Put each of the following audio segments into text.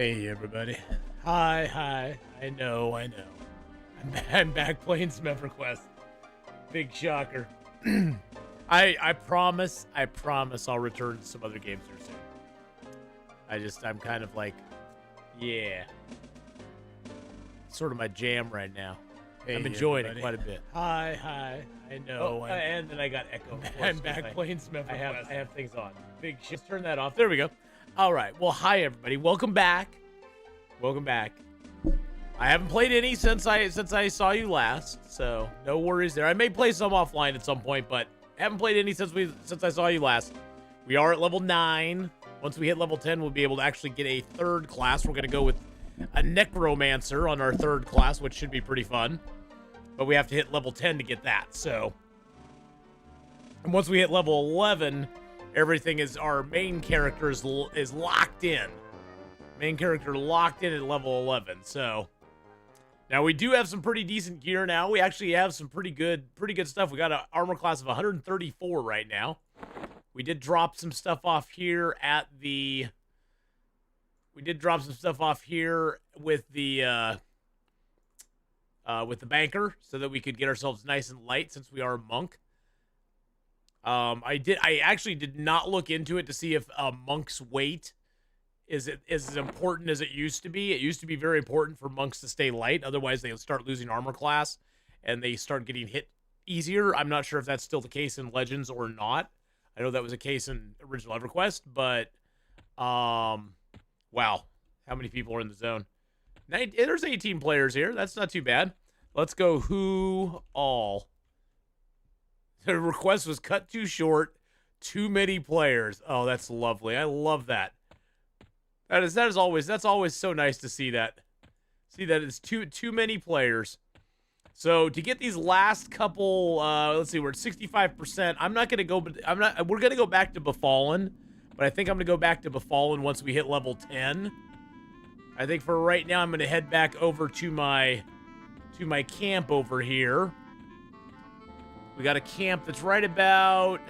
Hey everybody. Hi. I know. I'm back playing some Everquest. Big shocker. I promise I'll return to some other games here soon. I'm kind of like, yeah. Sort of my jam right now. Hey, I'm enjoying everybody. it quite a bit. Hi. I know. And then I got echo. I'm back playing some Everquest. I have things on. Big shit. Let's turn that off. There we go. All right. Well, hi everybody. Welcome back. I haven't played any since I saw you last, so no worries there. I may play some offline at some point, but haven't played any since I saw you last. We are at level 9. Once we hit level 10, we'll be able to actually get a third class. We're gonna go with a necromancer on our third class, which should be pretty fun. But we have to hit level 10 to get that. So, and once we hit level 11, everything is our main character is locked in. Main character locked in at level 11. So now we do have some pretty decent gear now. We actually have some pretty good stuff. We got an armor class of 134 right now. We did drop some stuff off here at the. We did drop some stuff off here with the banker so that we could get ourselves nice and light since we are a monk. I actually did not look into it to see if a monk's weight is as important as it used to be. It used to be very important for monks to stay light, otherwise they'll start losing armor class and they start getting hit easier. I'm not sure if that's still the case in Legends or not. I know that was a case in original Everquest, but wow, how many people are in the zone? There's 18 players here. That's not too bad. Let's go who all. The request was cut too short. Too many players. Oh, that's lovely. I love that. That's always so nice to see that. See that it's too many players. So to get these last couple, let's see, we're at 65%. We're gonna go back to Befallen, but I think I'm gonna go back to Befallen once we hit level 10. I think for right now I'm gonna head back over to my camp over here. We got a camp that's right about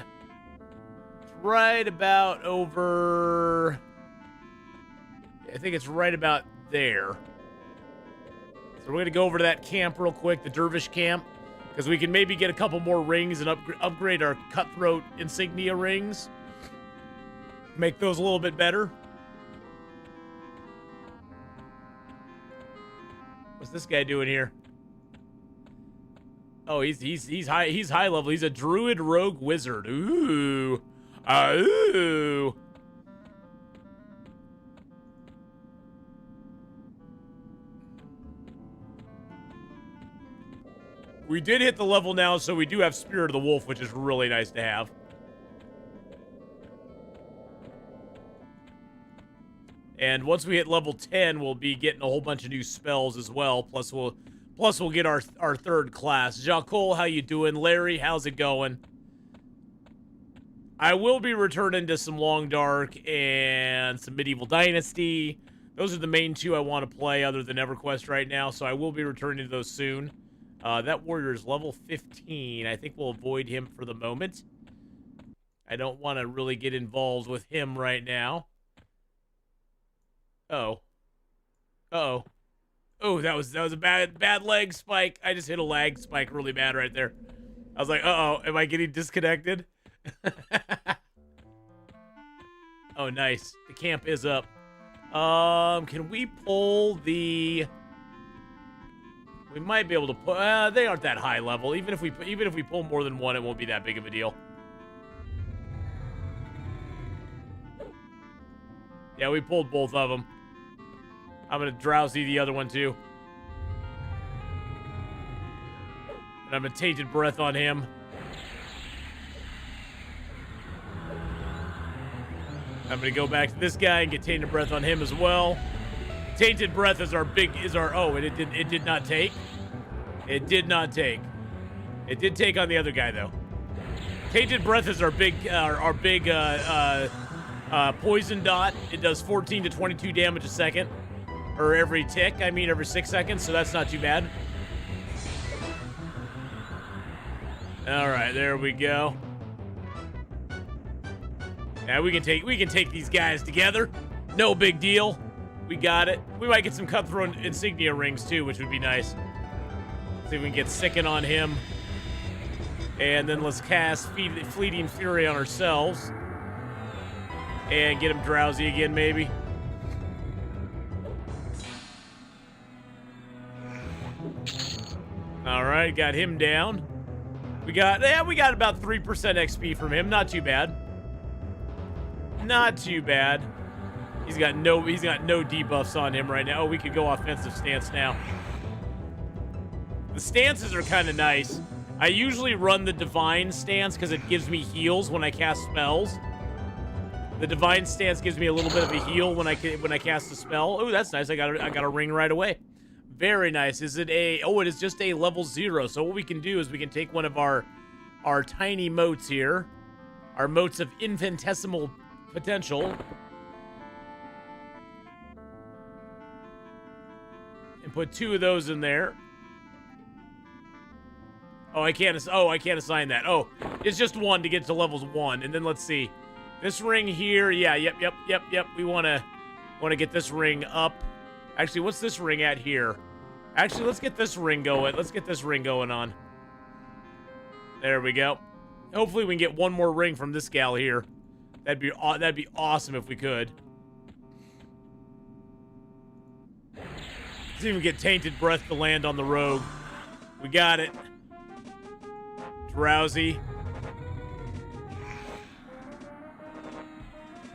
over. I think it's right about there. So we're going to go over to that camp real quick, the Dervish camp, because we can maybe get a couple more rings and upgrade our cutthroat insignia rings. Make those a little bit better. What's this guy doing here? Oh, he's high level. He's a druid rogue wizard. Ooh. Ooh. We did hit the level now, so we do have Spirit of the Wolf, which is really nice to have. And once we hit level 10, we'll be getting a whole bunch of new spells as well. Plus we'll get our third class. Jacol, how you doing? Larry, how's it going? I will be returning to some Long Dark and some Medieval Dynasty. Those are the main two I want to play other than EverQuest right now, so I will be returning to those soon. That warrior is level 15. I think we'll avoid him for the moment. I don't want to really get involved with him right now. Oh, that was a bad lag spike. I just hit a lag spike really bad right there. I was like, am I getting disconnected? Oh, nice. The camp is up. Can we pull the? We might be able to pull. They aren't that high level. Even if we pull more than one, it won't be that big of a deal. Yeah, we pulled both of them. I'm gonna drowsy the other one too. And I'm a tainted breath on him. I'm gonna go back to this guy and get tainted breath on him as well. Tainted breath is our oh, and it did not take. It did not take. It did take on the other guy though. Tainted breath is our big poison dot. It does 14 to 22 damage a second. Or every tick, every 6 seconds, so that's not too bad. Alright, there we go. Yeah, we can take these guys together. No big deal. We got it. We might get some cutthroat insignia rings too, which would be nice. See if we can get Sicken on him. And then let's cast Fleeting Fury on ourselves. And get him drowsy again, maybe. All right, got him down. We got about 3% XP from him. Not too bad. Not too bad. He's got no debuffs on him right now. Oh, we could go offensive stance now. The stances are kind of nice. I usually run the divine stance because it gives me heals when I cast spells. The divine stance gives me a little bit of a heal when I cast a spell. Oh, that's nice. I got a ring right away. Very nice. Is it a... Oh, it is just a level 0. So what we can do is we can take one of our tiny motes here. Our motes of infinitesimal potential. And put 2 of those in there. Oh, I can't assign that. Oh, it's just 1 to get to levels 1. And then let's see. This ring here, yeah, yep. We wanna get this ring up. Actually, what's this ring at here? Actually, let's get this ring going. Let's get this ring going on. There we go. Hopefully we can get one more ring from this gal here. That'd be awesome if we could. Let's even get Tainted Breath to land on the rogue. We got it. Drowsy.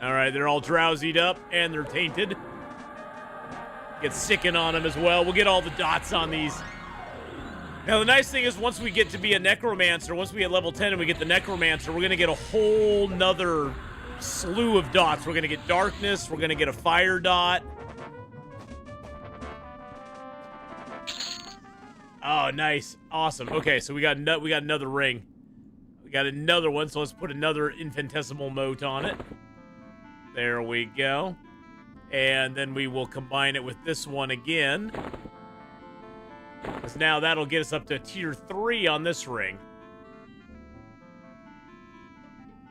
All right, they're all drowsied up, and they're tainted. Get Sicken on them as well. We'll get all the dots on these. Now, the nice thing is once we get to be a Necromancer, once we get level 10 and we get the Necromancer, we're going to get a whole nother slew of dots. We're going to get Darkness. We're going to get a Fire dot. Oh, nice. Awesome. Okay, so we got another ring. We got another one, so let's put another infinitesimal mote on it. There we go. And then we will combine it with this one again. Because now that'll get us up to tier 3 on this ring.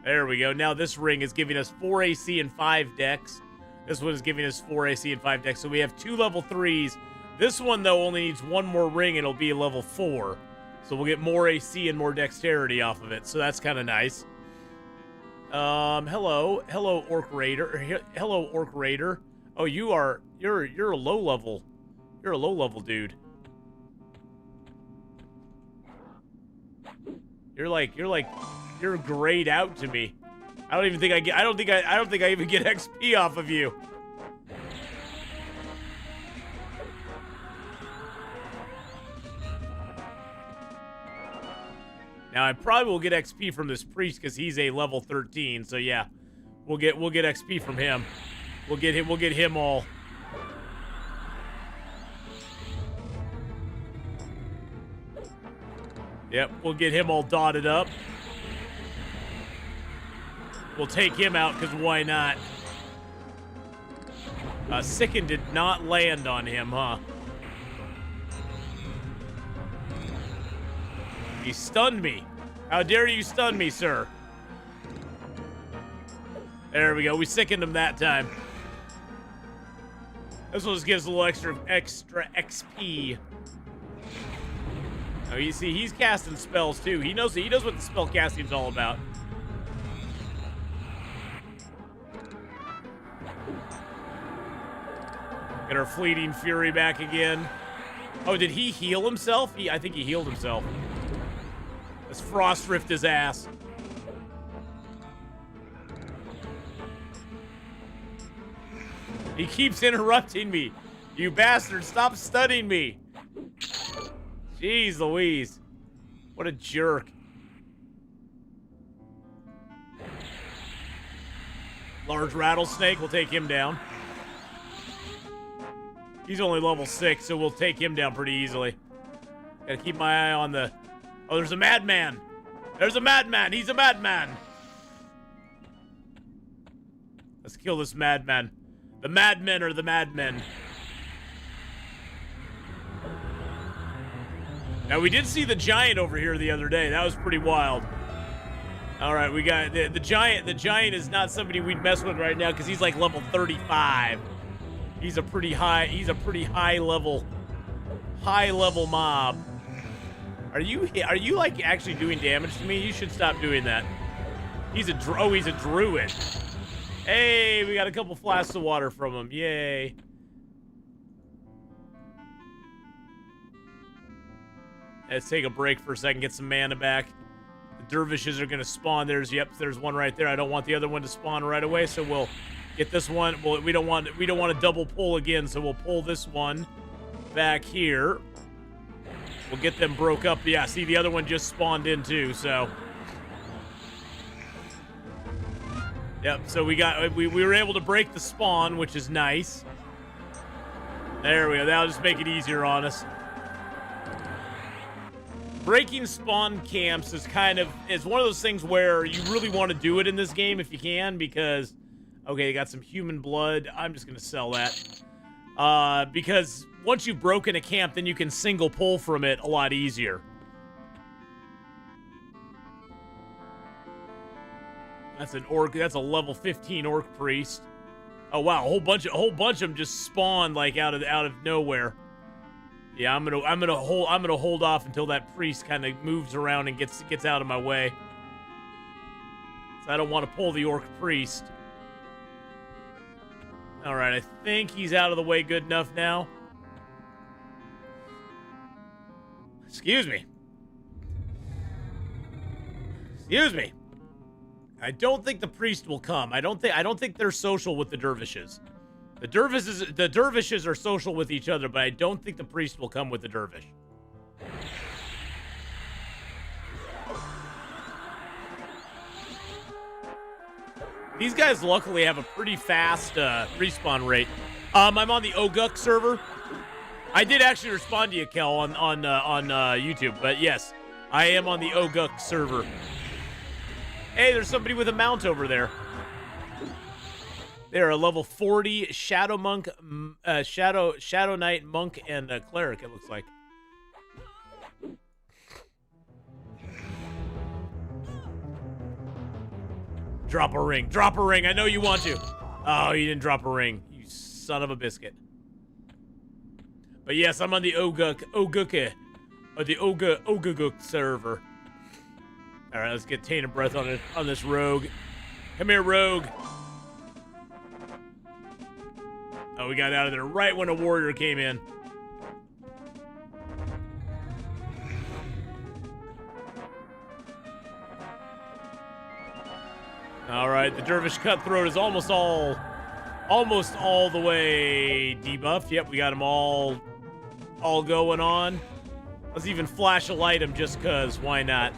There we go. Now this ring is giving us 4 AC and 5 dex. This one is giving us 4 AC and 5 dex. So we have 2 level 3s. This one, though, only needs 1 more ring and it'll be a level 4. So we'll get more AC and more dexterity off of it. So that's kind of nice. Hello, Orc Raider. Hello, Orc Raider. Oh, you're a low level. You're a low level dude. You're grayed out to me. I don't think I even get XP off of you. Now I probably will get XP from this priest because he's a level 13. So yeah, we'll get XP from him. We'll get him all. Yep, we'll get him all dotted up. We'll take him out because why not? Sicken did not land on him, huh? He stunned me. How dare you stun me, sir? There we go. We sickened him that time. This one just gives a little extra XP. Oh, you see, he's casting spells too. He knows what the spell casting's all about. Get our Fleeting Fury back again. Oh, did he heal himself? I think he healed himself. Let's Frost Rift his ass. He keeps interrupting me. You bastard, stop stunning me. Jeez Louise. What a jerk. Large rattlesnake, we'll take him down. He's only level 6, so we'll take him down pretty easily. Gotta keep my eye on the... Oh, there's a madman. There's a madman. He's a madman. Let's kill this madman. The madmen are the madmen. Now, we did see the giant over here the other day. That was pretty wild. All right, we got the giant. The giant is not somebody we'd mess with right now because he's like level 35. He's a pretty high level mob. Are you like actually doing damage to me? You should stop doing that. He's a druid. Hey, we got a couple flasks of water from him. Yay. Let's take a break for a second, get some mana back. The dervishes are gonna spawn. There's one right there. I don't want the other one to spawn right away, so we'll get this one. Well, we don't want to double pull again, so we'll pull this one back here. We'll get them broke up. Yeah, see, the other one just spawned in too, so. Yep, so we were able to break the spawn, which is nice. There we go. That'll just make it easier on us. Breaking spawn camps is one of those things where you really want to do it in this game if you can, because, okay, you got some human blood. I'm just going to sell that. Because once you've broken a camp, then you can single pull from it a lot easier. That's an orc. That's a level 15 orc priest. Oh wow, a whole bunch of them just spawned like out of nowhere. Yeah, I'm gonna hold off until that priest kind of moves around and gets out of my way. So I don't want to pull the orc priest. All right, I think he's out of the way good enough now. Excuse me. I don't think the priest will come. I don't think they're social with the dervishes. The dervishes are social with each other, but I don't think the priest will come with the dervish. These guys luckily have a pretty fast respawn rate. I'm on the Oguk server. I did actually respond to you, Kel, on YouTube, but yes, I am on the Oguk server. Hey, there's somebody with a mount over there. They're a level 40 Shadow Monk, Shadow Knight, Monk, and Cleric, it looks like. Drop a ring. Drop a ring. I know you want to. Oh, you didn't drop a ring. You son of a biscuit. But yes, I'm on the Oguk server. All right, let's get Tainted Breath on this rogue. Come here, rogue. Oh, we got out of there right when a warrior came in. All right, the Dervish Cutthroat is almost all the way debuffed. Yep, we got them all going on. Let's even flash a light him just cause. Why not?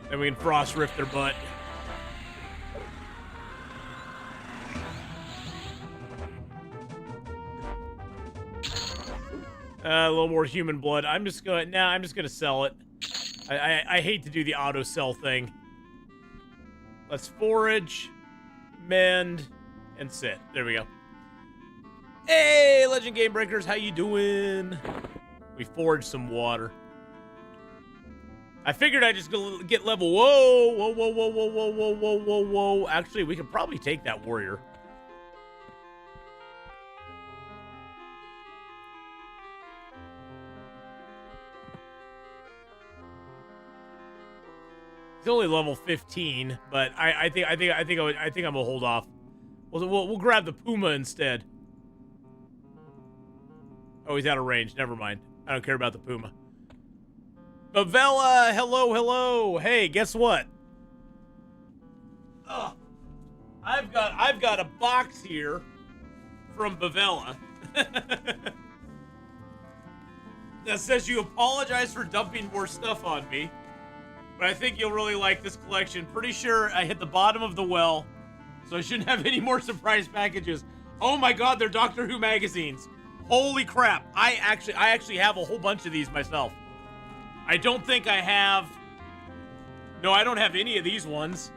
Then we can Frost Rift their butt. A little more human blood. I'm just gonna sell it. I hate to do the auto sell thing. Let's forage, mend, and sit. There we go. Hey, Legend Game Breakers, how you doing? We foraged some water. I figured I'd just go get level. Whoa. Actually, we could probably take that warrior. He's only level 15, but I think I'm gonna hold off. We'll grab the Puma instead. Oh, he's out of range. Never mind. I don't care about the Puma. Bavella, hello. Hey, guess what? I've got a box here from Bavella that says you apologize for dumping more stuff on me. But I think you'll really like this collection. Pretty sure I hit the bottom of the well, so I shouldn't have any more surprise packages. Oh my god, they're Doctor Who magazines. Holy crap. I actually have a whole bunch of these myself. I don't think I have... No, I don't have any of these ones.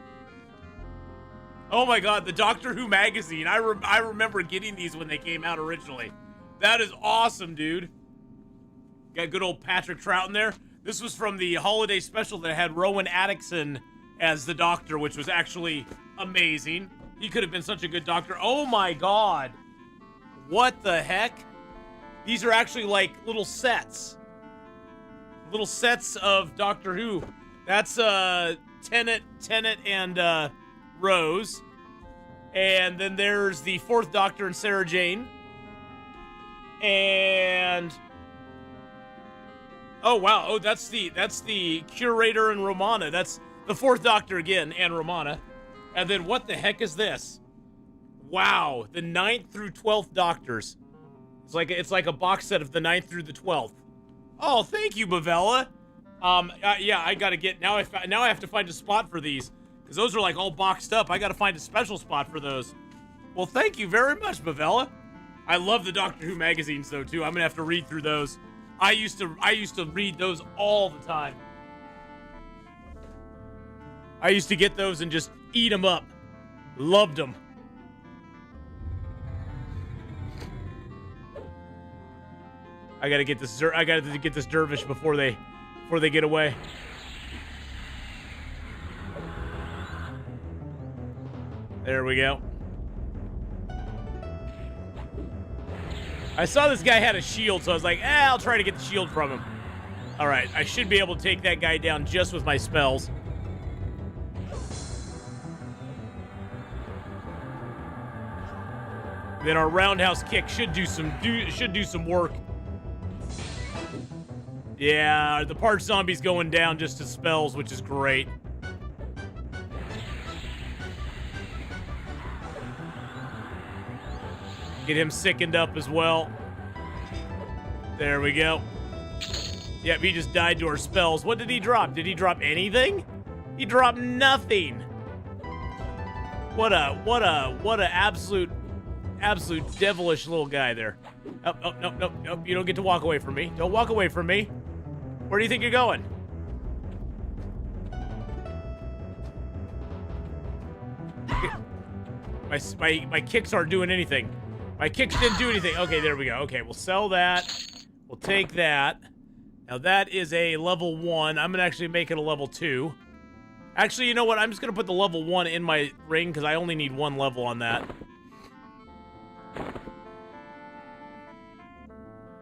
Oh my god, the Doctor Who magazine. I remember getting these when they came out originally. That is awesome, dude. Got good old Patrick Troughton there. This was from the holiday special that had Rowan Atkinson as the Doctor, which was actually amazing. He could have been such a good Doctor. Oh my god. What the heck? These are actually like little sets. Little sets of Doctor Who. That's Tennant, and Rose. And then there's the Fourth Doctor and Sarah Jane. And oh wow, oh that's the Curator and Romana. That's the Fourth Doctor again and Romana. And then what the heck is this? Wow, the 9th through 12th Doctors. It's like a box set of the 9th through the 12th. Oh, thank you, Bavella. Yeah, I gotta get now. Now I have to find a spot for these because those are like all boxed up. I gotta find a special spot for those. Well, thank you very much, Bavella. I love the Doctor Who magazines though too. I'm gonna have to read through those. I used to read those all the time. I used to get those and just eat them up. Loved them. I gotta get this dervish before they get away. There we go. I saw this guy had a shield, so I was like, I'll try to get the shield from him. All right, I should be able to take that guy down just with my spells. Then our roundhouse kick should do some work. Yeah, the parched zombie's going down just to spells, which is great. Get him sickened up as well. There we go. Yep, he just died to our spells. What did he drop? Did he drop anything? He dropped nothing. What a absolute devilish little guy there. Oh, no. You don't get to walk away from me. Don't walk away from me. Where do you think you're going? My kicks aren't doing anything. My kicks didn't do anything. Okay, there we go. Okay, we'll sell that. We'll take that. Now that is a level 1. I'm gonna actually make it a level 2. Actually, you know what? I'm just gonna put the level 1 in my ring because I only need 1 level on that.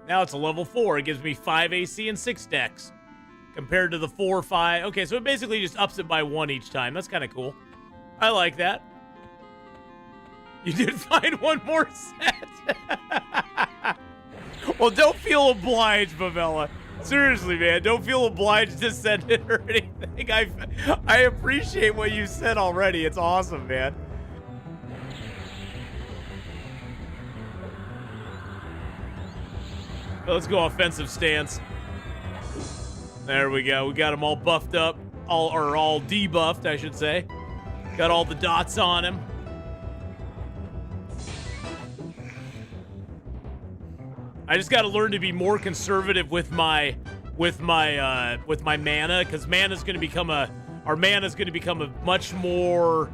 Now it's a level 4. It gives me 5 AC and 6 dex. Compared to the 4, 5. Okay, so it basically just ups it by 1 each time. That's kind of cool. I like that. You did find 1 more set. Well, don't feel obliged, Bavella. Seriously, man. Don't feel obliged to send it or anything. I appreciate what you said already. It's awesome, man. Let's go offensive stance. There we go. We got him all buffed up. All debuffed, I should say. Got all the dots on him. I just got to learn to be more conservative with my mana, because mana's going to become a much more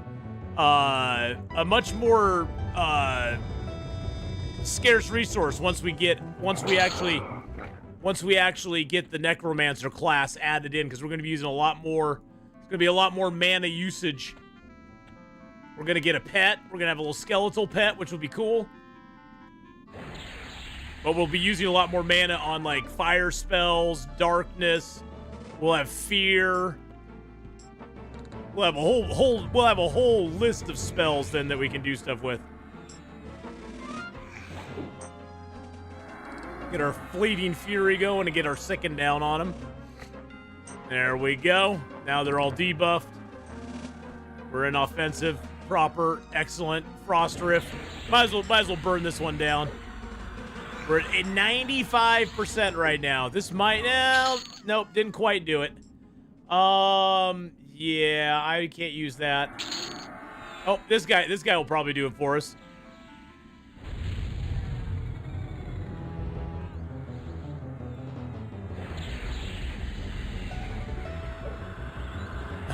scarce resource once we actually get the necromancer class added in, because we're going to be using a lot more. It's going to be a lot more mana usage. We're going to get a pet. We're going to have a little skeletal pet, which will be cool. But we'll be using a lot more mana on like fire spells, darkness. We'll have fear. We'll have a whole list of spells then that we can do stuff with. Get our fleeting fury going and get our sicken down on them. There we go. Now they're all debuffed. We're in offensive, proper, excellent. Frost Rift. Might as well burn this one down. We're at 95% right now. This might, nope, didn't quite do it. Yeah, I can't use that. Oh, this guy will probably do it for us.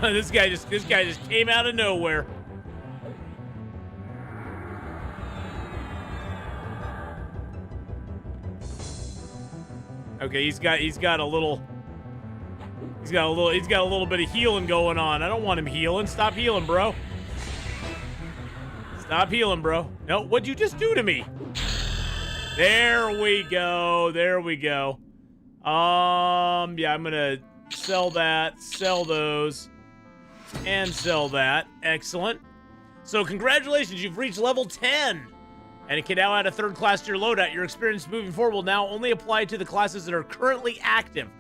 This guy just came out of nowhere. Okay, he's got a little bit of healing going on. I don't want him healing. Stop healing, bro. Stop healing, bro. No, what'd you just do to me? There we go. There we go. Yeah, I'm gonna sell that, sell those, and sell that. Excellent. So congratulations, you've reached level 10. And it can now add a third class to your loadout. Your experience moving forward will now only apply to the classes that are currently active.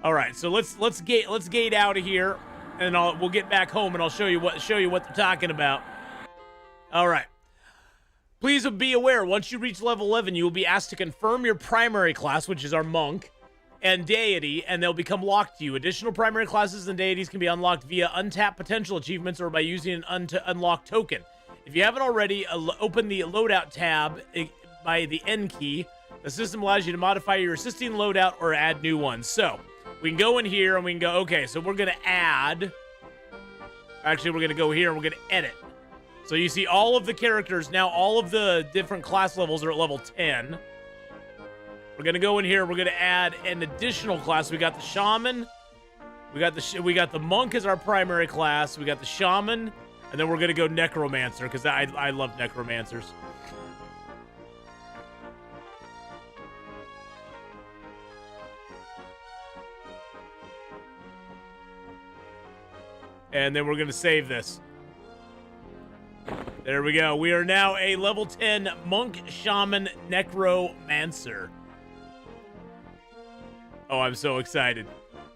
All right, so let's gate out of here, and we'll get back home, and I'll show you what they're talking about. All right. Please be aware, once you reach level 11, you will be asked to confirm your primary class, which is our monk, and deity, and they'll become locked to you. Additional primary classes and deities can be unlocked via untapped potential achievements or by using an unlock token. If you haven't already, open the loadout tab by the N key. The system allows you to modify your existing loadout or add new ones. So, we can go in here and we can go, okay, so we're going to add. Actually, we're going to go here and we're going to edit. So you see all of the characters, now all of the different class levels are at level 10. We're going to go in here, we're going to add an additional class. We got the Shaman. We got the Monk as our primary class. We got the Shaman. And then we're going to go Necromancer, because I love Necromancers. And then we're going to save this. There we go. We are now a level 10 Monk, Shaman, Necromancer. Oh, I'm so excited.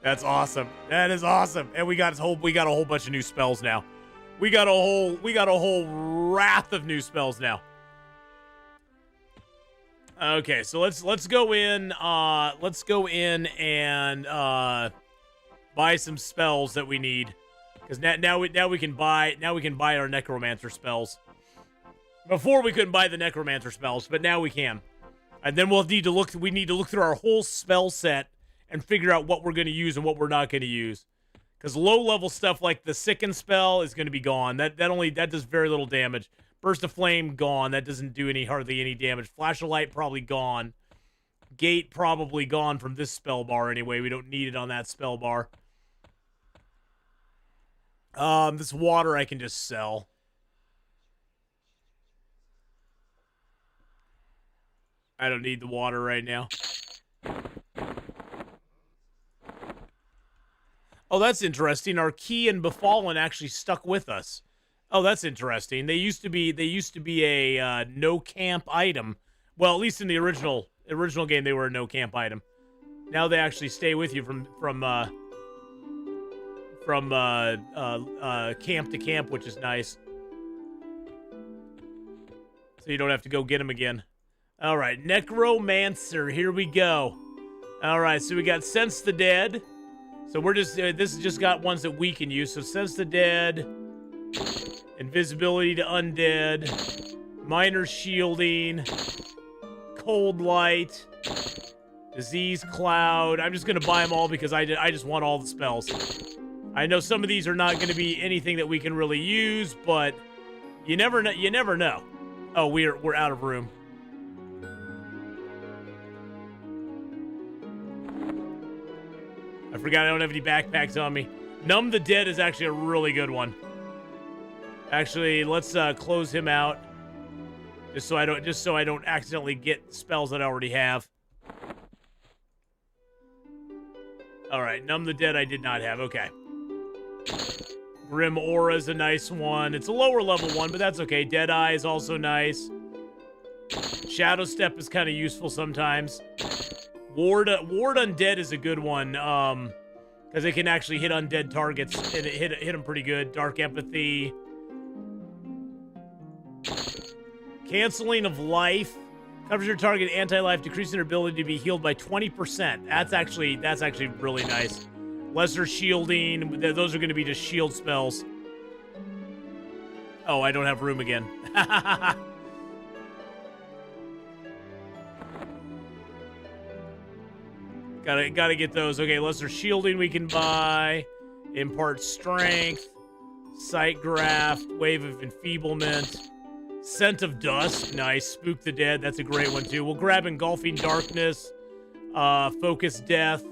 That's awesome. That is awesome. And we got a whole bunch of new spells now. We got a whole wrath of new spells now. Okay, so let's go in and buy some spells that we need, because now we can buy our Necromancer spells. Before we couldn't buy the Necromancer spells, but now we can. And then we need to look through our whole spell set and figure out what we're going to use and what we're not going to use. Because low-level stuff like the Sicken spell is going to be gone. That does very little damage. Burst of Flame, gone. That doesn't do hardly any damage. Flash of Light, probably gone. Gate, probably gone from this spell bar anyway. We don't need it on that spell bar. This water I can just sell. I don't need the water right now. Oh, that's interesting. Our key and Befallen actually stuck with us. Oh, that's interesting. They used to be a no camp item. Well, at least in the original game, they were a no camp item. Now they actually stay with you from camp to camp, which is nice. So you don't have to go get them again. All right, Necromancer. Here we go. All right, so we got Sense the Dead. So we're just, this has just got ones that we can use. So Sense the Dead, Invisibility to Undead, Minor Shielding, Cold Light, Disease Cloud. I'm just going to buy them all because I just want all the spells. I know some of these are not going to be anything that we can really use, but you never know. You never know. Oh, we're out of room. I forgot I don't have any backpacks on me. Numb the Dead is actually a really good one. Actually, let's close him out, just so I don't accidentally get spells that I already have. All right, Numb the Dead I did not have. Okay. Grim Aura is a nice one. It's a lower level one, but that's okay. Deadeye is also nice. Shadow Step is kind of useful sometimes. Ward Undead is a good one, because it can actually hit undead targets and hit them pretty good. Dark Empathy. Canceling of Life. Covers your target anti-life, decreasing their ability to be healed by 20%. That's actually really nice. Lesser Shielding. Those are going to be just shield spells. Oh, I don't have room again. Gotta get those. Okay, Lesser Shielding we can buy. Impart Strength. Sight Graft. Wave of Enfeeblement. Scent of Dust. Nice. Spook the Dead. That's a great one, too. We'll grab Engulfing Darkness. Focus Death.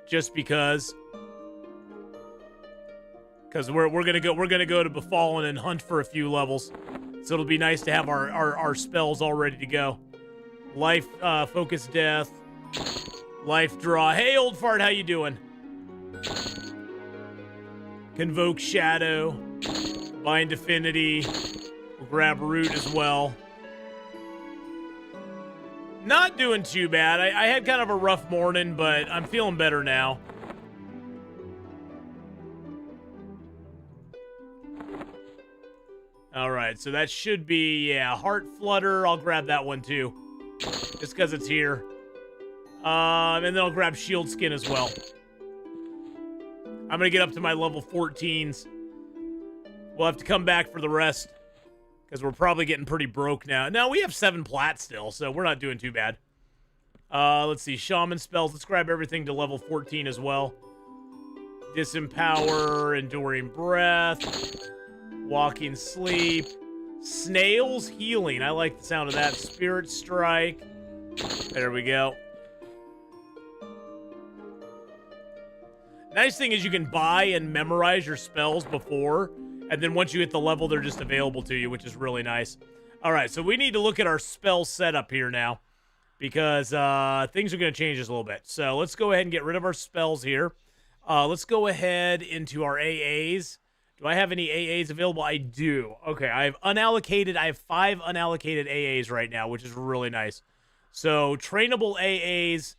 Just because. Because we're gonna go to Befallen and hunt for a few levels. So it'll be nice to have our spells all ready to go. Life, focus death. Life draw. Hey, old fart, how you doing? Convoke shadow. Bind affinity. We'll grab root as well. Not doing too bad. I had kind of a rough morning, but I'm feeling better now. All right, so that should be, yeah, Heart Flutter. I'll grab that one too, just because it's here. And then I'll grab Shield Skin as well. I'm going to get up to my level 14s. We'll have to come back for the rest, because we're probably getting pretty broke now. No, we have 7 plat still, so we're not doing too bad. Let's see, Shaman spells. Let's grab everything to level 14 as well. Disempower, Enduring Breath, Walking Sleep, Snail's Healing. I like the sound of that. Spirit Strike. There we go. Nice thing is you can buy and memorize your spells before, and then once you hit the level, they're just available to you, which is really nice. All right, so we need to look at our spell setup here now, because things are going to change just a little bit. So let's go ahead and get rid of our spells here. Let's go ahead into our AAs. Do I have any AAs available? I do. Okay, I have 5 unallocated AAs right now, which is really nice. So trainable AAs,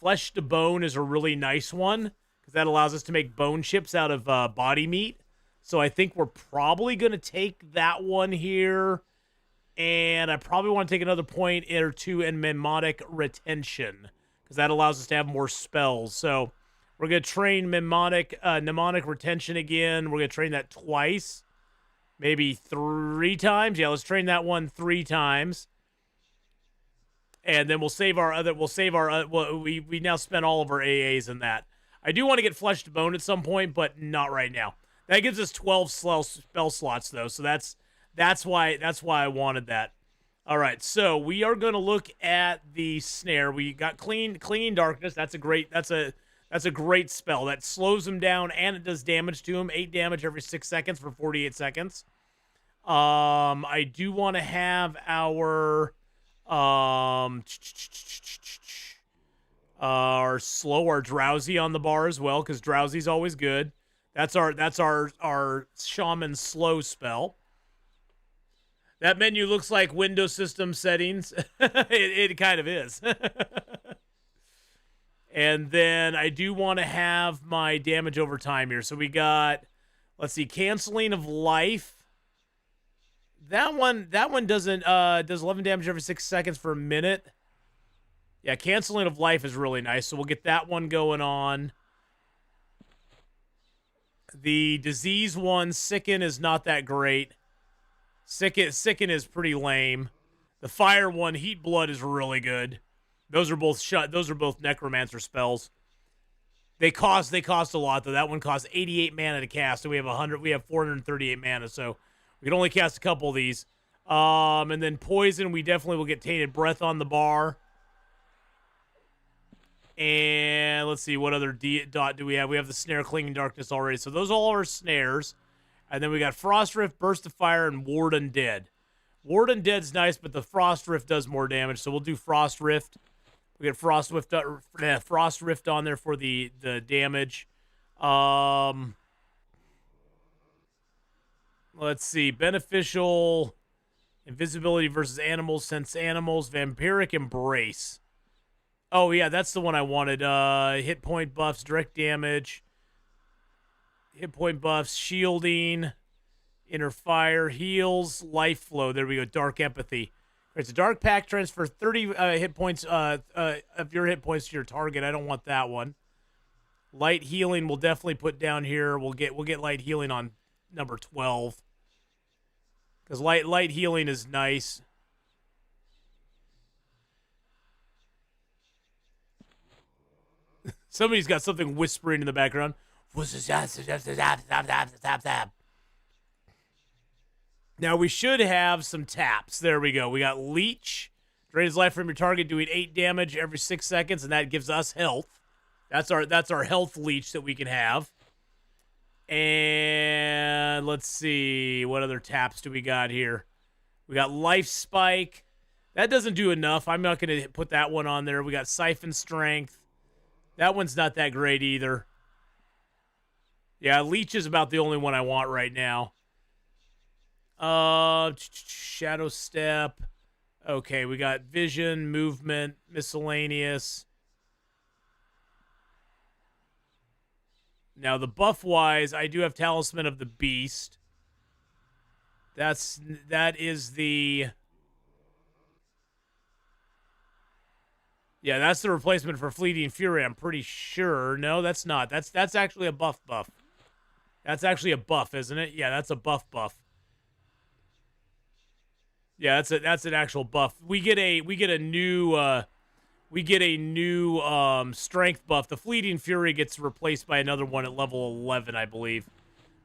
Flesh to Bone is a really nice one, because that allows us to make bone chips out of body meat. So I think we're probably going to take that one here. And I probably want to take another point or two in Mnemonic Retention, because that allows us to have more spells. So we're going to train Mnemonic Retention again. We're going to train that twice. Maybe 3 times. Yeah, let's train that one 3 times. And then we'll save our other. We now spent all of our AAs in that. I do want to get Flesh to Bone at some point, but not right now. That gives us 12 spell slots though, so that's why I wanted that. All right, so we are going to look at the snare. We got Clinging Darkness. That's a great spell that slows him down and it does damage to him. 8 damage every 6 seconds for 48 seconds. I do want to have our drowsy on the bar as well, because drowsy's always good. That's our shaman slow spell. That menu looks like Windows system settings. it kind of is. And then I do want to have my damage over time here. So we got, let's see, Canceling of Life. That one does 11 damage every 6 seconds for a minute. Yeah, Canceling of Life is really nice, so we'll get that one going on. The disease one, Sicken, is not that great. Sicken is pretty lame. The fire one, Heat Blood, is really good. Those are both necromancer spells. They cost a lot though. That one costs 88 mana to cast, so we have 438 mana, so we can only cast a couple of these. And then Poison, we definitely will get Tainted Breath on the bar. And let's see, what other dot do we have? We have the Snare, Clinging Darkness already. So those all are snares. And then we got Frost Rift, Burst of Fire, and Ward Undead. Ward Undead's nice, but the Frost Rift does more damage, so we'll do Frost Rift. We get Frost Rift on there for the damage. Let's see. Beneficial Invisibility versus Animals, Sense Animals, Vampiric Embrace. Oh, yeah, that's the one I wanted. Hit point buffs, direct damage, hit point buffs, shielding, inner fire, heals, life flow. There we go. Dark Empathy. It's a dark pack, transfer 30 hit points of your hit points to your target. I don't want that one. Light healing we'll definitely put down here. We'll get light healing on number 12. Because light healing is nice. Somebody's got something whispering in the background. Now we should have some taps. There we go. We got Leech. Drains life from your target, doing 8 damage every 6 seconds, and that gives us health. That's our health leech that we can have. And let's see, what other taps do we got here? We got Life Spike. That doesn't do enough. I'm not going to put that one on there. We got Siphon Strength. That one's not that great either. Yeah, Leech is about the only one I want right now. Shadow Step. Okay, we got Vision, Movement, Miscellaneous. Now, the buff-wise, I do have Talisman of the Beast. That is the... Yeah, that's the replacement for Fleeting Fury, I'm pretty sure. No, that's not. That's actually a buff. That's actually a buff, isn't it? Yeah, that's a buff. Yeah, that's an actual buff. We get a new strength buff. The Fleeting Fury gets replaced by another one at level 11, I believe.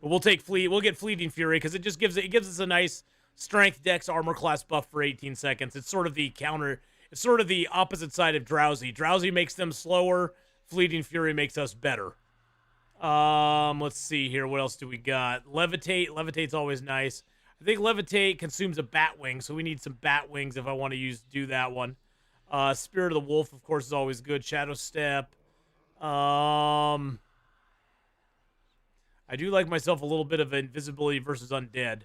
But we'll get Fleeting Fury because it gives us a nice strength, dex, armor class buff for 18 seconds. It's sort of the opposite side of Drowsy. Drowsy makes them slower. Fleeting Fury makes us better. Let's see here. What else do we got? Levitate. Levitate's always nice. I think Levitate consumes a bat wing, so we need some bat wings if I want to do that one. Spirit of the Wolf, of course, is always good. Shadow Step. I do like myself a little bit of invisibility versus undead.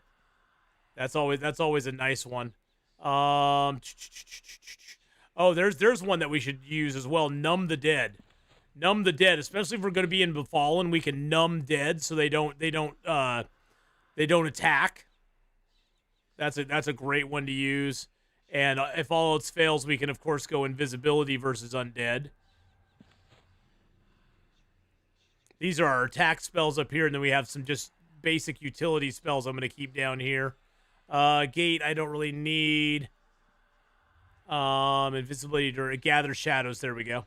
That's always a nice one. Oh, there's one that we should use as well. Numb the Dead. Numb the Dead, especially if we're going to be in Befallen, we can numb dead so they don't attack. That's a great one to use. And if all else fails, we can of course go invisibility versus undead. These are our attack spells up here, and then we have some just basic utility spells I'm going to keep down here. Gate, I don't really need. Invisibility to gather shadows. There we go.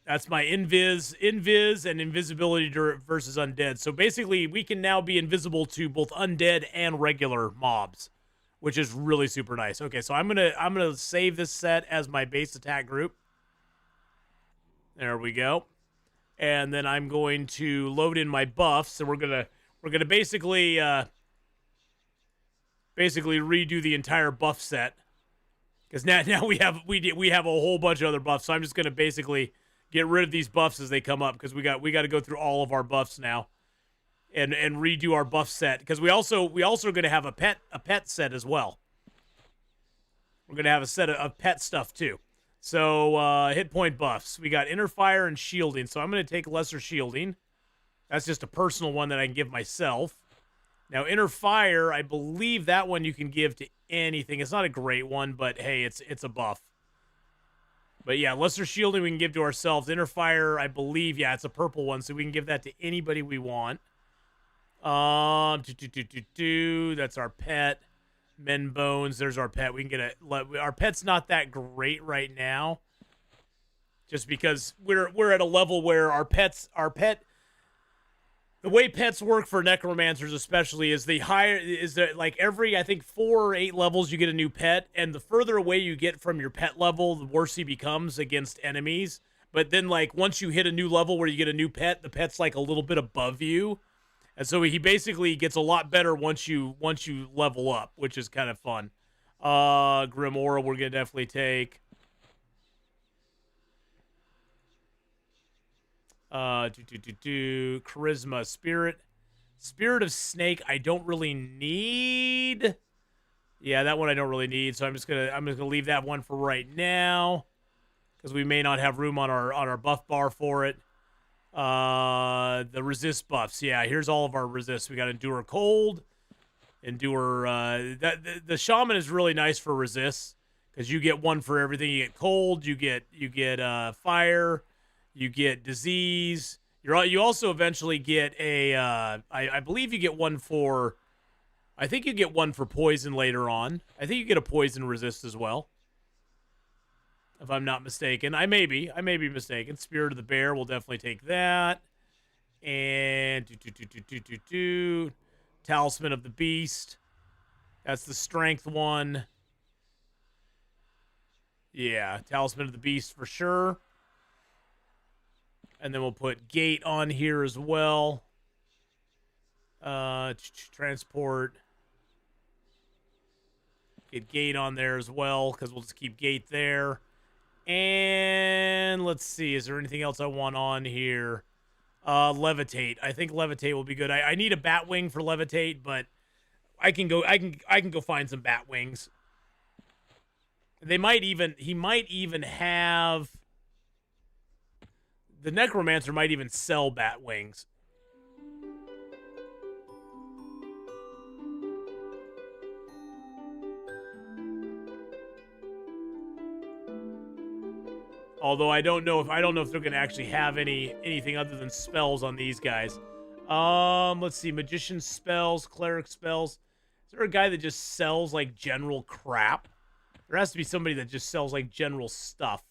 That's my invis, and invisibility versus undead. So basically, we can now be invisible to both undead and regular mobs, which is really super nice. Okay, so I'm gonna save this set as my base attack group. There we go. And then I'm going to load in my buffs. So we're gonna basically redo the entire buff set, because now we have a whole bunch of other buffs. So I'm just gonna basically get rid of these buffs as they come up, because we got to go through all of our buffs now, and redo our buff set, because we also are going to have a pet set as well. We're going to have a set of pet stuff too. So hit point buffs. We got inner fire and shielding. So I'm going to take lesser shielding. That's just a personal one that I can give myself. Now inner fire, I believe that one you can give to anything. It's not a great one, but hey, it's a buff. But yeah, lesser shielding we can give to ourselves. Inner fire, I believe, yeah, it's a purple one, so we can give that to anybody we want. That's our pet. Men bones, there's our pet. We can get our pet's not that great right now, just because we're at a level where our pet. The way pets work for necromancers, especially, is like every, I think, 4 or 8 levels you get a new pet, and the further away you get from your pet level, the worse he becomes against enemies. But then, like, once you hit a new level where you get a new pet, the pet's like a little bit above you, and so he basically gets a lot better once you level up, which is kind of fun. Grim Aura we're gonna definitely take. Charisma, Spirit of Snake, I don't really need. Yeah, that one I don't really need, so I'm just gonna leave that one for right now, because we may not have room on our buff bar for it. The resist buffs, yeah, here's all of our resists. We got Endure Cold, Endure. The Shaman is really nice for resists, because you get one for everything. You get cold, you get fire. You get disease. You also eventually get a. I believe you get one for. I think you get one for poison later on. I think you get a poison resist as well, if I'm not mistaken. I may be mistaken. Spirit of the Bear, we'll definitely take that. And Talisman of the Beast. That's the strength one. Yeah, Talisman of the Beast for sure. And then we'll put Gate on here as well. Transport. Get gate on there as well, because we'll just keep gate there. And let's see, is there anything else I want on here? Levitate. I think levitate will be good. I need a bat wing for levitate, but I can go find some bat wings. He might even have, the necromancer might even sell bat wings. Although I don't know if they're gonna actually have anything other than spells on these guys. Let's see, magician spells, cleric spells. Is there a guy that just sells like general crap? There has to be somebody that just sells like general stuff.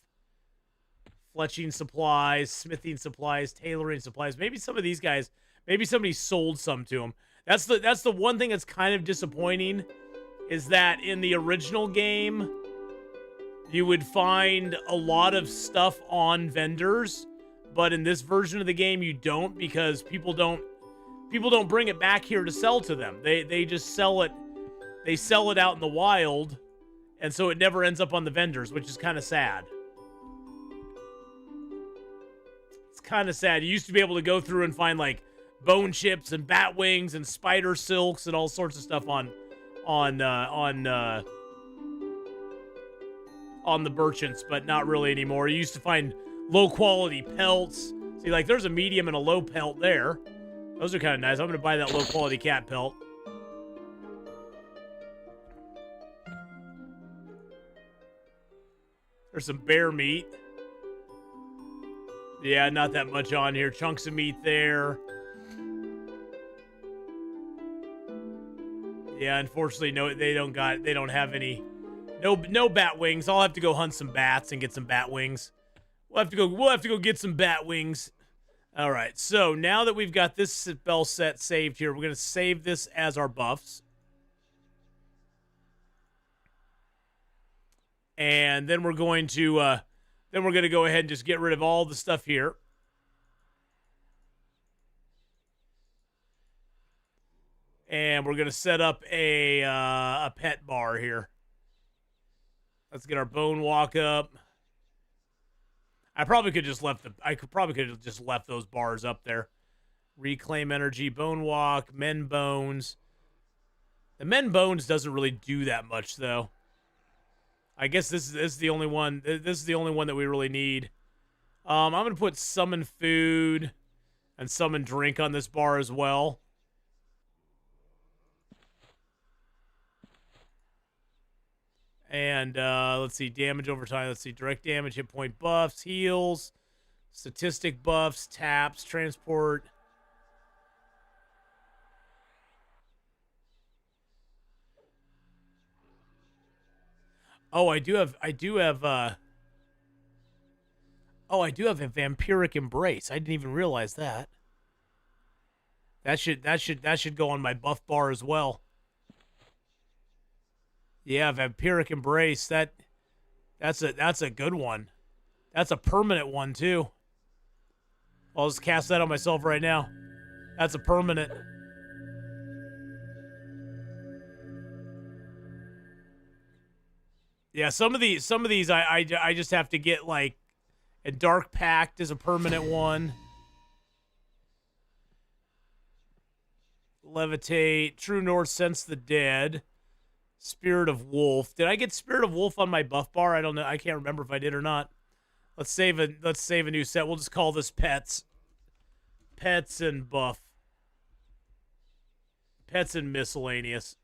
Fletching supplies, smithing supplies, tailoring supplies. Maybe some of these guys, maybe somebody sold some to them. That's the one thing that's kind of disappointing, is that in the original game, you would find a lot of stuff on vendors, but in this version of the game, you don't, because people don't bring it back here to sell to them. They just sell it. They sell it out in the wild, and so it never ends up on the vendors, which is kind of sad. It's kind of sad. You used to be able to go through and find like bone chips and bat wings and spider silks and all sorts of stuff on the merchants, but not really anymore. You used to find low quality pelts. See, like there's a medium and a low pelt there. Those are kind of nice. I'm going to buy that low quality cat pelt. There's some bear meat. Yeah, not that much on here. Chunks of meat there. Yeah, unfortunately, no, they don't have any. No bat wings. I'll have to go hunt some bats and get some bat wings. We'll have to go get some bat wings. All right. So now that we've got this spell set saved here, we're going to save this as our buffs. And then we're going to go ahead and just get rid of all the stuff here. And we're going to set up a pet bar here. Let's get our bone walk up. I probably could have just left those bars up there. Reclaim energy, bone walk, mend bones. The mend bones doesn't really do that much though. I guess this is the only one. This is the only one that we really need. I'm gonna put summon food and summon drink on this bar as well. And let's see, damage over time. Let's see, direct damage, hit point buffs, heals, statistic buffs, taps, transport. Oh, I do have a vampiric embrace. I didn't even realize that. That should go on my buff bar as well. Yeah, vampiric embrace. That's a good one. That's a permanent one too. I'll just cast that on myself right now. That's a permanent. Yeah, some of these I just have to get, like, a Dark Pact is a permanent one. Levitate, True North, Sense the Dead, Spirit of Wolf. Did I get Spirit of Wolf on my buff bar? I don't know. I can't remember if I did or not. Let's save a new set. We'll just call this Pets. Pets and buff. Pets and miscellaneous.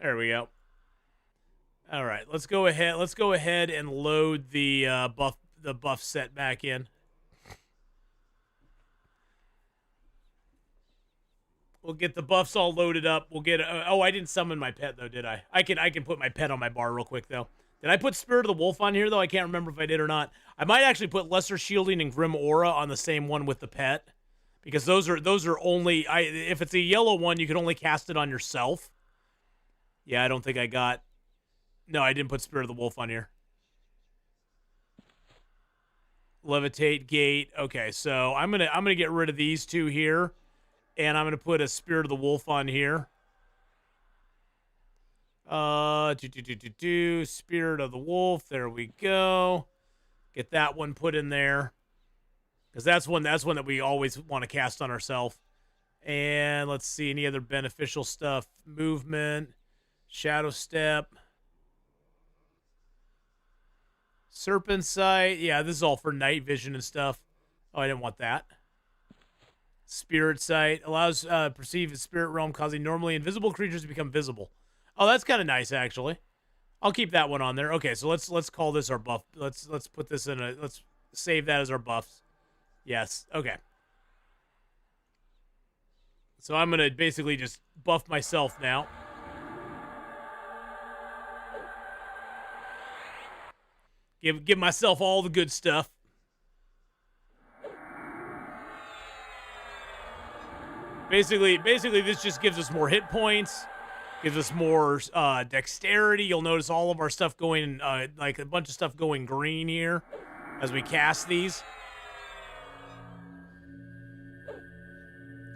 There we go. All right, let's go ahead. Let's go ahead and load the buff set back in. We'll get the buffs all loaded up. We'll get. Oh, I didn't summon my pet though, did I? I can put my pet on my bar real quick though. Did I put Spirit of the Wolf on here though? I can't remember if I did or not. I might actually put Lesser Shielding and Grim Aura on the same one with the pet, because those are only. If it's a yellow one, you can only cast it on yourself. Yeah, I don't think I got. No, I didn't put Spirit of the Wolf on here. Levitate, Gate. Okay, so I'm gonna get rid of these two here, and I'm gonna put a Spirit of the Wolf on here. Spirit of the Wolf. There we go. Get that one put in there. Because that's one that we always want to cast on ourselves. And let's see, any other beneficial stuff. Movement. Shadow Step. Serpent Sight. Yeah, this is all for night vision and stuff. Oh, I didn't want that. Spirit Sight. Allows perceive the spirit realm, causing normally invisible creatures to become visible. Oh, that's kind of nice, actually. I'll keep that one on there. Okay, so let's call this our buff. Let's put this in a, let's save that as our buffs. Yes. Okay. So I'm gonna basically just buff myself now. Give myself all the good stuff. Basically, this just gives us more hit points. Gives us more dexterity. You'll notice all of our stuff going, like a bunch of stuff going green here as we cast these.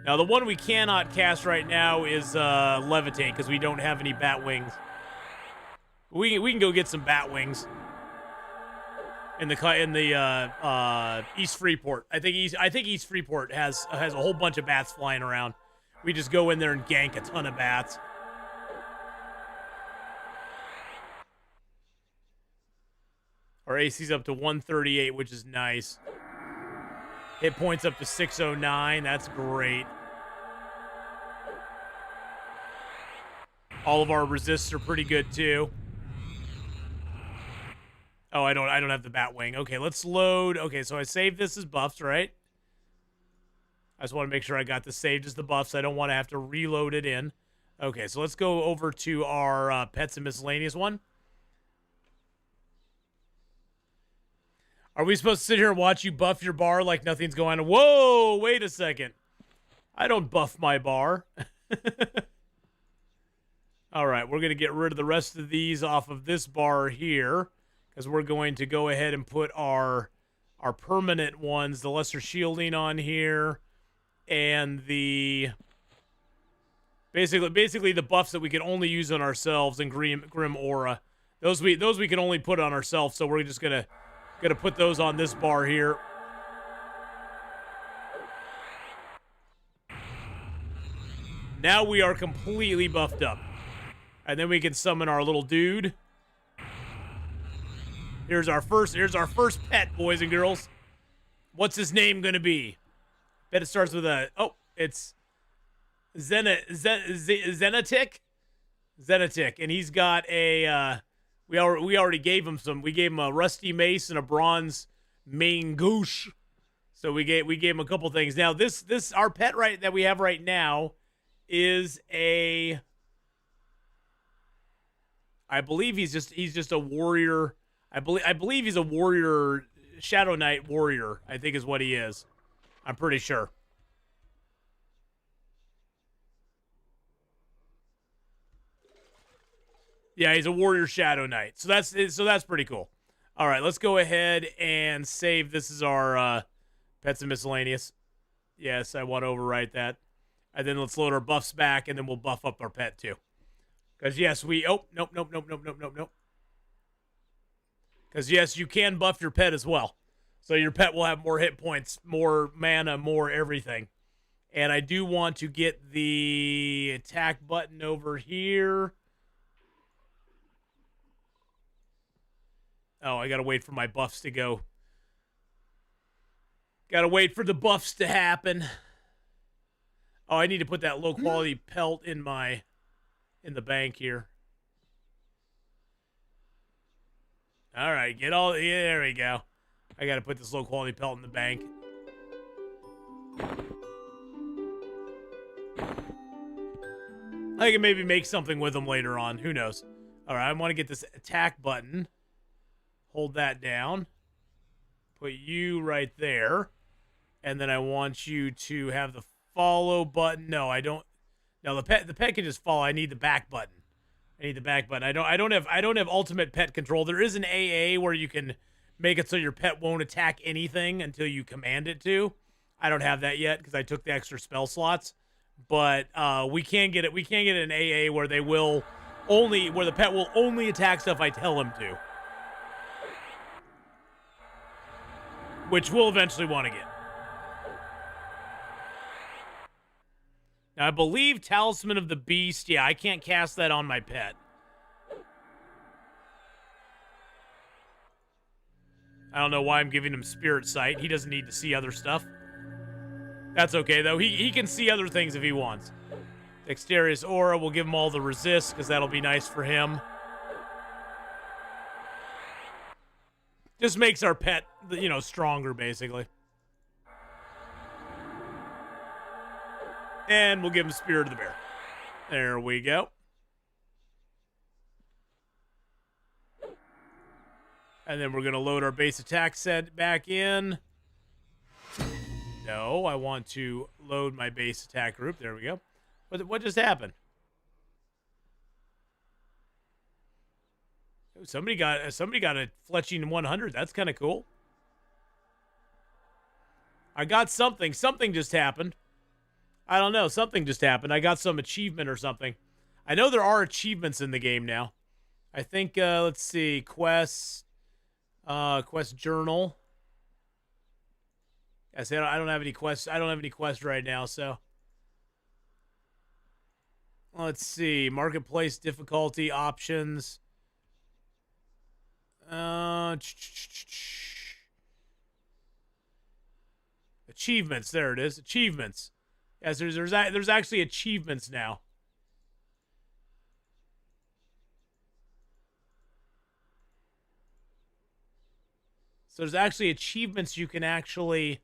Now, the one we cannot cast right now is Levitate because we don't have any bat wings. We can go get some bat wings in the East Freeport. I think East Freeport has a whole bunch of bats flying around. We just go in there and gank a ton of bats. Our AC's up to 138, which is nice. Hit points up to 609. That's great. All of our resists are pretty good too. Oh, I don't have the bat wing. Okay, let's load. Okay, so I saved this as buffs, right? I just want to make sure I got this saved as the buffs. I don't want to have to reload it in. Okay, so let's go over to our pets and miscellaneous one. Are we supposed to sit here and watch you buff your bar like nothing's going on? Whoa, wait a second. I don't buff my bar. All right, we're going to get rid of the rest of these off of this bar here because we're going to go ahead and put our permanent ones, the lesser shielding on here, and the basically the buffs that we can only use on ourselves and Grim Aura. Those we can only put on ourselves, so we're just gonna put those on this bar here. Now we are completely buffed up. And then we can summon our little dude. Here's our first pet, boys and girls. What's his name gonna be? Bet it starts with a it's Zenatic? Zenatic. And he's got a we already gave him some. We gave him a rusty mace and a bronze mangouche. So we gave him a couple things. Now this our pet that we have right now is a, I believe he's just a warrior. I believe he's a warrior, Shadow Knight warrior, I think is what he is. I'm pretty sure. Yeah, he's a warrior Shadow Knight. So that's pretty cool. All right, let's go ahead and save. This is our pets and miscellaneous. Yes, I want to overwrite that. And then let's load our buffs back, and then we'll buff up our pet too. Because yes, nope. Because yes, you can buff your pet as well. So your pet will have more hit points, more mana, more everything. And I do want to get the attack button over here. Oh, I gotta wait for my buffs to go. Gotta wait for the buffs to happen. Oh, I need to put that low quality pelt in the bank here. All right, yeah, there we go. I gotta put this low quality pelt in the bank. I can maybe make something with them later on. Who knows? All right, I want to get this attack button. Hold that down. Put you right there. And then I want you to have the follow button. No, I don't. No, the pet can just follow. I need the back button. I don't have ultimate pet control. There is an AA where you can make it so your pet won't attack anything until you command it to. I don't have that yet because I took the extra spell slots. But we can get it. We can get an AA where they will where the pet will only attack stuff I tell him to. Which we'll eventually want to get. Now, I believe Talisman of the Beast, yeah, I can't cast that on my pet. I don't know why I'm giving him Spirit Sight. He doesn't need to see other stuff. That's okay, though. He can see other things if he wants. Dexterous Aura, we'll give him all the resist, because that'll be nice for him. Just makes our pet, you know, stronger, basically. And we'll give him Spirit of the Bear. There we go. And then we're going to load our base attack set back in. No, I want to load my base attack group. There we go. What just happened? Somebody got a Fletching 100. That's kind of cool. I got something. Something just happened. I don't know. Something just happened. I got some achievement or something. I know there are achievements in the game now. I think, let's see, quest journal. I said I don't have any quests. I don't have any quests right now, so. Let's see. Marketplace difficulty options. Achievements. There it is. Achievements. Yes, there's actually achievements now. So there's actually achievements you can actually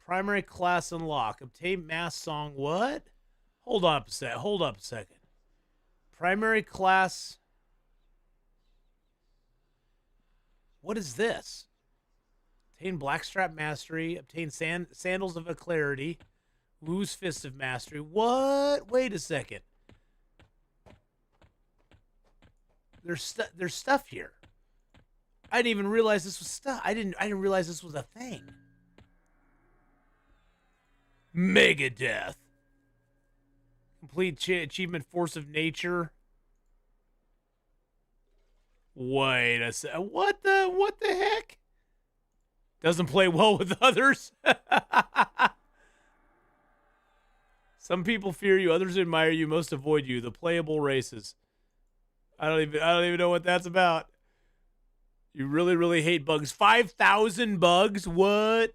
primary class unlock. Obtain mass song. What? Hold up a second. Primary class. What is this? Obtain Blackstrap Mastery. Obtain Sandals of Clarity. Wu's Fist of Mastery. What? Wait a second. There's stuff here. I didn't even realize this was stuff. I didn't realize this was a thing. Megadeth. Complete achievement Force of Nature. Wait a sec. What the heck? Doesn't play well with others. Some people fear you, others admire you, most avoid you. The playable races. I don't even know what that's about. You really, really hate bugs. 5,000 bugs? What?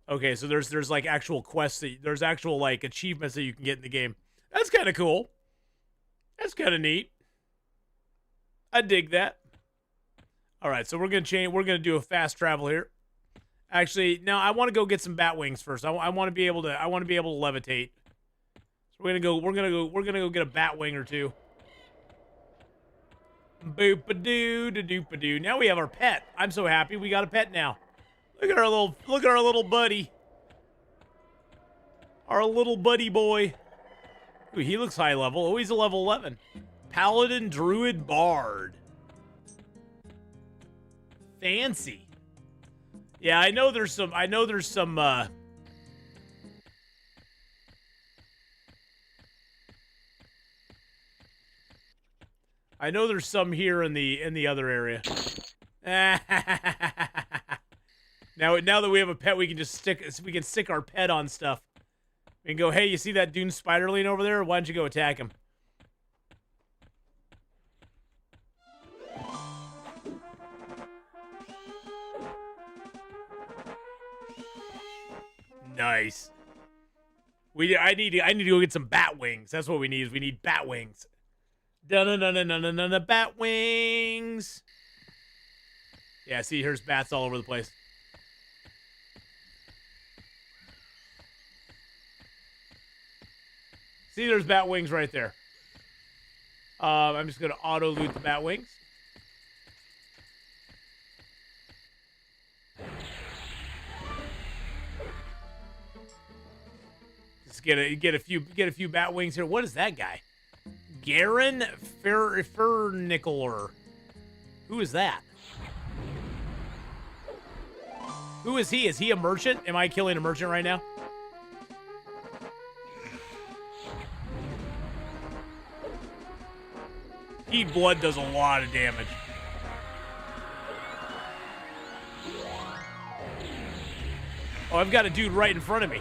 Okay, so there's like actual quests there's actual like achievements that you can get in the game. That's kind of cool. That's kind of neat. I dig that. All right, so we're gonna do a fast travel here. Actually, no, I want to go get some bat wings first. I want to be able to levitate. So we're gonna go get a bat wing or two. Boop-a-doo, da-doop-a-doo. Now we have our pet. I'm so happy we got a pet now. Look at our little buddy. Our little buddy boy. Ooh, he looks high level. Oh, he's a level 11. Paladin, Druid, Bard. Fancy. Yeah, I know there's some here in the other area. Now that we have a pet, we can stick our pet on stuff. We can go, hey, you see that Dune Spiderling over there? Why don't you go attack him? Nice. I need to go get some bat wings. That's what we need. We need bat wings. Dun-dun-dun-dun-dun-dun-dun, bat wings. Yeah, see, here's bats all over the place. See, there's bat wings right there. I'm just going to auto-loot the bat wings. Just get a few bat wings here. What is that guy? Garen Fernickler. Who is that? Who is he? Is he a merchant? Am I killing a merchant right now? Heat blood does a lot of damage. Oh, I've got a dude right in front of me.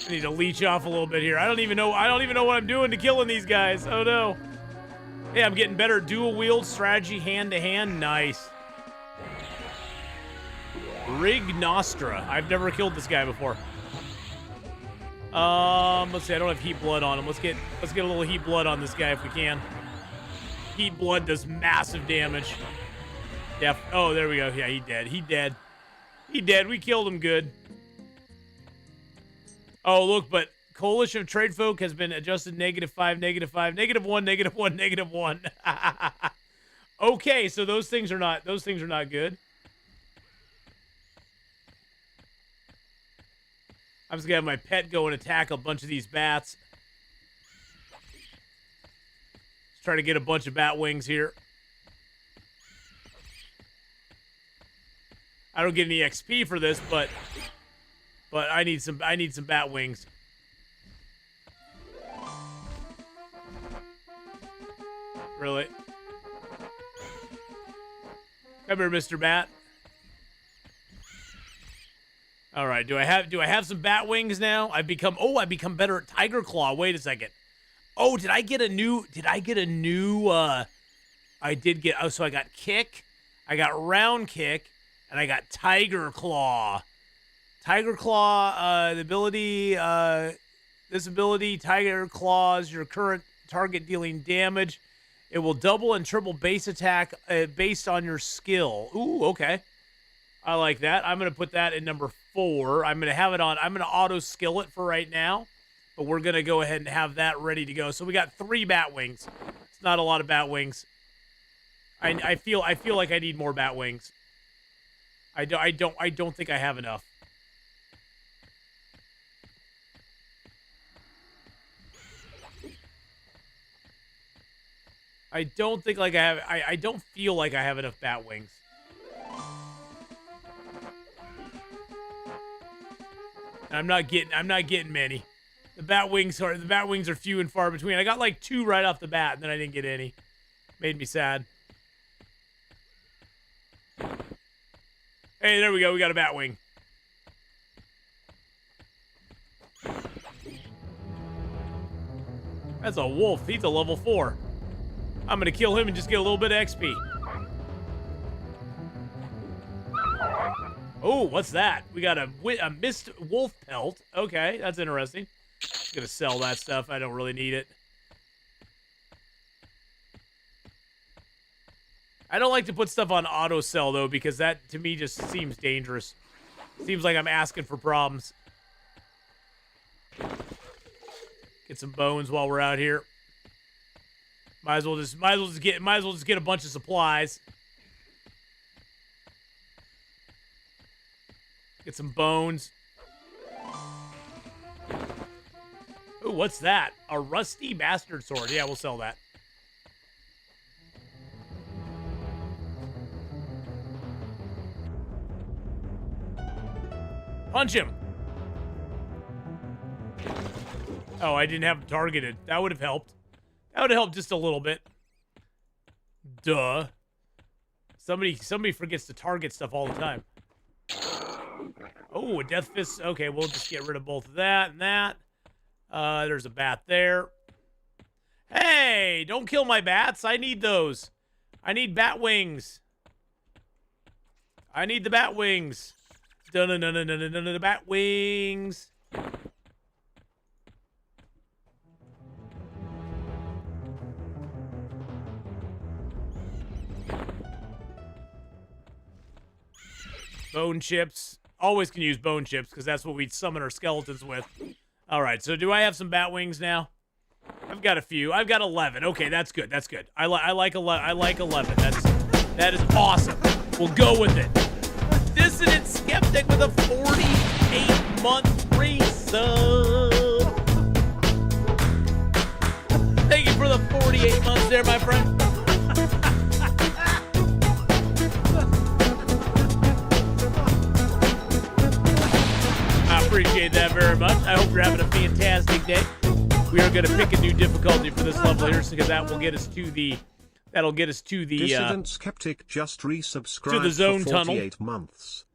I need to leech off a little bit here. I don't even know what I'm doing to killing these guys. Oh no. Hey, I'm getting better at dual wield strategy, hand to hand. Nice. Rig Nostra. I've never killed this guy before. Let's see. I don't have heat blood on him. Let's get a little heat blood on this guy if we can. Heat blood does massive damage. Yeah. Oh, there we go. Yeah, he dead. He dead. He dead. We killed him good. Oh, look, but Coalition of Trade Folk has been adjusted -5, -5, -1, -1, -1. Okay, so those things are not good. I'm just gonna have my pet go and attack a bunch of these bats. Let's try to get a bunch of bat wings here. I don't get any XP for this, but I need some bat wings. Really? Come here, Mr. Bat. All right, do I have some bat wings now? I've become better at Tiger Claw. Wait a second. Oh, I did get so I got Kick, I got Round Kick, and I got Tiger Claw. Tiger Claw, the ability, this ability, Tiger Claws your current target dealing damage. It will double and triple base attack based on your skill. Ooh, okay. I like that. I'm going to put that in number 4. I'm going to have it on. I'm going to auto skill it for right now, but we're going to go ahead and have that ready to go. So we got 3 bat wings. It's not a lot of bat wings. I feel like I need more bat wings. I don't think I have enough. I don't think like I have. I don't feel like I have enough bat wings. I'm not getting many. The bat wings are few and far between. I got like 2 right off the bat, and then I didn't get any. Made me sad. Hey, there we go. We got a bat wing. That's a wolf. He's a level 4. I'm gonna kill him and just get a little bit of XP. Oh, what's that? We got a mist wolf pelt. Okay, that's interesting. I'm gonna sell that stuff. I don't really need it. I don't like to put stuff on auto sell though, because that to me just seems dangerous. Seems like I'm asking for problems. Get some bones while we're out here. Might as well just get a bunch of supplies. Get some bones. Ooh, what's that? A rusty bastard sword. Yeah, we'll sell that. Punch him. Oh, I didn't have him targeted. That would have helped. That would have helped just a little bit. Duh. Somebody forgets to target stuff all the time. Oh, a death fist. Okay, we'll just get rid of both of that and that. There's a bat there. Hey, don't kill my bats. I need those. I need bat wings. I need the bat wings. The bat wings. Bone chips. Always can use bone chips because that's what we summon our skeletons with. All right, so do I have some bat wings now? I've got a few. I've got 11. Okay, that's good. That's good. I like 11. I like 11. That is awesome. We'll go with it. Dissident Skeptic with a 48-month resub. Thank you for the 48 months there, my friend. you're having a fantastic day. We are going to pick a new difficulty for this level here, because that will get us to the. That'll get us to the. Dissident Skeptic just resubscribed to the zone for 48 tunnel. months.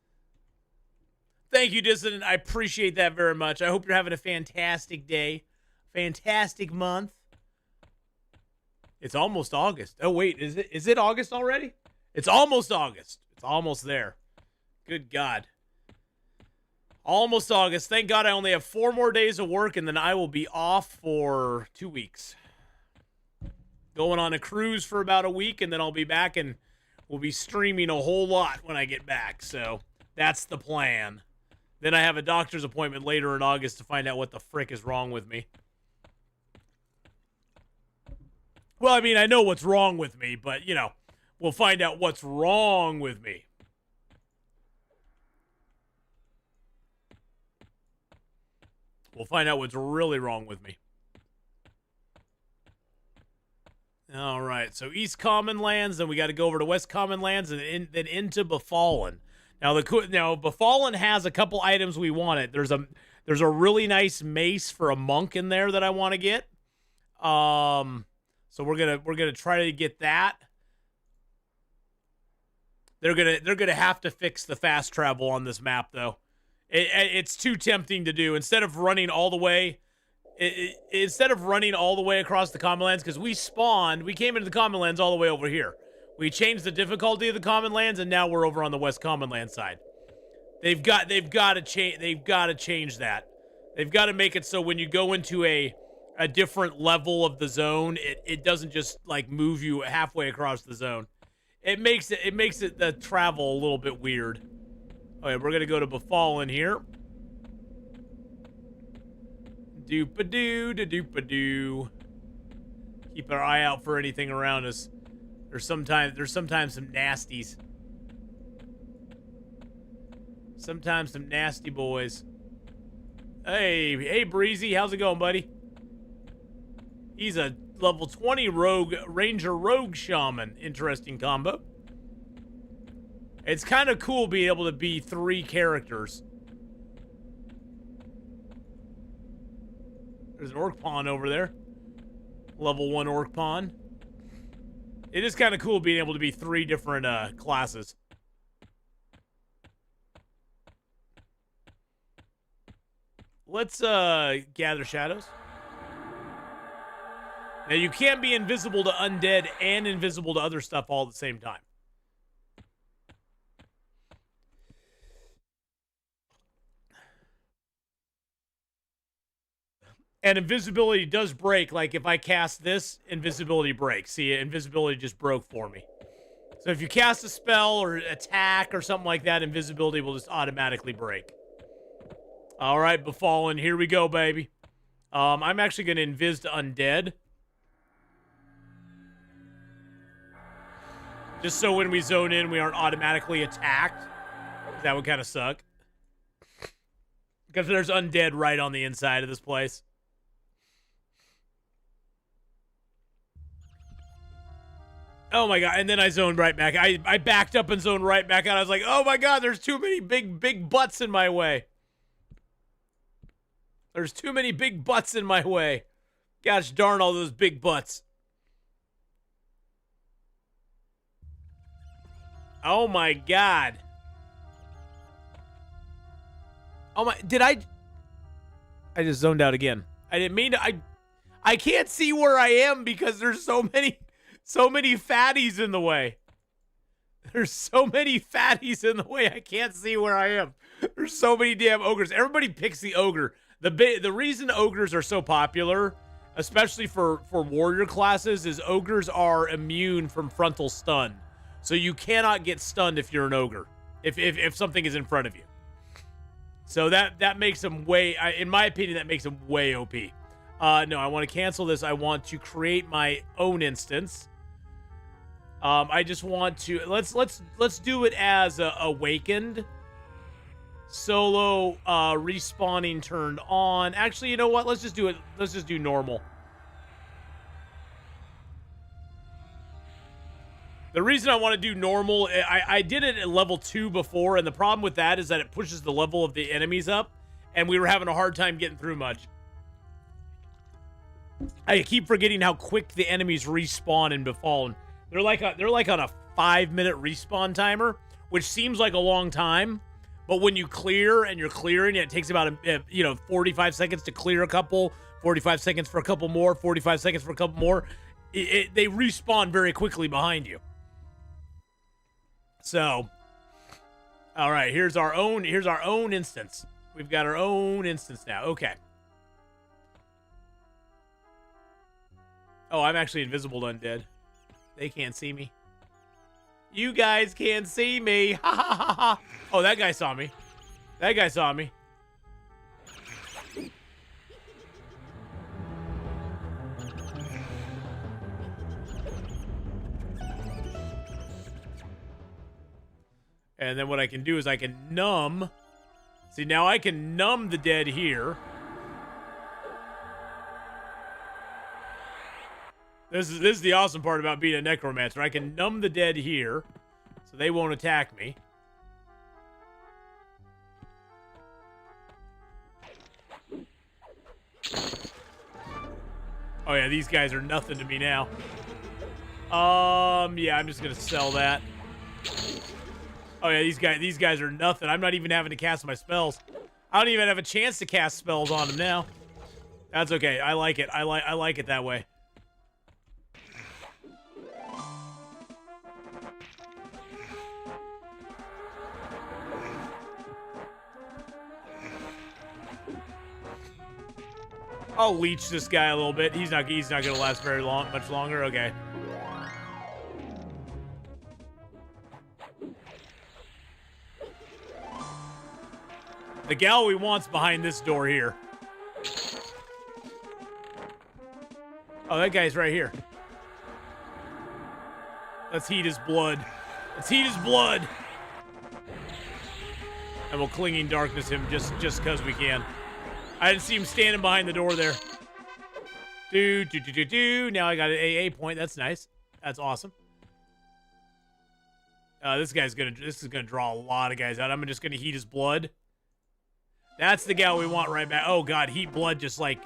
Thank you, Dissident. I appreciate that very much. I hope you're having a fantastic day, fantastic month. It's almost August. Oh wait, is it August already? It's almost August. It's almost there. Good God. Almost August. Thank God I only have 4 more days of work, and then I will be off for 2 weeks. Going on a cruise for about a week, and then I'll be back, and we'll be streaming a whole lot when I get back. So that's the plan. Then I have a doctor's appointment later in August to find out what the frick is wrong with me. Well, I mean, I know what's wrong with me, but, you know, we'll find out what's wrong with me. We'll find out what's really wrong with me. All right, so East Common Lands, then we got to go over to West Common Lands, and then into Befallen. Now, Befallen has a couple items we wanted. There's a really nice mace for a monk in there that I want to get. So we're gonna try to get that. They're gonna have to fix the fast travel on this map, though. It's too tempting to do. Instead of running all the way across the Common Lands, because we came into the Common Lands all the way over here. We changed the difficulty of the Common Lands, and now we're over on the West Common Land side. They've got to change that. They've got to make it so when you go into a different level of the zone, it doesn't just like move you halfway across the zone. It makes it the travel a little bit weird. Okay, we're gonna go to Befallen here. Doop-a-doo, da-doop-a-doo. Keep our eye out for anything around us. There's sometimes some nasties. Sometimes some nasty boys. Hey, Breezy, how's it going, buddy? He's a level 20 Ranger Rogue Shaman. Interesting combo. It's kind of cool being able to be 3 characters. There's an Orc Pawn over there. Level 1 Orc Pawn. It is kind of cool being able to be 3 different classes. Let's gather shadows. Now, you can't be invisible to undead and invisible to other stuff all at the same time. And invisibility does break. Like, if I cast this, invisibility breaks. See, invisibility just broke for me. So if you cast a spell or attack or something like that, invisibility will just automatically break. All right, Befallen, here we go, baby. I'm actually going to invis to undead. Just so when we zone in, we aren't automatically attacked. That would kind of suck. Because there's undead right on the inside of this place. Oh my god, and then I zoned right back. I backed up and zoned right back out. I was like, oh my god, there's too many big butts in my way. There's too many big butts in my way. Gosh darn all those big butts. Oh my god. Oh my, I just zoned out again. I didn't mean to, I can't see where I am because there's so many fatties in the way. There's so many fatties in the way. I can't see where I am. There's so many damn ogres. Everybody picks the ogre. The reason ogres are so popular, especially for warrior classes, is ogres are immune from frontal stun. So you cannot get stunned if you're an ogre, if something is in front of you. So that makes them way, in my opinion, that makes them way OP. No, I want to cancel this. I want to create my own instance. I just want to let's do it as awakened. Solo respawning turned on. Actually, you know what? Let's just do it. Let's just do normal. The reason I want to do normal, I did it at level 2 before, and the problem with that is that it pushes the level of the enemies up, and we were having a hard time getting through much. I keep forgetting how quick the enemies respawn in Befallen. They're like on a 5-minute respawn timer, which seems like a long time, but when you clear and you're clearing, it takes about 45 seconds to clear a couple, 45 seconds for a couple more, 45 seconds for a couple more. They respawn very quickly behind you. So, all right, here's our own instance. We've got our own instance now. Okay. Oh, I'm actually invisible to undead. They can't see me. You guys can't see me. Ha ha ha ha. Oh, that guy saw me. That guy saw me. And then what I can do is I can numb. See, now I can numb the dead here. This is the awesome part about being a necromancer. I can numb the dead here, so they won't attack me. Oh yeah, these guys are nothing to me now. Yeah, I'm just gonna sell that. Oh yeah, these guys are nothing. I'm not even having to cast my spells. I don't even have a chance to cast spells on them now. That's okay. I like it. I like it that way. I'll leech this guy a little bit. He's not gonna last very much longer. Okay. The gal we want's behind this door here. Oh, that guy's right here. Let's heat his blood. Let's heat his blood. And we'll clinging darkness him just because we can. I didn't see him standing behind the door there. Now I got an AA point. That's nice. That's awesome. This is gonna draw a lot of guys out. I'm just gonna heat his blood. That's the gal we want right back. Oh god, heat blood just like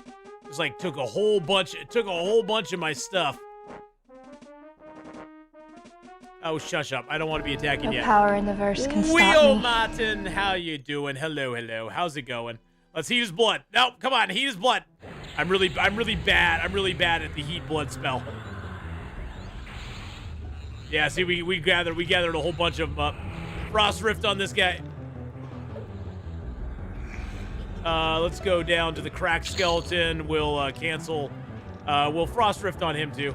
took a whole bunch of my stuff. Oh, shush up. I don't want to be attacking yet. No power in the verse can stop Will me. Martin, how you doing? Hello. How's it going? Let's heat his blood. No, come on, heat his blood. I'm really bad. I'm really bad at the heat blood spell. Yeah, see, we gathered a whole bunch of them up. Frost Rift on this guy. Let's go down to the cracked skeleton. We'll cancel. We'll Frost Rift on him too.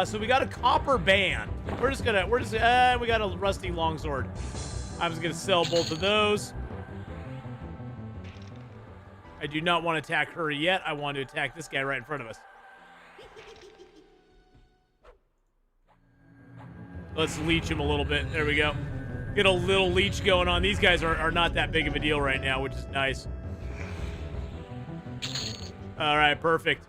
So we got a copper band. We got a rusty longsword. I'm just gonna sell both of those. I do not want to attack her yet. I want to attack this guy right in front of us. Let's leech him a little bit. There we go. Get a little leech going on. These guys are not that big of a deal right now, which is nice. All right, perfect.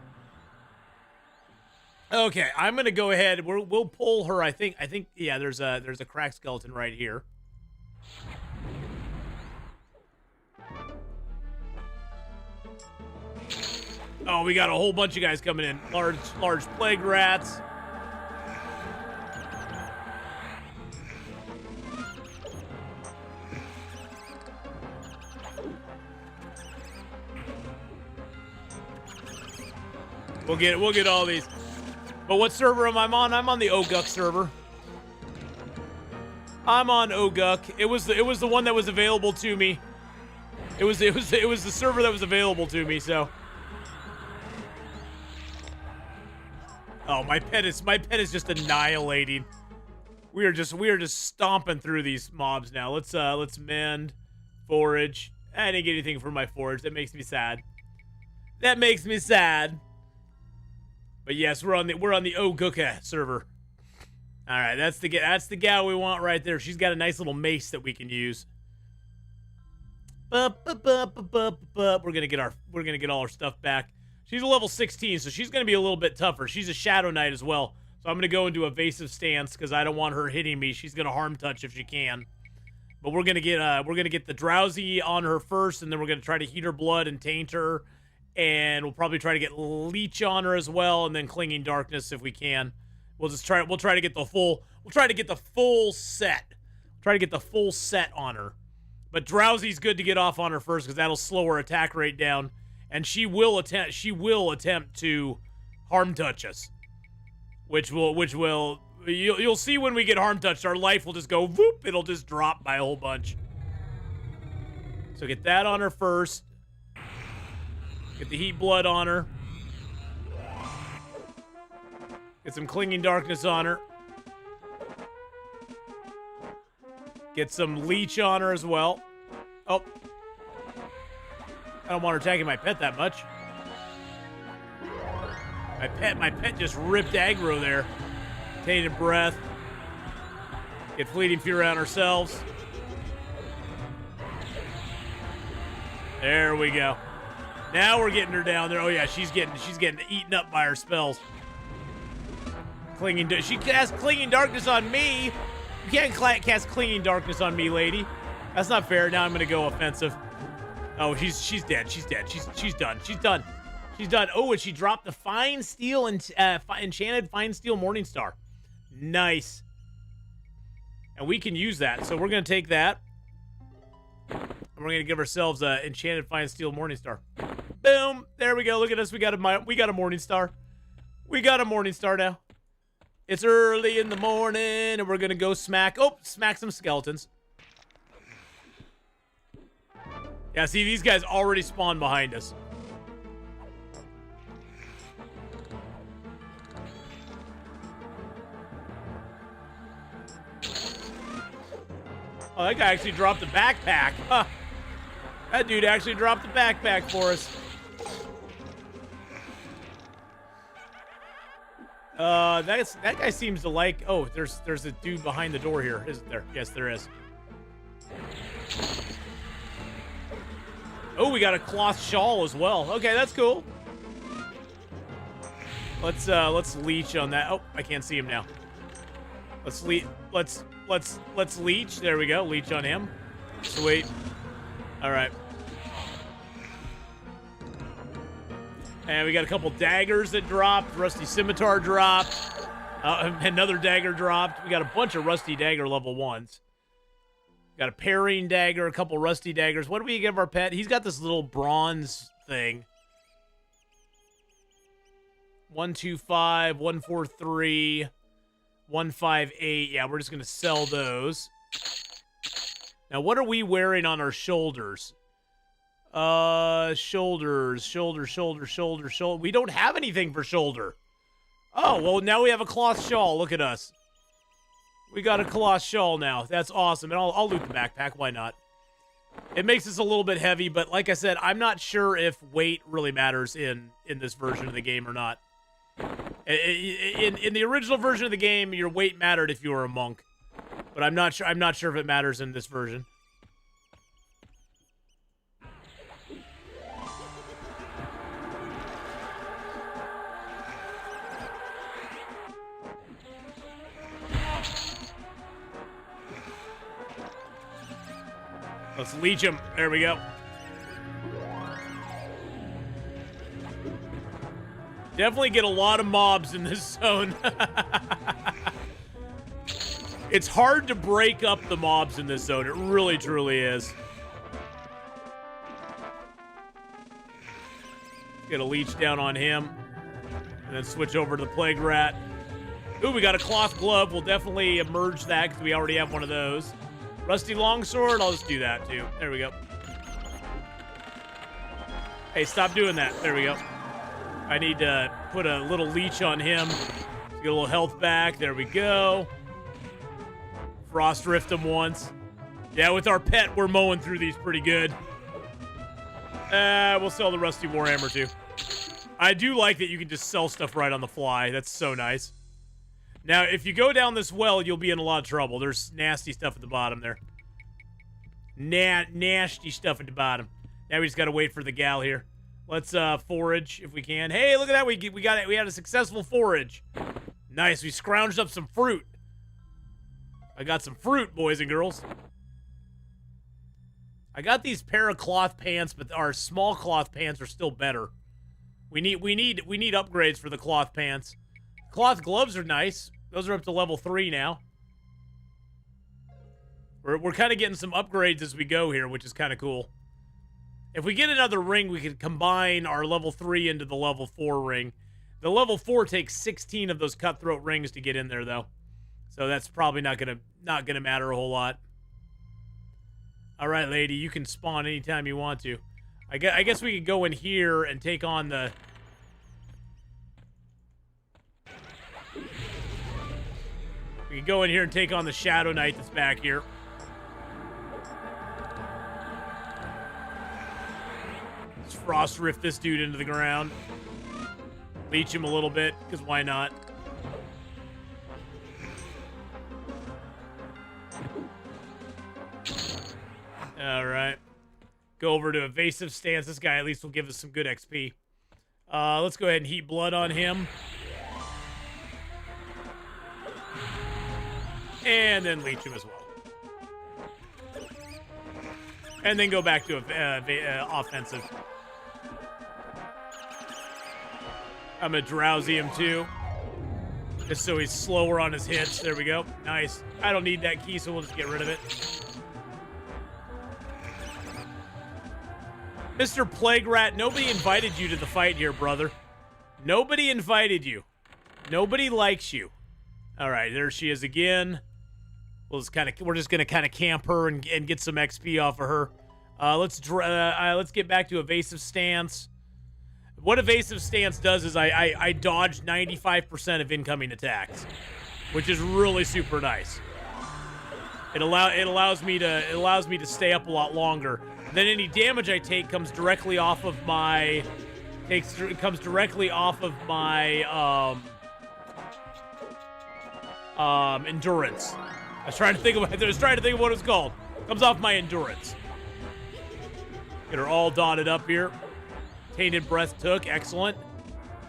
Okay, I'm gonna go ahead. We'll pull her. I think. Yeah. There's a cracked skeleton right here. Oh, we got a whole bunch of guys coming in. Large plague rats. We'll get all these. But what server am I on? I'm on the Oguk server. I'm on Oguk. It was the one that was available to me. It was the server that was available to me, so. Oh, my pet is just annihilating. We are just stomping through these mobs now. Let's mend, forage. I didn't get anything for my forage. That makes me sad. That makes me sad. But yes, we're on the Oguka server. All right, that's the gal we want right there. She's got a nice little mace that we can use. We're gonna get all our stuff back. She's a level 16, so she's gonna be a little bit tougher. She's a Shadow Knight as well, so I'm gonna go into evasive stance because I don't want her hitting me. She's gonna harm touch if she can. But we're gonna get the drowsy on her first, and then we're gonna try to heat her blood and taint her, and we'll probably try to get leech on her as well, and then clinging darkness if we can. We'll try to get the full set. Try to get the full set on her. But drowsy's good to get off on her first because that'll slow her attack rate down, and she will attempt to harm touch us, which will you'll see when we get harm touched, our life will just go whoop. It'll just drop by a whole bunch. So get that on her first. Get the heat blood on her. Get some clinging darkness on her. Get some leech on her as well. Oh. I don't want her attacking my pet that much. My pet just ripped aggro there. Tainted breath. Get fleeting fury on ourselves. There we go. Now we're getting her down there. Oh yeah, she's getting eaten up by her spells. She casts clinging darkness on me. You can't cast clinging darkness on me, lady. That's not fair. Now I'm gonna go offensive. Oh, she's dead. She's dead. She's done. She's done. She's done. Oh, and she dropped the fine steel and enchanted fine steel Morningstar. Nice. And we can use that. So we're gonna take that. And we're gonna give ourselves a enchanted fine steel Morningstar. Boom. There we go. Look at us. We got a Morningstar. We got a Morningstar now. It's early in the morning, and we're gonna go smack some skeletons. Yeah, see, these guys already spawned behind us. Oh, that guy actually dropped the backpack. Huh. That dude actually dropped the backpack for us. That guy seems to like... Oh, there's a dude behind the door here, isn't there? Yes, there is. Oh, we got a cloth shawl as well. Okay, that's cool. Let's leech on that. Oh, I can't see him now. Let's leech. There we go. Leech on him. Sweet. All right. And we got a couple daggers that dropped. Rusty scimitar dropped. Another dagger dropped. We got a bunch of rusty dagger level 1s. Got a parrying dagger, a couple rusty daggers. What do we give our pet? He's got this little bronze thing. 125, 143, 158. Yeah, we're just going to sell those. Now, what are we wearing on our shoulders? Shoulder. We don't have anything for shoulder. Oh, well, now we have a cloth shawl. Look at us. We got a cloth shawl now. That's awesome. And I'll loot the backpack. Why not? It makes us a little bit heavy, but like I said, I'm not sure if weight really matters in this version of the game or not. In the original version of the game, your weight mattered if you were a monk. But I'm not sure if it matters in this version. Let's leech him. There we go. Definitely get a lot of mobs in this zone. It's hard to break up the mobs in this zone. It really, truly is. Get a leech down on him. And then switch over to the plague rat. Ooh, we got a cloth glove. We'll definitely merge that because we already have one of those. Rusty longsword, I'll just do that too. There we go. Hey, stop doing that. There we go. I need to put a little leech on him. Get a little health back. There we go. Frost rift him once. Yeah, with our pet, we're mowing through these pretty good. We'll sell the rusty warhammer too. I do like that you can just sell stuff right on the fly. That's so nice. Now, if you go down this well, you'll be in a lot of trouble. There's nasty stuff at the bottom there. Nasty stuff at the bottom. Now we just got to wait for the gal here. Let's forage if we can. Hey, look at that. We got it. We had a successful forage. Nice. We scrounged up some fruit. I got some fruit, boys and girls. I got these pair of cloth pants, but our small cloth pants are still better. We need upgrades for the cloth pants. Cloth gloves are nice. Those are up to level 3 now. We're kind of getting some upgrades as we go here, which is kind of cool. If we get another ring, we could combine our level 3 into the level 4 ring. The level 4 takes 16 of those cutthroat rings to get in there, though. So that's probably not gonna matter a whole lot. All right, lady, you can spawn anytime you want to. I guess we could go in here and take on the... We could go in here and take on the Shadow Knight that's back here. Let's Frost Rift this dude into the ground. Leech him a little bit, because why not? All right. Go over to Evasive Stance. This guy at least will give us some good XP. Let's go ahead and heat blood on him. And then leech him as well. And then go back to offensive. I'm going to drowsy him too. Just so he's slower on his hits. There we go. Nice. I don't need that key, so we'll just get rid of it. Mr. Plague Rat, nobody invited you to the fight here, brother. Nobody invited you. Nobody likes you. All right, there she is again. We're just gonna kind of camp her and get some XP off of her. Let's get back to Evasive Stance. What Evasive Stance does is I dodge 95% of incoming attacks, which is really super nice. It allows me to stay up a lot longer. Then any damage I take comes directly off of my endurance. I was trying to think of what it's called. Comes off my endurance. Get her all dotted up here. Tainted Breath took, excellent.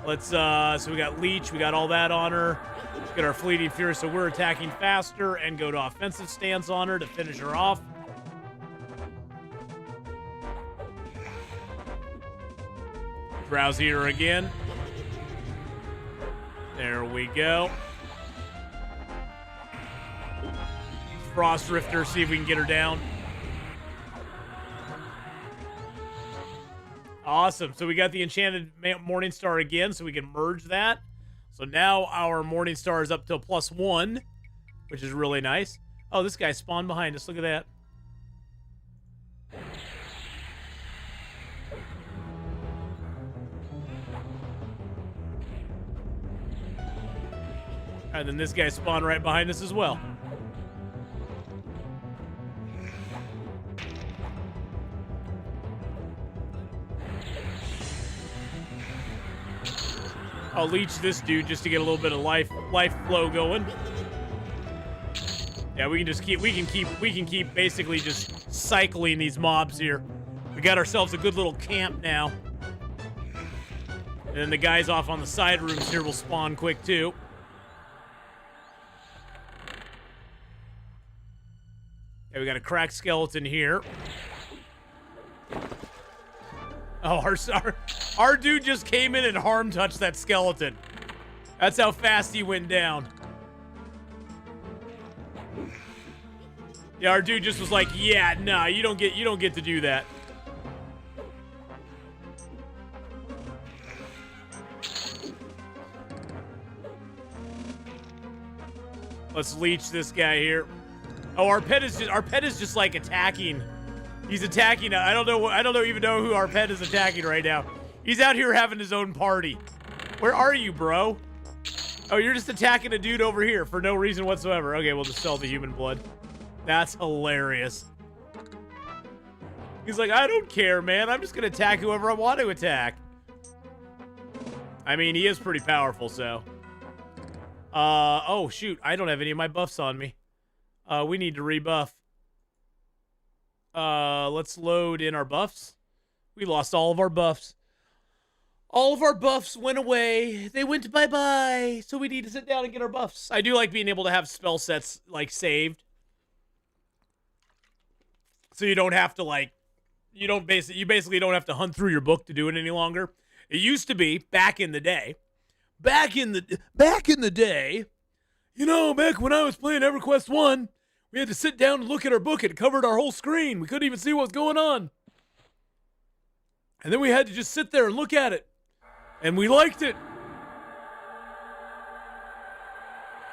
Let's so we got Leech, we got all that on her. Let's get our Fleeting Fury, so we're attacking faster and go to offensive stance on her to finish her off. Drowsy her again. There we go. Frost Rifter, see if we can get her down. Awesome. So we got the Enchanted Morning Star again, so we can merge that. So now our Morning Star is up to +1, which is really nice. Oh, this guy spawned behind us. Look at that. And then this guy spawned right behind us as well. I'll leech this dude just to get a little bit of life flow going. Yeah, we can keep basically just cycling these mobs here. We got ourselves a good little camp now. And then the guys off on the side rooms here will spawn quick too. Yeah, we got a cracked skeleton here. Oh, our dude just came in and harm touched that skeleton. That's how fast he went down. Yeah, our dude just was like, "Yeah, nah, you don't get to do that." Let's leech this guy here. Oh, our pet is just like attacking. He's attacking. I don't even know who our pet is attacking right now. He's out here having his own party. Where are you, bro? Oh, you're just attacking a dude over here for no reason whatsoever. Okay, we'll just sell the human blood. That's hilarious. He's like, I don't care, man. I'm just gonna attack whoever I want to attack. I mean, he is pretty powerful, so. Oh, shoot. I don't have any of my buffs on me. We need to rebuff. Let's load in our buffs. We lost all of our buffs. All of our buffs went away. They went bye-bye. So we need to sit down and get our buffs. I do like being able to have spell sets, like, saved. So you don't have to like, you basically don't have to hunt through your book to do it any longer. It used to be back in the day, back in the day, back when I was playing EverQuest 1, we had to sit down and look at our book. It covered our whole screen. We couldn't even see what was going on. And then we had to just sit there and look at it. And we liked it.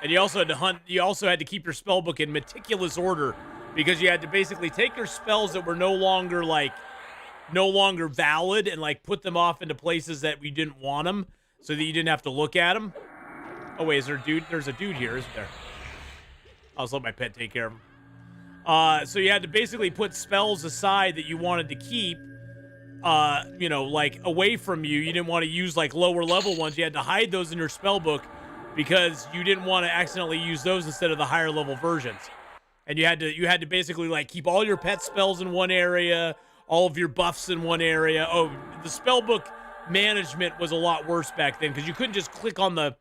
And you also had to hunt. You also had to keep your spell book in meticulous order because you had to basically take your spells that were no longer valid and like put them off into places that we didn't want them so that you didn't have to look at them. Oh, wait, is there a dude? There's a dude here, isn't there? I'll just let my pet take care of him. So you had to basically put spells aside that you wanted to keep, like away from you. You didn't want to use like lower level ones. You had to hide those in your spell book because you didn't want to accidentally use those instead of the higher level versions. And you had to basically like keep all your pet spells in one area, all of your buffs in one area. Oh, the spell book management was a lot worse back then because you couldn't just click on the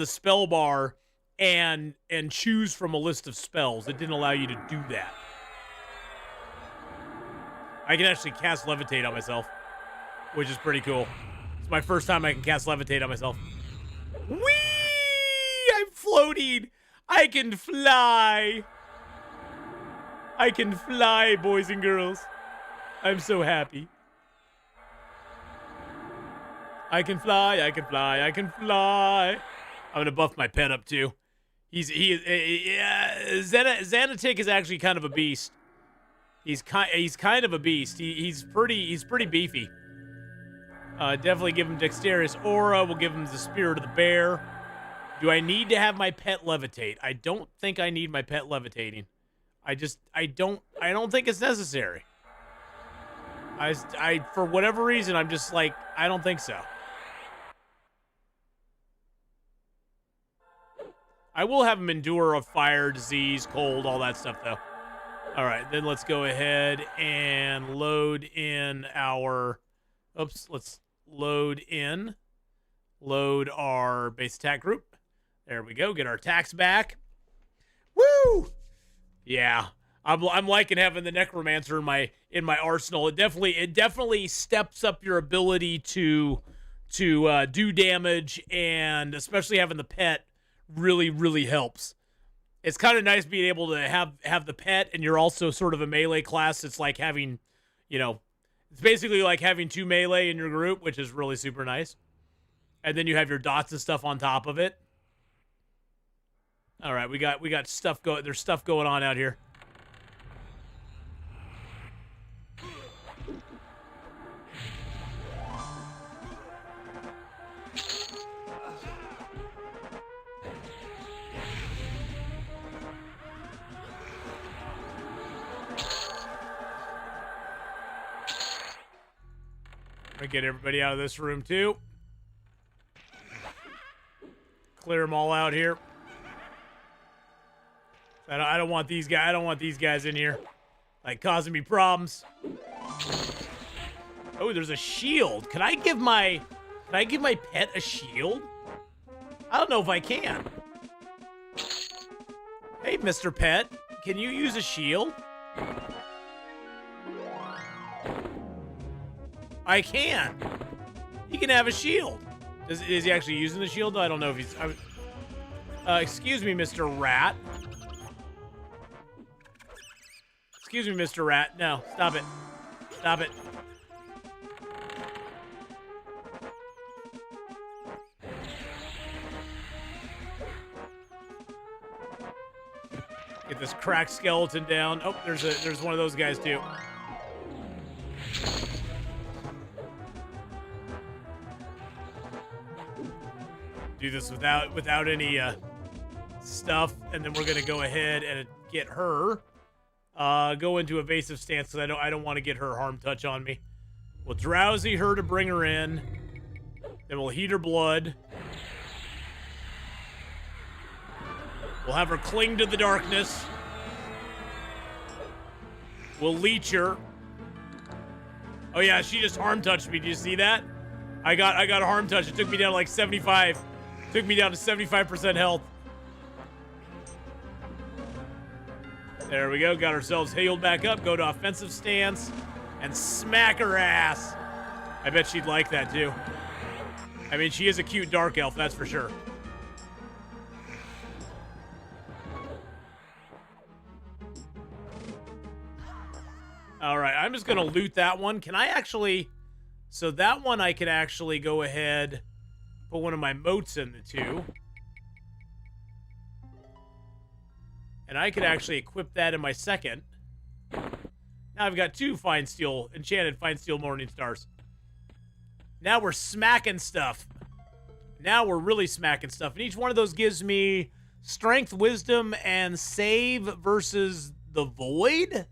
spell bar and choose from a list of spells. It didn't allow you to do that. I can actually cast Levitate on myself, which is pretty cool. It's my first time I can cast Levitate on myself. Whee! I'm floating. I can fly. I can fly, boys and girls. I'm so happy. I can fly, I can fly, I can fly. I'm going to buff my pet up too. Xanatic is actually kind of a beast. He's kind of a beast. He's pretty beefy. Definitely give him Dexterous Aura. We'll give him the Spirit of the Bear. Do I need to have my pet levitate? I don't think I need my pet levitating. I don't think it's necessary. I for whatever reason, I'm just like, I don't think so. I will have him endure of fire, disease, cold, all that stuff, though. All right, then let's go ahead and load in our... Oops, let's load our base attack group. There we go, get our attacks back. Woo! Yeah, I'm liking having the Necromancer in my arsenal. It definitely steps up your ability to do damage, and especially having the pet really helps. It's kind of nice being able to have the pet, and you're also sort of a melee class. It's like having, it's basically like having 2 melee in your group, which is really super nice. And then you have your dots and stuff on top of it. All right, we got stuff going. There's stuff going on out here. Get everybody out of this room too. Clear them all out here. I don't want these guys. I don't want these guys in here, like causing me problems. Oh, there's a shield. Can I give my pet a shield? I don't know if I can. Hey, Mr. Pet, can you use a shield? I can. He can have a shield. Is he actually using the shield? I don't know if he's... excuse me, Mr. Rat. Excuse me, Mr. Rat. No, stop it. Stop it. Get this cracked skeleton down. Oh, there's one of those guys too. Do this without any stuff, and then we're gonna go ahead and get her. Go into evasive stance because I don't want to get her harm touch on me. We'll drowsy her to bring her in. Then we'll heat her blood. We'll have her cling to the darkness. We'll leech her. Oh yeah, she just harm touched me. Do you see that? I got a harm touch. It took me down to like 75. Took me down to 75% health. There we go. Got ourselves healed back up. Go to offensive stance and smack her ass. I bet she'd like that too. I mean, she is a cute dark elf, that's for sure. All right, I'm just gonna loot that one. Can I actually? So that one I can actually go ahead, put one of my motes in the two. And I could actually equip that in my second. Now I've got 2 fine steel, enchanted fine steel morning stars. Now we're smacking stuff. Now we're really smacking stuff. And each one of those gives me strength, wisdom, and save versus the void.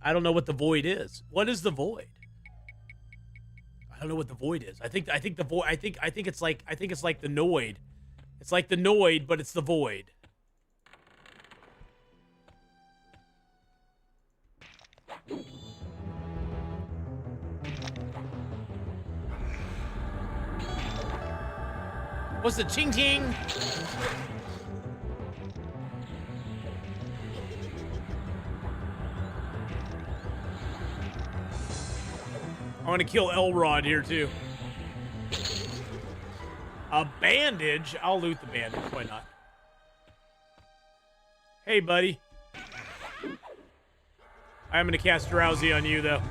I don't know what the void is. What is the void? I don't know what the void is. I think the void. I think it's like the noid. It's like the noid, but it's the void. What's the ching ching? I want to kill Elrod here too. A bandage? I'll loot the bandage. Why not? Hey, buddy. I'm gonna cast Drowsy on you though.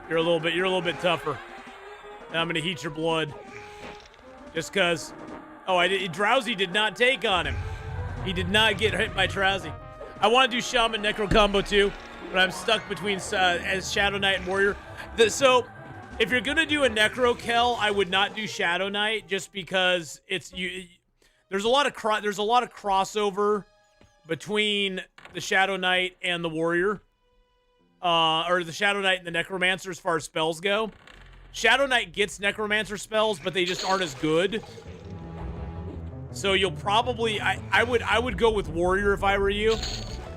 You're a little bit tougher. And I'm gonna heat your blood. Just cause. Oh, Drowsy did not take on him. He did not get hit by Drowsy. I want to do Shaman Necro combo too, but I'm stuck between as Shadow Knight and Warrior. So, if you're gonna do a Necro Kel, I would not do Shadow Knight just because it's there's a lot of crossover between the Shadow Knight and the Warrior, or the Shadow Knight and the Necromancer as far as spells go. Shadow Knight gets Necromancer spells, but they just aren't as good. So you'll probably I would go with Warrior if I were you,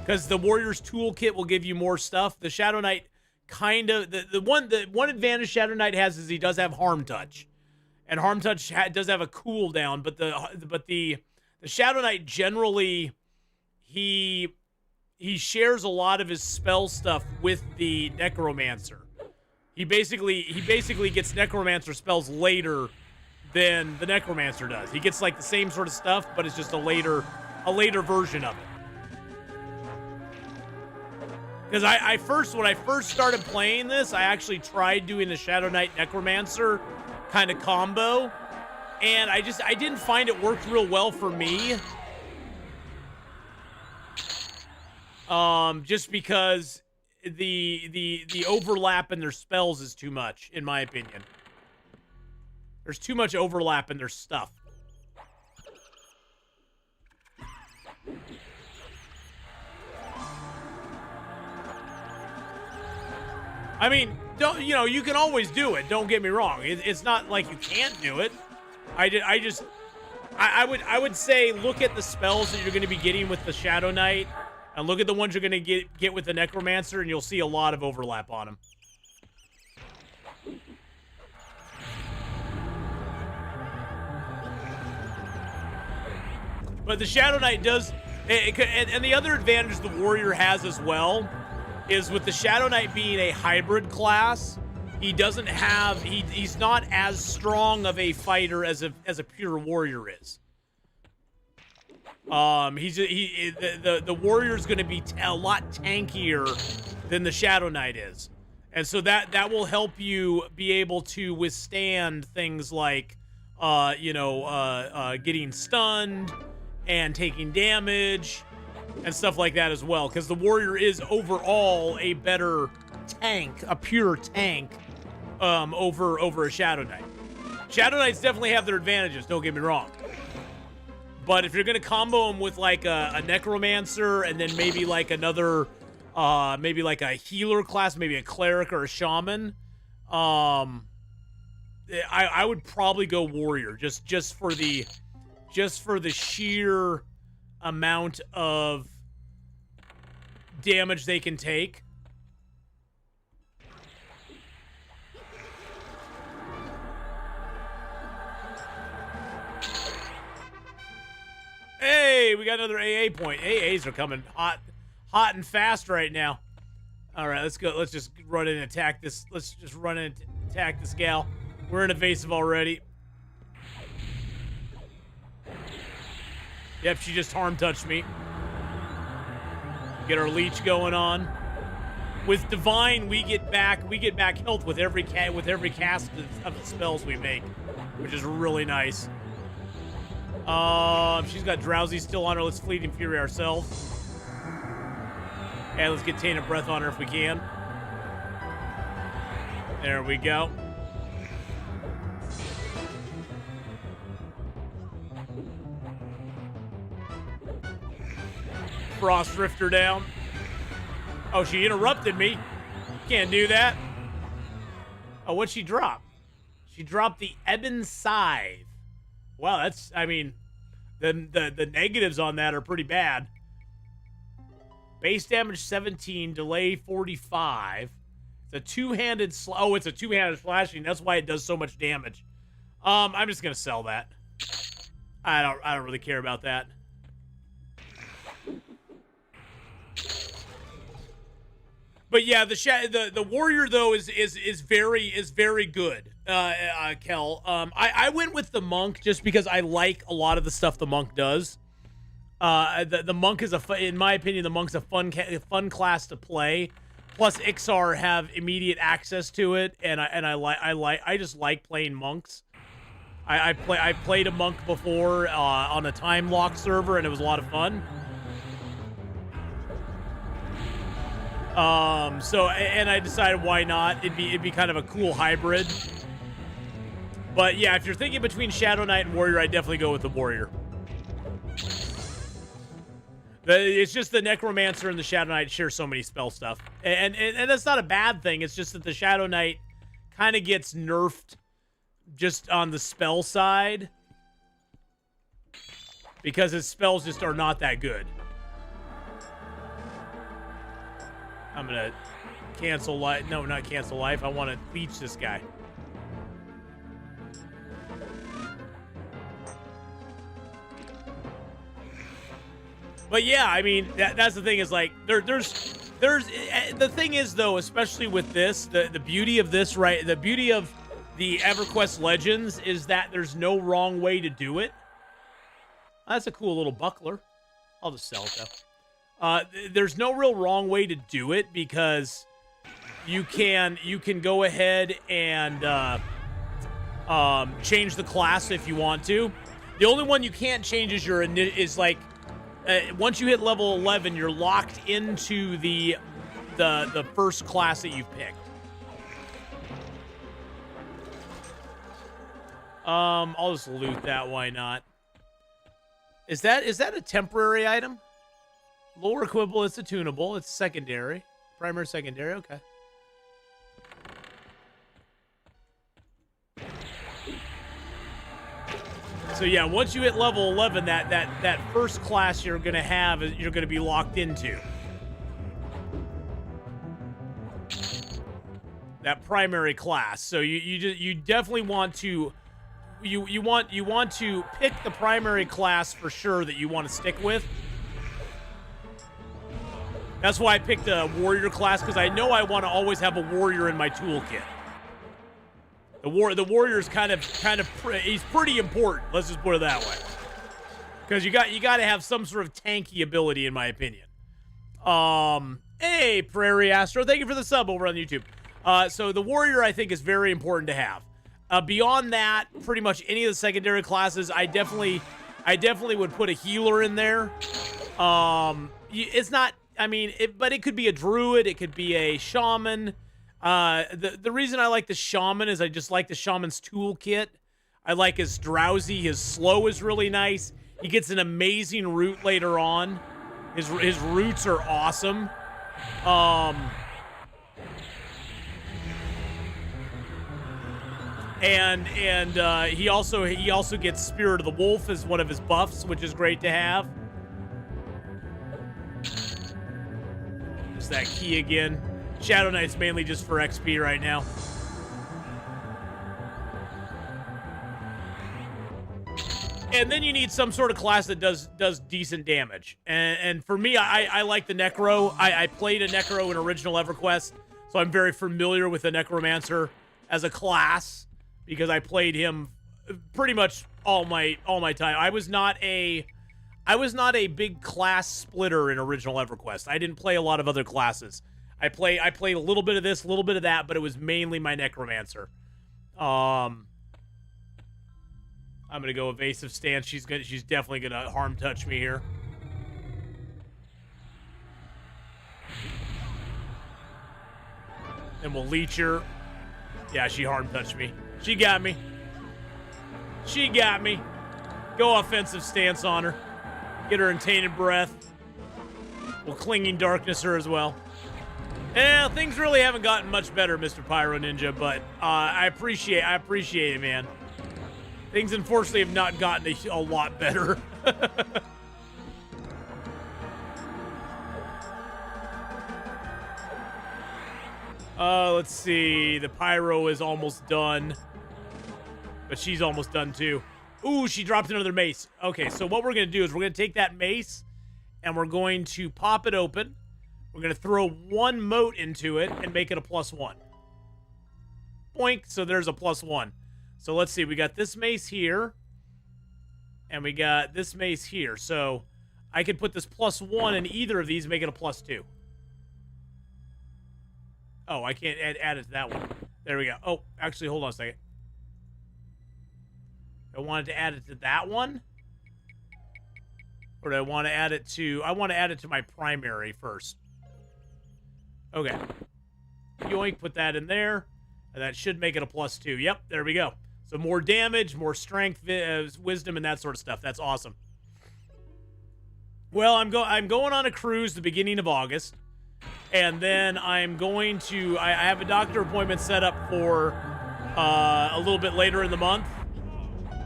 because the Warrior's toolkit will give you more stuff. The Shadow Knight kind of the one advantage Shadow Knight has is he does have Harm Touch, and Harm Touch does have a cooldown. But the Shadow Knight generally he shares a lot of his spell stuff with the Necromancer. He basically gets Necromancer spells later than the Necromancer does. He gets like the same sort of stuff, but it's just a later version of it. Because when I first started playing this, I actually tried doing the Shadow Knight Necromancer kind of combo, and I didn't find it worked real well for me. Just because the overlap in their spells is too much, in my opinion. There's too much overlap in their stuff. I mean, you can always do it. Don't get me wrong. It's not like you can't do it. I would say look at the spells that you're going to be getting with the Shadow Knight, and look at the ones you're going to get with the Necromancer, and you'll see a lot of overlap on them. But the Shadow Knight does, and the other advantage the Warrior has as well is with the Shadow Knight being a hybrid class, he doesn't have, he's not as strong of a fighter as a pure Warrior is. The Warrior's going to be a lot tankier than the Shadow Knight is, and so that will help you be able to withstand things like, getting stunned and taking damage and stuff like that as well. Because the Warrior is overall a better tank, a pure tank, over a Shadow Knight. Shadow Knights definitely have their advantages. Don't get me wrong. But if you're going to combo them with like a Necromancer and then maybe like another, maybe like a healer class, maybe a Cleric or a Shaman, I would probably go Warrior just for the sheer amount of damage they can take. Hey, we got another AA point. AAs are coming hot hot and fast right now. All right, let's go. Let's just run in and attack this. Let's just run in and attack this gal. We're in evasive already. Yep, she just harm touched me. Get our leech going on. With divine, we get back health with every cast of the spells we make, which is really nice. She's got drowsy still on her. Let's fleeting fury ourselves. And let's get tainted breath on her if we can. There we go. Frost Rifter down. Oh, she interrupted me. Can't do that. Oh, what'd she drop? She dropped the Ebon Scythe. Wow, that's, I mean, the negatives on that are pretty bad. Base damage 17, delay 45. It's a two-handed it's a two-handed slashing. That's why it does so much damage. I'm just gonna sell that. I don't really care about that. But yeah, the warrior though is very good. Kel. I went with the monk just because I like a lot of the stuff the monk does. The monk is in my opinion, the monk's a fun class to play. Plus, Ixar have immediate access to it, and I just like playing monks. I played a monk before on a time lock server, and it was a lot of fun. And I decided why not? It'd be kind of a cool hybrid. But yeah, if you're thinking between Shadow Knight and Warrior, I'd definitely go with the Warrior. It's just the Necromancer and the Shadow Knight share so many spell stuff. And that's not a bad thing. It's just that the Shadow Knight kind of gets nerfed just on the spell side. Because his spells just are not that good. I'm going to cancel life. No, not cancel life. I want to leech this guy. But yeah, I mean, that's the thing is like, there's the thing is though, especially with this, the beauty of this, right? The beauty of the Everquest Legends is that there's no wrong way to do it. That's a cool little buckler. I'll just sell it though. There's no real wrong way to do it because you can go ahead and change the class if you want to. The only one you can't change is like once you hit level 11, you're locked into the first class that you've picked. I'll just loot that. Why not? Is that a temporary item? Lower quibble, it's attunable. It's secondary. Primary, secondary, okay. So yeah, once you hit level 11, that first class you're gonna have, you're gonna be locked into. That primary class. So you definitely want to you want to pick the primary class for sure that you want to stick with. That's why I picked a warrior class, because I know I want to always have a warrior in my toolkit. The warrior's kind of he's pretty important. Let's just put it that way. Because you got to have some sort of tanky ability, in my opinion. Hey, Prairie Astro, thank you for the sub over on YouTube. So the warrior I think is very important to have. Beyond that, pretty much any of the secondary classes, I definitely would put a healer in there. It's not. I mean, but it could be a druid. It could be a shaman. The reason I like the shaman is I just like the shaman's toolkit. I like his drowsy. His slow is really nice. He gets an amazing root later on. His roots are awesome. And he also gets Spirit of the Wolf as one of his buffs, which is great to have. That key again. Shadow Knight's mainly just for XP right now. And then you need some sort of class that does decent damage. And for me, I like the Necro. I played a Necro in original EverQuest, so I'm very familiar with the Necromancer as a class because I played him pretty much all my time. I was not a big class splitter in original EverQuest. I didn't play a lot of other classes. I played a little bit of this, a little bit of that, but it was mainly my Necromancer. I'm gonna go evasive stance. She's definitely gonna harm touch me here. Then we'll leech her. Yeah, she harm touched me. She got me. She got me. Go offensive stance on her. Get her in tainted breath. We'll clinging darkness her as well. Yeah, things really haven't gotten much better, Mr. Pyro Ninja, but I appreciate it, man. Things, unfortunately, have not gotten a lot better. Let's see. The Pyro is almost done. But she's almost done, too. Ooh, she dropped another mace. Okay, so what we're going to do is we're going to take that mace, and we're going to pop it open. We're going to throw one mote into it and make it a +1. Boink, so there's a +1. So let's see, we got this mace here, and we got this mace here. So I could put this +1 in either of these and make it a +2. Oh, I can't add it to that one. There we go. Oh, actually, hold on a second. I wanted to add it to that one. Or do I want to add it to... I want to add it to my primary first. Okay. Yoink, put that in there. And that should make it a +2. Yep, there we go. So more damage, more strength, wisdom, and that sort of stuff. That's awesome. Well, I'm going on a cruise the beginning of August. And then I'm going to... I have a doctor appointment set up for a little bit later in the month.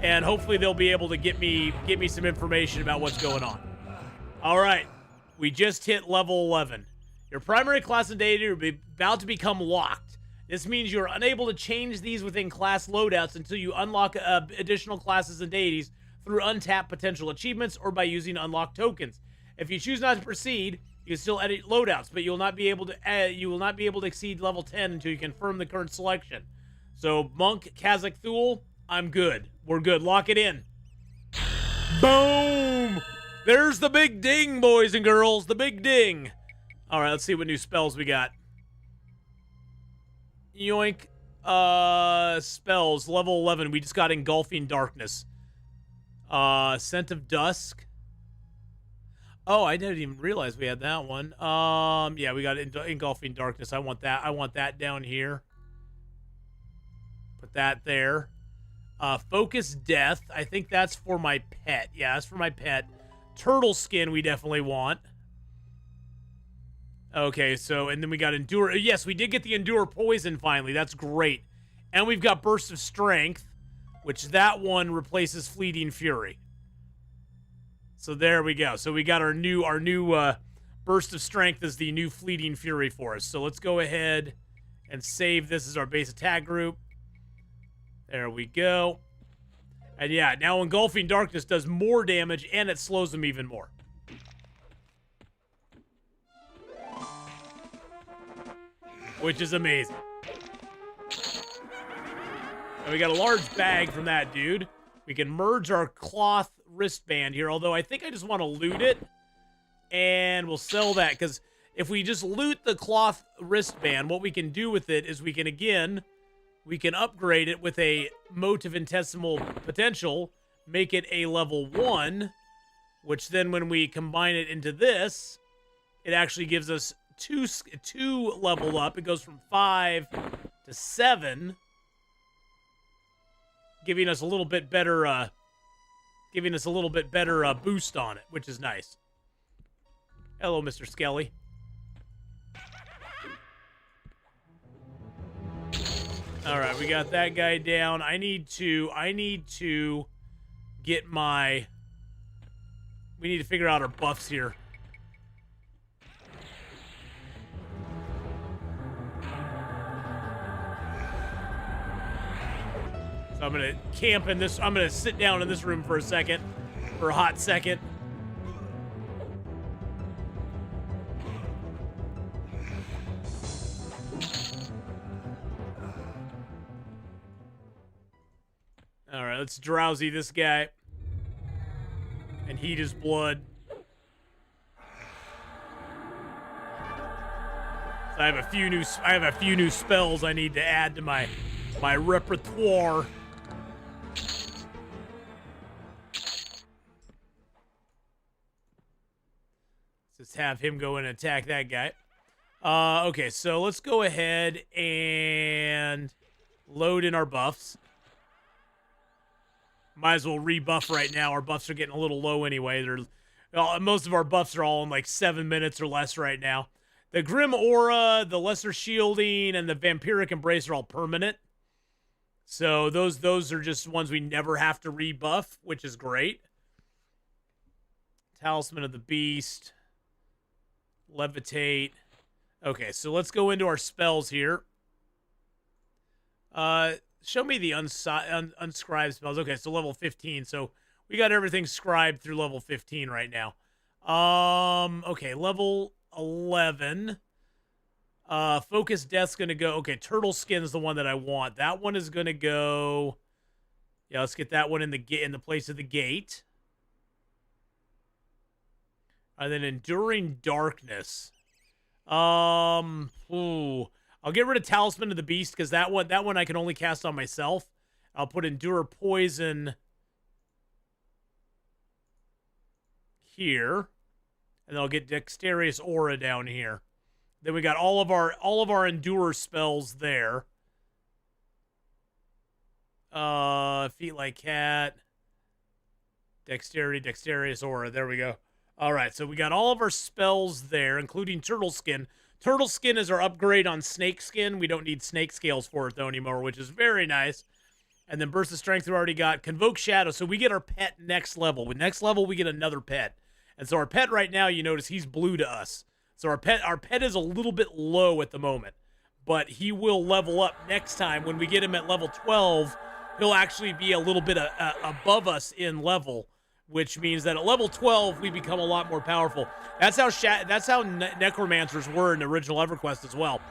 And hopefully they'll be able to get me some information about what's going on. All right. We just hit level 11. Your primary class and deity are about to become locked. This means you are unable to change these within class loadouts until you unlock additional classes and deities through untapped potential achievements or by using unlocked tokens. If you choose not to proceed, you can still edit loadouts, but you will not be able to exceed level 10 until you confirm the current selection. So Monk, Kazakh Thule, I'm good. We're good. Lock it in. Boom! There's the big ding, boys and girls. The big ding. All right, let's see what new spells we got. Yoink. Spells. Level 11. We just got Engulfing Darkness. Scent of Dusk. Oh, I didn't even realize we had that one. Yeah, we got Engulfing Darkness. I want that. I want that down here. Put that there. Focus Death. I think that's for my pet. Yeah, that's for my pet. Turtle Skin we definitely want. Okay, so, and then we got Endure. Yes, we did get the Endure Poison finally. That's great. And we've got Burst of Strength, which that one replaces Fleeting Fury. So there we go. So we got our new Burst of Strength as the new Fleeting Fury for us. So let's go ahead and save this as our base attack group. There we go. And yeah, now Engulfing Darkness does more damage, and it slows them even more. Which is amazing. And we got a large bag from that dude. We can merge our cloth wristband here, although I think I just want to loot it. And we'll sell that, because if we just loot the cloth wristband, what we can do with it is we can, again... we can upgrade it with a Mote of Intesimal Potential, make it a level 1, which then when we combine it into this, it actually gives us two level up. It goes from 5 to 7, giving us a little bit better boost on it, which is nice. Hello, Mr. Skelly. All right, we got that guy down. I need to get my... we need to figure out our buffs here. So So I'm gonna camp in this. I'm gonna sit down in this room for a second, for a hot second. All right, let's drowsy this guy and heat his blood. So I have a few new spells I need to add to my repertoire. Let's just have him go in and attack that guy. Okay, so let's go ahead and load in our buffs. Might as well rebuff right now. Our buffs are getting a little low anyway. Most of our buffs are all in like 7 minutes or less right now. The Grim Aura, the Lesser Shielding, and the Vampiric Embrace are all permanent. So those are just ones we never have to rebuff, which is great. Talisman of the Beast. Levitate. Okay, so let's go into our spells here. Show me the unscribed spells. Okay, so level 15. So we got everything scribed through level 15 right now. Okay, level 11. Focus Death's gonna go. Okay, Turtle Skin's the one that I want. That one is gonna go. Yeah, let's get that one in the place of the gate. And then Enduring Darkness. I'll get rid of Talisman of the Beast because that one I can only cast on myself. I'll put Endure Poison here, and then I'll get Dexterous Aura down here. Then we got all of our Endure spells there. Feet Like Cat, Dexterity, Dexterous Aura. There we go. All right, so we got all of our spells there, including Turtle Skin. Turtle Skin is our upgrade on Snake Skin. We don't need Snake Scales for it, though, anymore, which is very nice. And then Burst of Strength we already got. Convoke Shadow, so we get our pet next level. With next level, we get another pet. And so our pet right now, you notice, he's blue to us. So our pet is a little bit low at the moment. But he will level up next time. When we get him at level 12, he'll actually be a little bit above us in level, which means that at level 12 we become a lot more powerful. That's how necromancers were in original Everquest as well.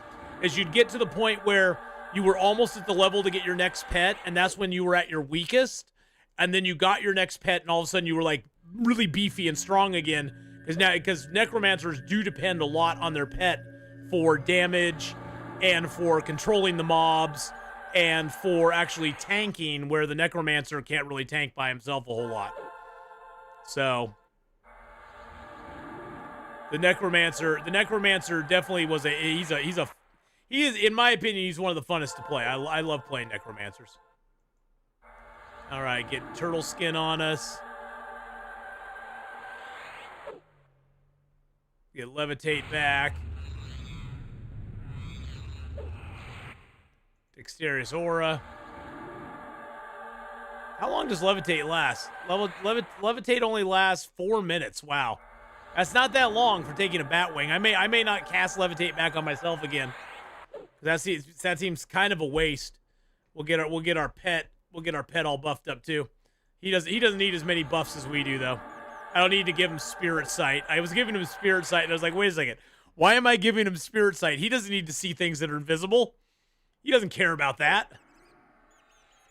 Is you'd get to the point where you were almost at the level to get your next pet, and that's when you were at your weakest, and then you got your next pet, and all of a sudden you were like really beefy and strong again. Because necromancers do depend a lot on their pet for damage and for controlling the mobs and for actually tanking, where the necromancer can't really tank by himself a whole lot. So the necromancer definitely was he is, in my opinion, he's one of the funnest to play. I love playing necromancers. All right, get Turtle Skin on us. Get Levitate back. Dexterous Aura. How long does Levitate last? Levitate only lasts 4 minutes. Wow. That's not that long for taking a Batwing. I may not cast Levitate back on myself again. That seems kind of a waste. We'll get our pet all buffed up too. He doesn't need as many buffs as we do though. I don't need to give him Spirit Sight. I was giving him Spirit Sight and I was like, wait a second. Why am I giving him Spirit Sight? He doesn't need to see things that are invisible. He doesn't care about that.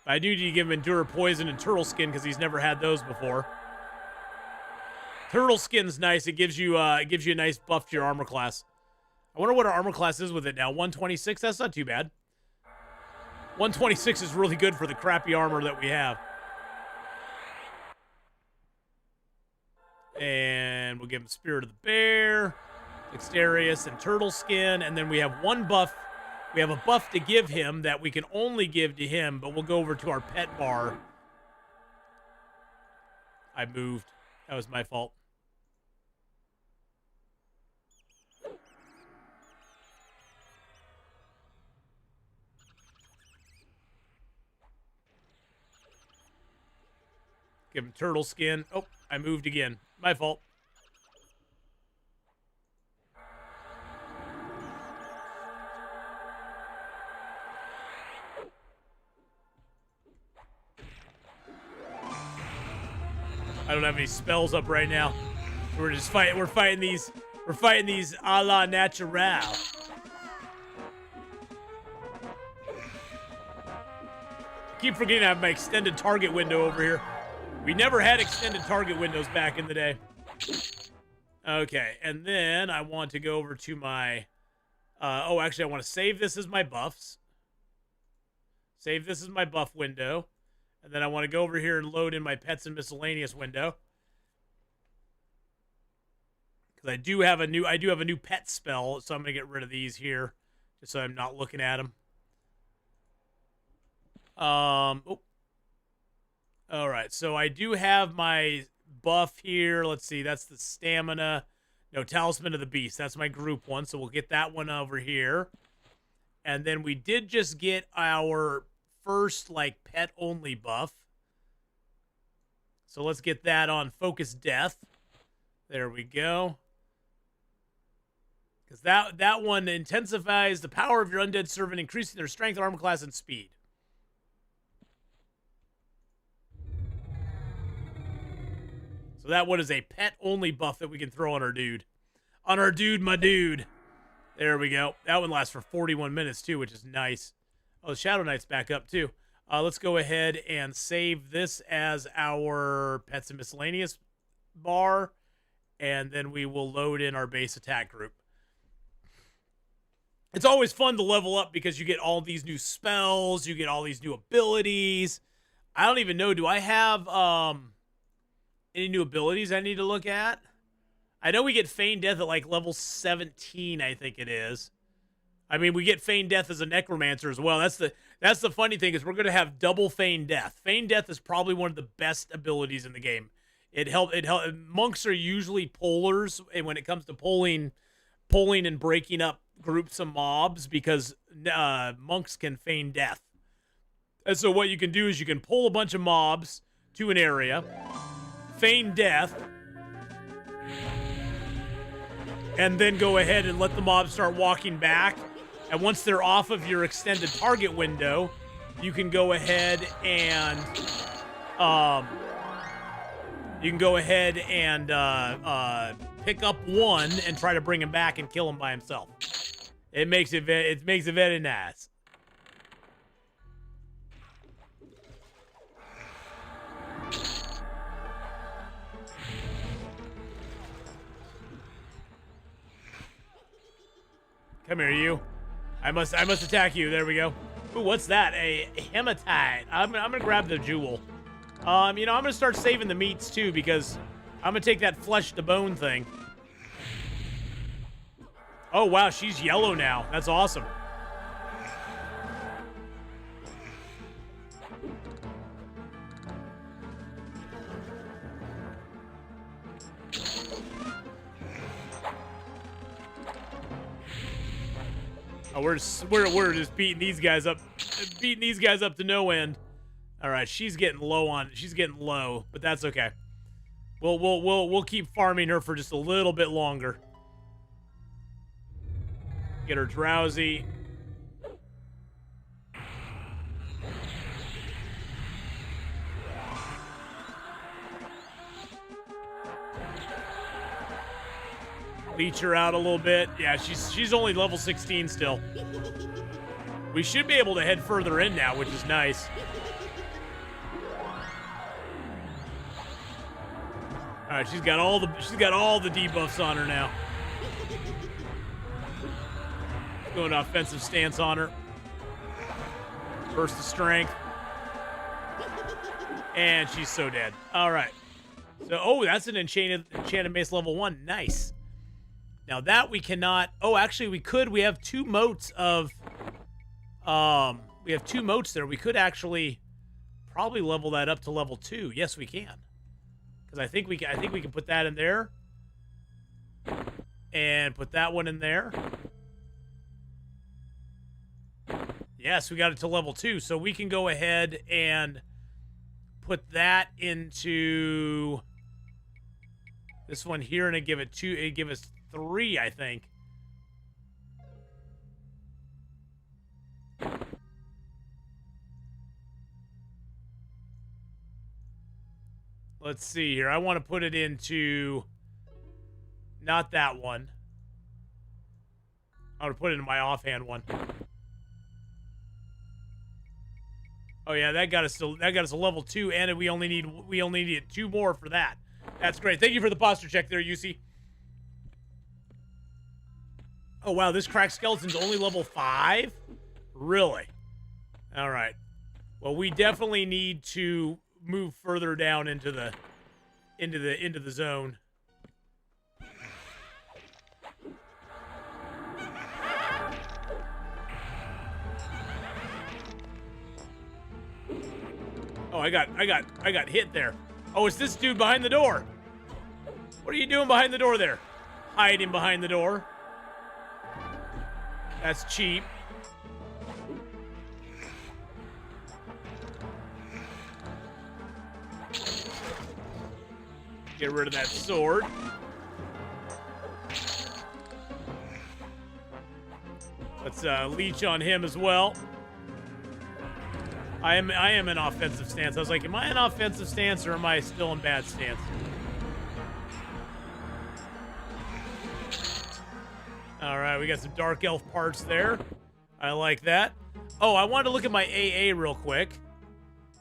I do need to give him Endure Poison and Turtle Skin because he's never had those before. Turtle Skin's nice. It gives you a nice buff to your armor class. I wonder what our armor class is with it now. 126? That's not too bad. 126 is really good for the crappy armor that we have. And we'll give him Spirit of the Bear, Dexterous, and Turtle Skin. And then we have one buff. We have a buff to give him that we can only give to him, but we'll go over to our pet bar. I moved. That was my fault. Give him Turtle Skin. Oh, I moved again. My fault. I don't have any spells up right now. We're just fighting. We're fighting these a la natural. Keep forgetting I have my extended target window over here. We never had extended target windows back in the day. Okay, and then I want to go over to my... oh, actually, I want to save this as my buffs. Save this as my buff window. And then I want to go over here and load in my pets and miscellaneous window. Because I do have a new pet spell, so I'm going to get rid of these here. Just so I'm not looking at them. Oh. All right, so I do have my buff here. Let's see, that's the stamina. No, Talisman of the Beast. That's my group one, so we'll get that one over here. And then we did just get our first, like, pet-only buff. So let's get that on Focus Death. There we go. Because that one intensifies the power of your undead servant, increasing their strength, armor class, and speed. So that one is a pet-only buff that we can throw on our dude. On our dude, my dude. There we go. That one lasts for 41 minutes, too, which is nice. Oh, the Shadow Knight's back up, too. Let's go ahead and save this as our Pets and Miscellaneous bar. And then we will load in our base attack group. It's always fun to level up because you get all these new spells. You get all these new abilities. I don't even know. Do I have... any new abilities I need to look at? I know we get Feign Death at like level 17, I think it is. I memean, we get Feign Death as a Necromancer as well. That's the funny thing is we're going to have double Feign Death. Feign Death is probably one of the best abilities in the game. It help. Monks are usually pullers, and when it comes to pulling and breaking up groups of mobs, because monks can feign death. And so what you can do is you can pull a bunch of mobs to an area, feign death, and then go ahead and let the mobs start walking back. And once they're off of your extended target window, you can go ahead and pick up one and try to bring him back and kill him by himself. It makes it very nice. Come here, you. I must attack you. There we go. Ooh, what's that? A hematite. I'm gonna grab the jewel. I'm gonna start saving the meats too because I'm gonna take that flesh to bone thing. Oh wow, she's yellow now. That's awesome. Oh, we're just beating these guys up to no end. All right, she's getting low, but that's okay. We'll keep farming her for just a little bit longer. Get her drowsy. Leech her out a little bit. Yeah, she's only level 16 still. We should be able to head further in now, which is nice. All right, she's got all the debuffs on her now. Going offensive stance on her. Burst of strength. And she's so dead. All right. So, oh, that's an enchanted mace level 1. Nice. Now that we cannot... Oh, actually, we could. We have 2 motes of... we have 2 motes there. We could actually probably level that up to level 2. Yes, we can. Because I think we can put that in there. And put that one in there. Yes, we got it to level 2. So we can go ahead and put that into this one here, and give us 3, I think. Let's see here. I want to put it into... Not that one. I want to put it in my offhand one. Oh yeah, that got us a level 2, and we only needed 2 more for that. That's great. Thank you for the posture check there, UC. Oh wow, this cracked skeleton's only level 5? Really? All right. Well, we definitely need to move further down into the zone. Oh, I got hit there. Oh, it's this dude behind the door. What are you doing behind the door there? Hiding behind the door. That's cheap. Get rid of that sword. Let's leech on him as well. I am in offensive stance. I was like, am I in offensive stance or am I still in bad stance? All right, we got some dark elf parts there. I like that. Oh, I wanted to look at my AA real quick.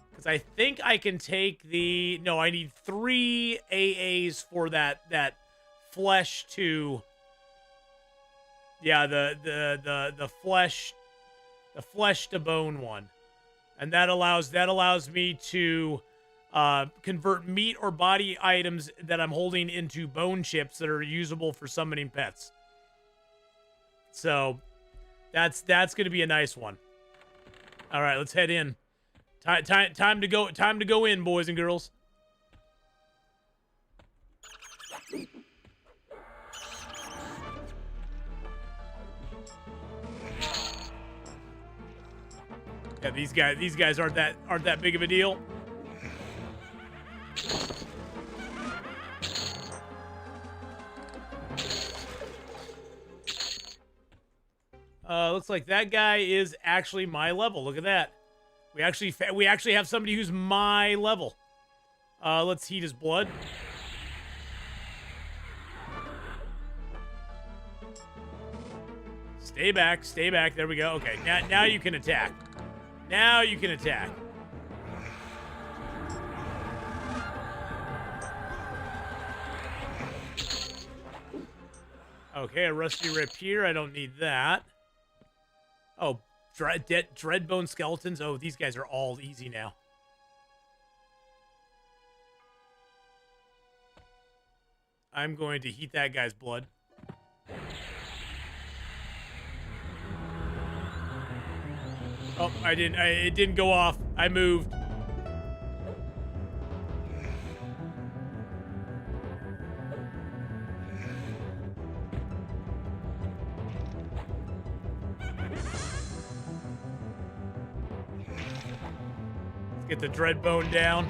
Because I think I can take the... No, I need 3 AAs for that flesh to... Yeah, the flesh to bone one. And that allows me to convert meat or body items that I'm holding into bone chips that are usable for summoning pets. So that's going to be a nice one. All right, let's head in. Time to go in, boys and girls. Yeah, these guys aren't that big of a deal. Looks like that guy is actually my level. Look at that. We actually have somebody who's my level. Let's heat his blood. Stay back, stay back. There we go. Okay, now you can attack. Now you can attack. Okay, a rusty rapier. I don't need that. Oh, dreadbone skeletons. Oh, these guys are all easy now. I'm going to heat that guy's blood. Oh, it didn't go off. I moved. Let's get the dreadbone down.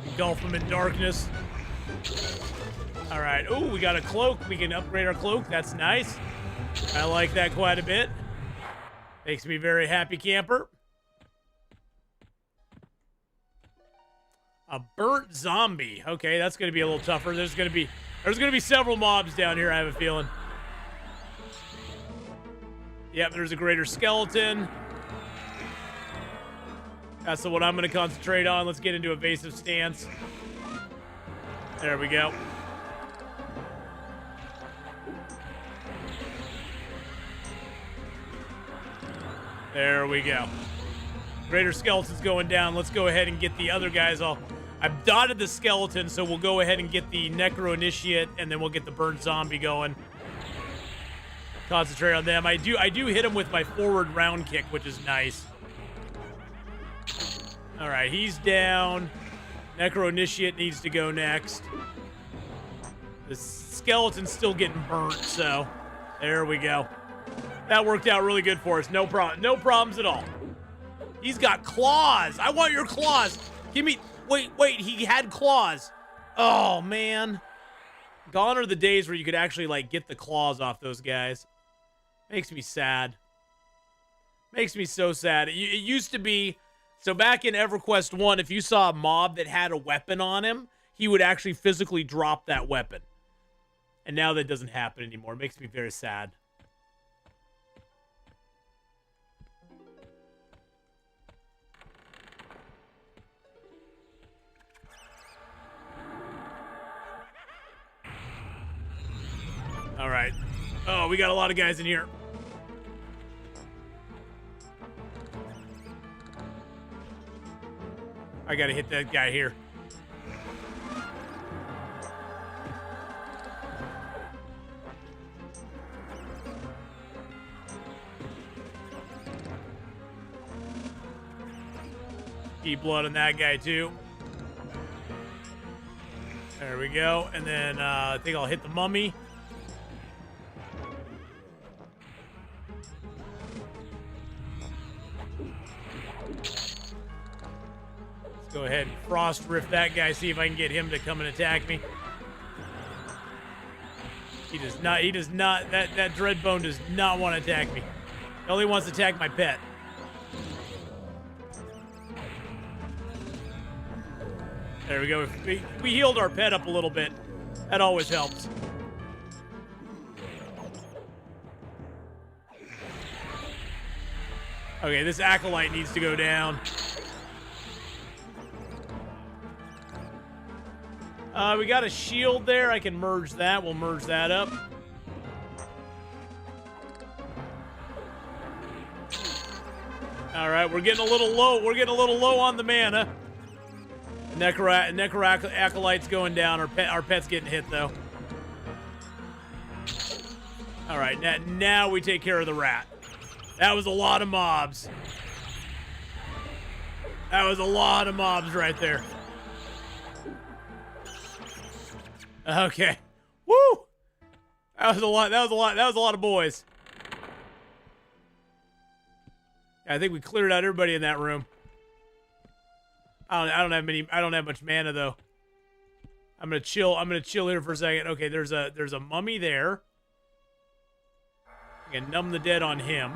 Engulf him in darkness. All right. Oh, we got a cloak. We can upgrade our cloak. That's nice. I like that quite a bit. Makes me very happy camper. A burnt zombie. Okay, that's going to be a little tougher. There's going to be several mobs down here, I have a feeling. Yep, there's a greater skeleton. That's the one I'm going to concentrate on. Let's get into evasive stance. There we go. There we go. Greater skeleton's going down. Let's go ahead and get the other guys all. I've dotted the skeleton, so we'll go ahead and get the necro initiate, and then we'll get the burnt zombie going. Concentrate on them. I do hit him with my forward round kick, which is nice. All right, he's down. Necro initiate needs to go next. The skeleton's still getting burnt, so there we go. That worked out really good for us. No problems at all. He's got claws. I want your claws. Give me. Wait. He had claws. Oh man. Gone are the days where you could actually like get the claws off those guys. Makes me sad. Makes me so sad. It used to be, so back in EverQuest 1, if you saw a mob that had a weapon on him, he would actually physically drop that weapon. And now that doesn't happen anymore. It makes me very sad. All right. Oh, we got a lot of guys in here. I gotta hit that guy here. Keep blood on that guy too. There we go. And then I think I'll hit the mummy. Go ahead and frost rift that guy, see if I can get him to come and attack me. He does not, that Dreadbone does not want to attack me. He only wants to attack my pet. There we go. We healed our pet up a little bit. That always helps. Okay, this Acolyte needs to go down. We got a shield there. I can merge that. We'll merge that up. All right, we're getting a little low. We're getting a little low on the mana. Necro Acolyte's going down. Our pet's getting hit, though. All right, now we take care of the rat. That was a lot of mobs. That was a lot of mobs right there. Okay. Woo! That was a lot. That was a lot of boys. I think we cleared out everybody in that room. I don't have much mana though. I'm gonna chill here for a second. Okay, there's a mummy there. I can numb the dead on him.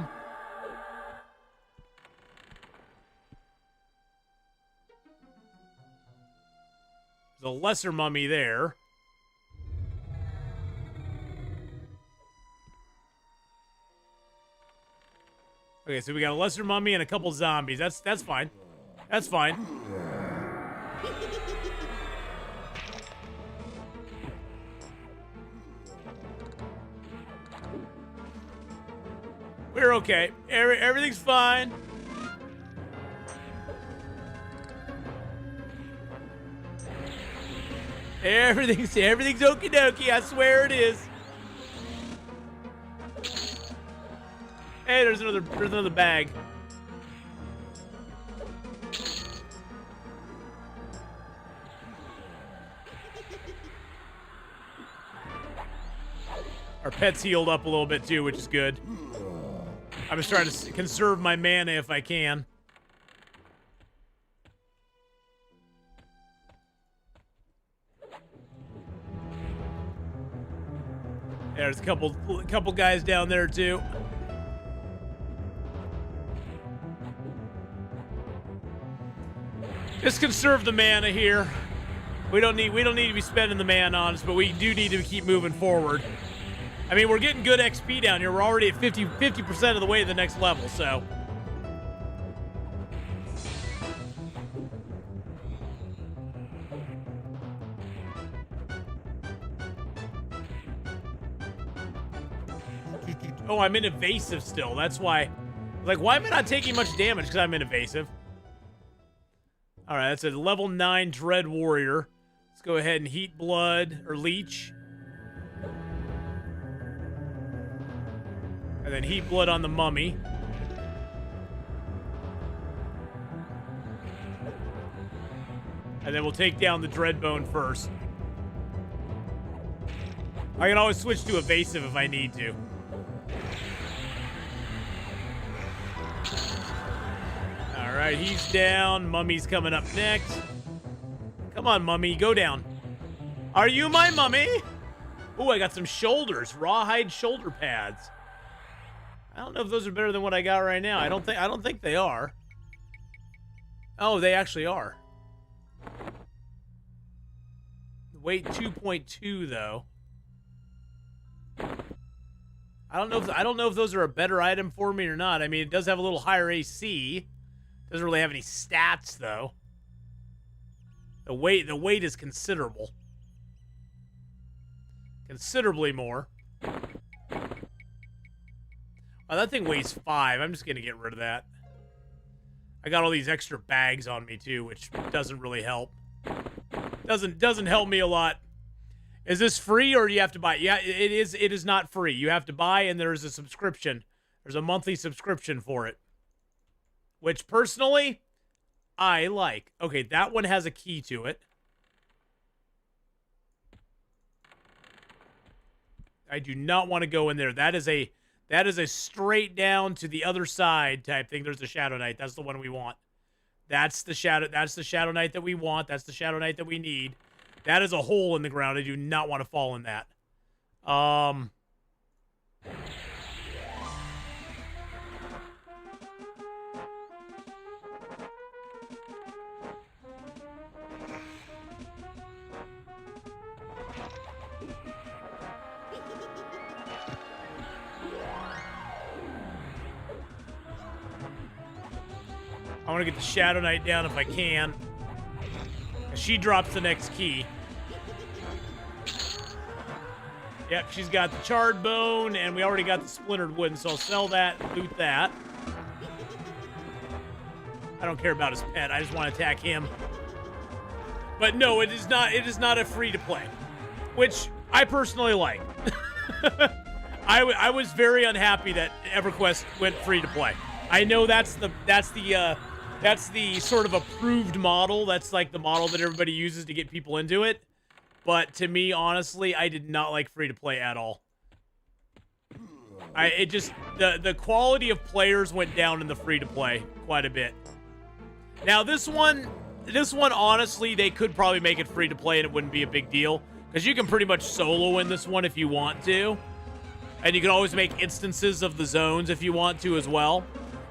There's a lesser mummy there. Okay, so we got a lesser mummy and a couple zombies. That's fine. That's fine. We're okay. Everything's fine. Everything's okie dokie. I swear it is. Hey, there's another bag. Our pet's healed up a little bit too, which is good. I'm just trying to conserve my mana if I can. There's a couple guys down there too. Just conserve the mana here. We don't need to be spending the mana on us, but we do need to keep moving forward. I mean, we're getting good XP down here. We're already at 50% of the way to the next level, so. Oh, I'm in evasive still. That's why. Like, why am I not taking much damage? Because I'm in evasive. All right, that's a level 9 Dread Warrior. Let's go ahead and heat blood, or leech. And then heat blood on the mummy. And then we'll take down the Dreadbone first. I can always switch to evasive if I need to. All right, he's down. Mummy's coming up next. Come on, mummy, go down. Are you my mummy? Oh, I got some shoulders. Rawhide shoulder pads. I don't know if those are better than what I got right now. I don't think they are. Oh, they actually are. Weight 2.2 though. I don't know if those are a better item for me or not. I mean, it does have a little higher AC. Doesn't really have any stats though. The weight is considerable. Considerably more. Oh, that thing weighs 5. I'm just gonna get rid of that. I got all these extra bags on me too, which doesn't really help. Doesn't help me a lot. Is this free or do you have to buy? Yeah, it is. It is not free. You have to buy, and there's a subscription. There's a monthly subscription for it, which personally I like. Okay, that one has a key to it. I do not want to go in there. That is a straight down to the other side type thing. There's the Shadow Knight. That's the one we want. That's the Shadow Knight that we want. That's the Shadow Knight that we need. That is a hole in the ground. I do not want to fall in that. I want to get the Shadow Knight down if I can. She drops the next key. Yep, she's got the charred bone, and we already got the splintered wood, so I'll sell that, loot that. I don't care about his pet. I just want to attack him. But no, it is not a free-to-play, which I personally like. I was very unhappy that Everquest went free-to-play. I know that's the sort of approved model. That's like the model that everybody uses to get people into it. But to me, honestly, I did not like free-to-play at all. The quality of players went down in the free-to-play quite a bit. Now this one, honestly, they could probably make it free-to-play and it wouldn't be a big deal. Because you can pretty much solo in this one if you want to. And you can always make instances of the zones if you want to as well.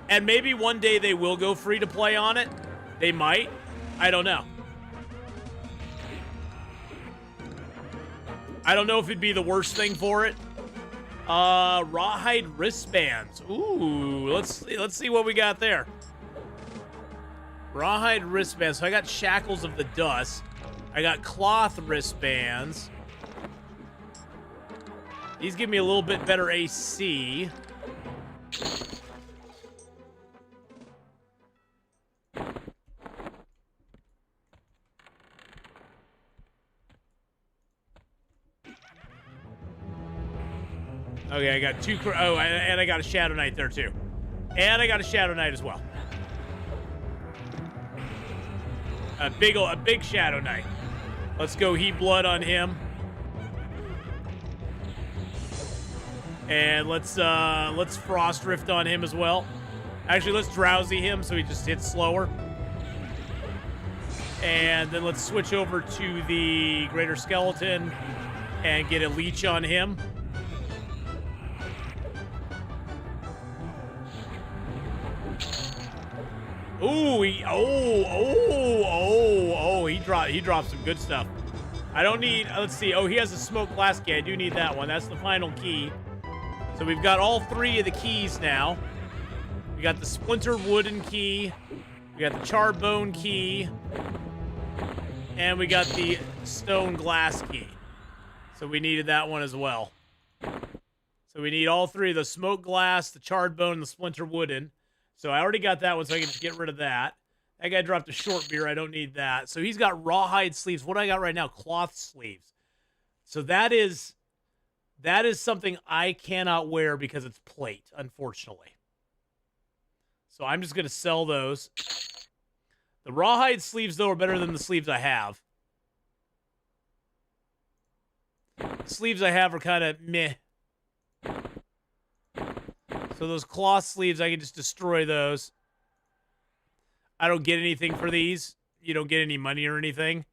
And maybe one day they will go free-to-play on it. They might. I don't know. I don't know if it'd be the worst thing for it. Rawhide wristbands. Ooh, let's see what we got there. Rawhide wristbands. So I got shackles of the dust. I got cloth wristbands. These give me a little bit better AC. Okay, I got two. Oh, and I got a Shadow Knight there too. And I got a Shadow Knight as well. A big Shadow Knight. Let's go heat blood on him. And let's Frost Rift on him as well. Actually, let's Drowsy him so he just hits slower. And then let's switch over to the Greater Skeleton and get a Leech on him. Ooh, he dropped some good stuff. I don't need, let's see. Oh, he has a smoke glass key. I do need that one. That's the final key. So we've got all three of the keys now. We got the splinter wooden key. We got the charred bone key. And we got the stone glass key. So we needed that one as well. So we need all three, the smoke glass, the charred bone, and the splinter wooden. So I already got that one, so I can just get rid of that. That guy dropped a short beer. I don't need that. So he's got rawhide sleeves. What do I got right now? Cloth sleeves. So that is something I cannot wear because it's plate, unfortunately. So I'm just going to sell those. The rawhide sleeves, though, are better than the sleeves I have. The sleeves I have are kind of meh. So those cloth sleeves, I can just destroy those. I don't get anything for these. You don't get any money or anything.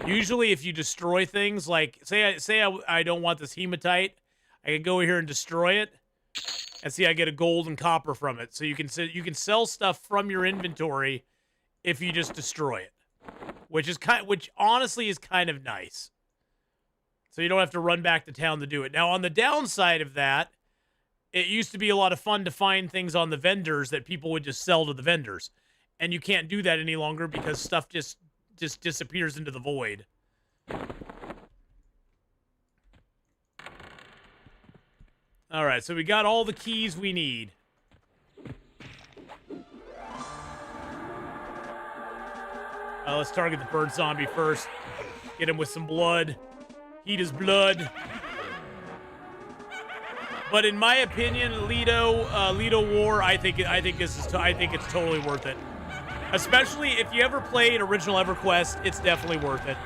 Usually if you destroy things, like, say I don't want this hematite, I can go here and destroy it. And see, I get a gold and copper from it. So you can sell stuff from your inventory if you just destroy it, which honestly is kind of nice. So you don't have to run back to town to do it. Now, on the downside of that, it used to be a lot of fun to find things on the vendors that people would just sell to the vendors. And you can't do that any longer because stuff just disappears into the void. All right, so we got all the keys we need. Let's target the bird zombie first. Get him with some blood. Heat his blood. But in my opinion, Lido War, I think it's totally worth it. Especially if you ever played original EverQuest, it's definitely worth it.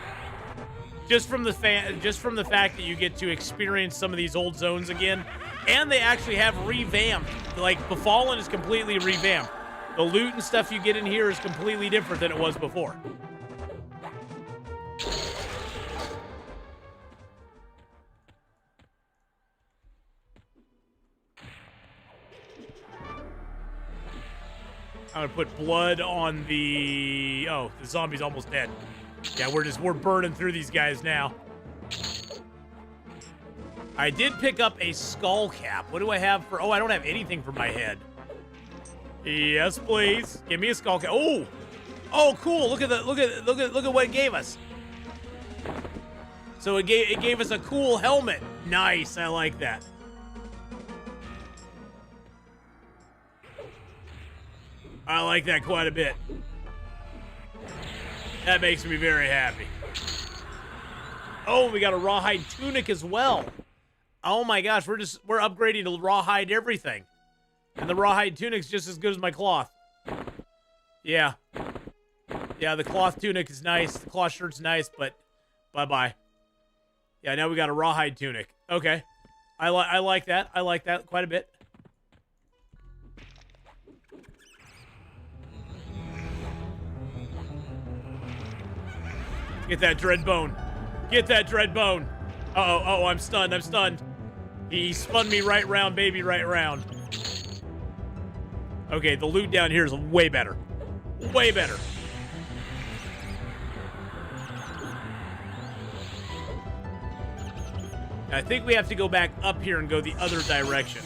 Just from the fact that you get to experience some of these old zones again, and they actually have revamped. Like Befallen is completely revamped. The loot and stuff you get in here is completely different than it was before. I'm gonna put blood on the... Oh, the zombie's almost dead. Yeah, we're burning through these guys now. I did pick up a skull cap. What do I have for... Oh, I don't have anything for my head. Yes, please. Give me a skull cap. Oh! Oh, cool. Look at what it gave us. So it gave us a cool helmet. Nice. I like that. I like that quite a bit. That makes me very happy. Oh, we got a rawhide tunic as well. Oh my gosh, we're upgrading to rawhide everything. And the rawhide tunic's just as good as my cloth. Yeah. Yeah, the cloth tunic is nice. The cloth shirt's nice, but bye-bye. Yeah, now we got a rawhide tunic. Okay. I like that. I like that quite a bit. Get that dread bone. Get that dread bone. Uh-oh, I'm stunned. I'm stunned. He spun me right round, baby, right round. Okay, the loot down here is way better. Way better. I think we have to go back up here and go the other direction.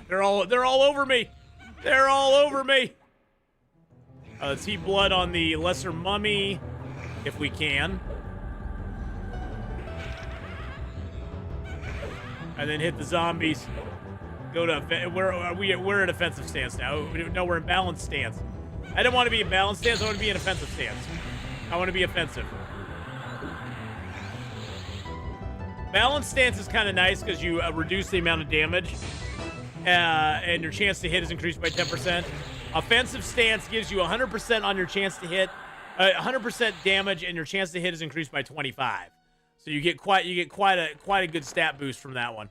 They're all over me. They're all over me. Let's heat blood on the lesser mummy, if we can. And then hit the zombies. Go to we're in offensive stance now. No, we're in balanced stance. I don't want to be in balanced stance. I want to be in offensive stance. I want to be offensive. Balanced stance is kind of nice because you reduce the amount of damage. And your chance to hit is increased by 10%. Offensive stance gives you 100% on your chance to hit, 100% damage, and your chance to hit is increased by 25. So you get quite a good stat boost from that one.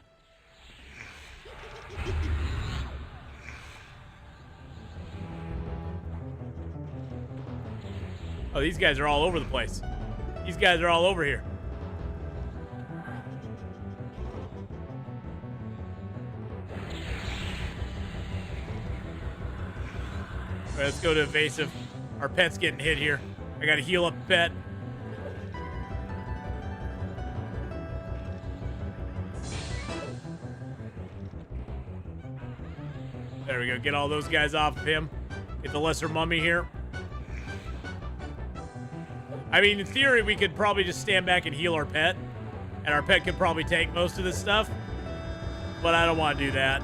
Oh, these guys are all over the place. These guys are all over here. All right, let's go to evasive. Our pet's getting hit here. I gotta heal up the pet. There we go. Get all those guys off of him. Get the lesser mummy here. I mean, in theory, we could probably just stand back and heal our pet. And our pet could probably take most of this stuff. But I don't want to do that.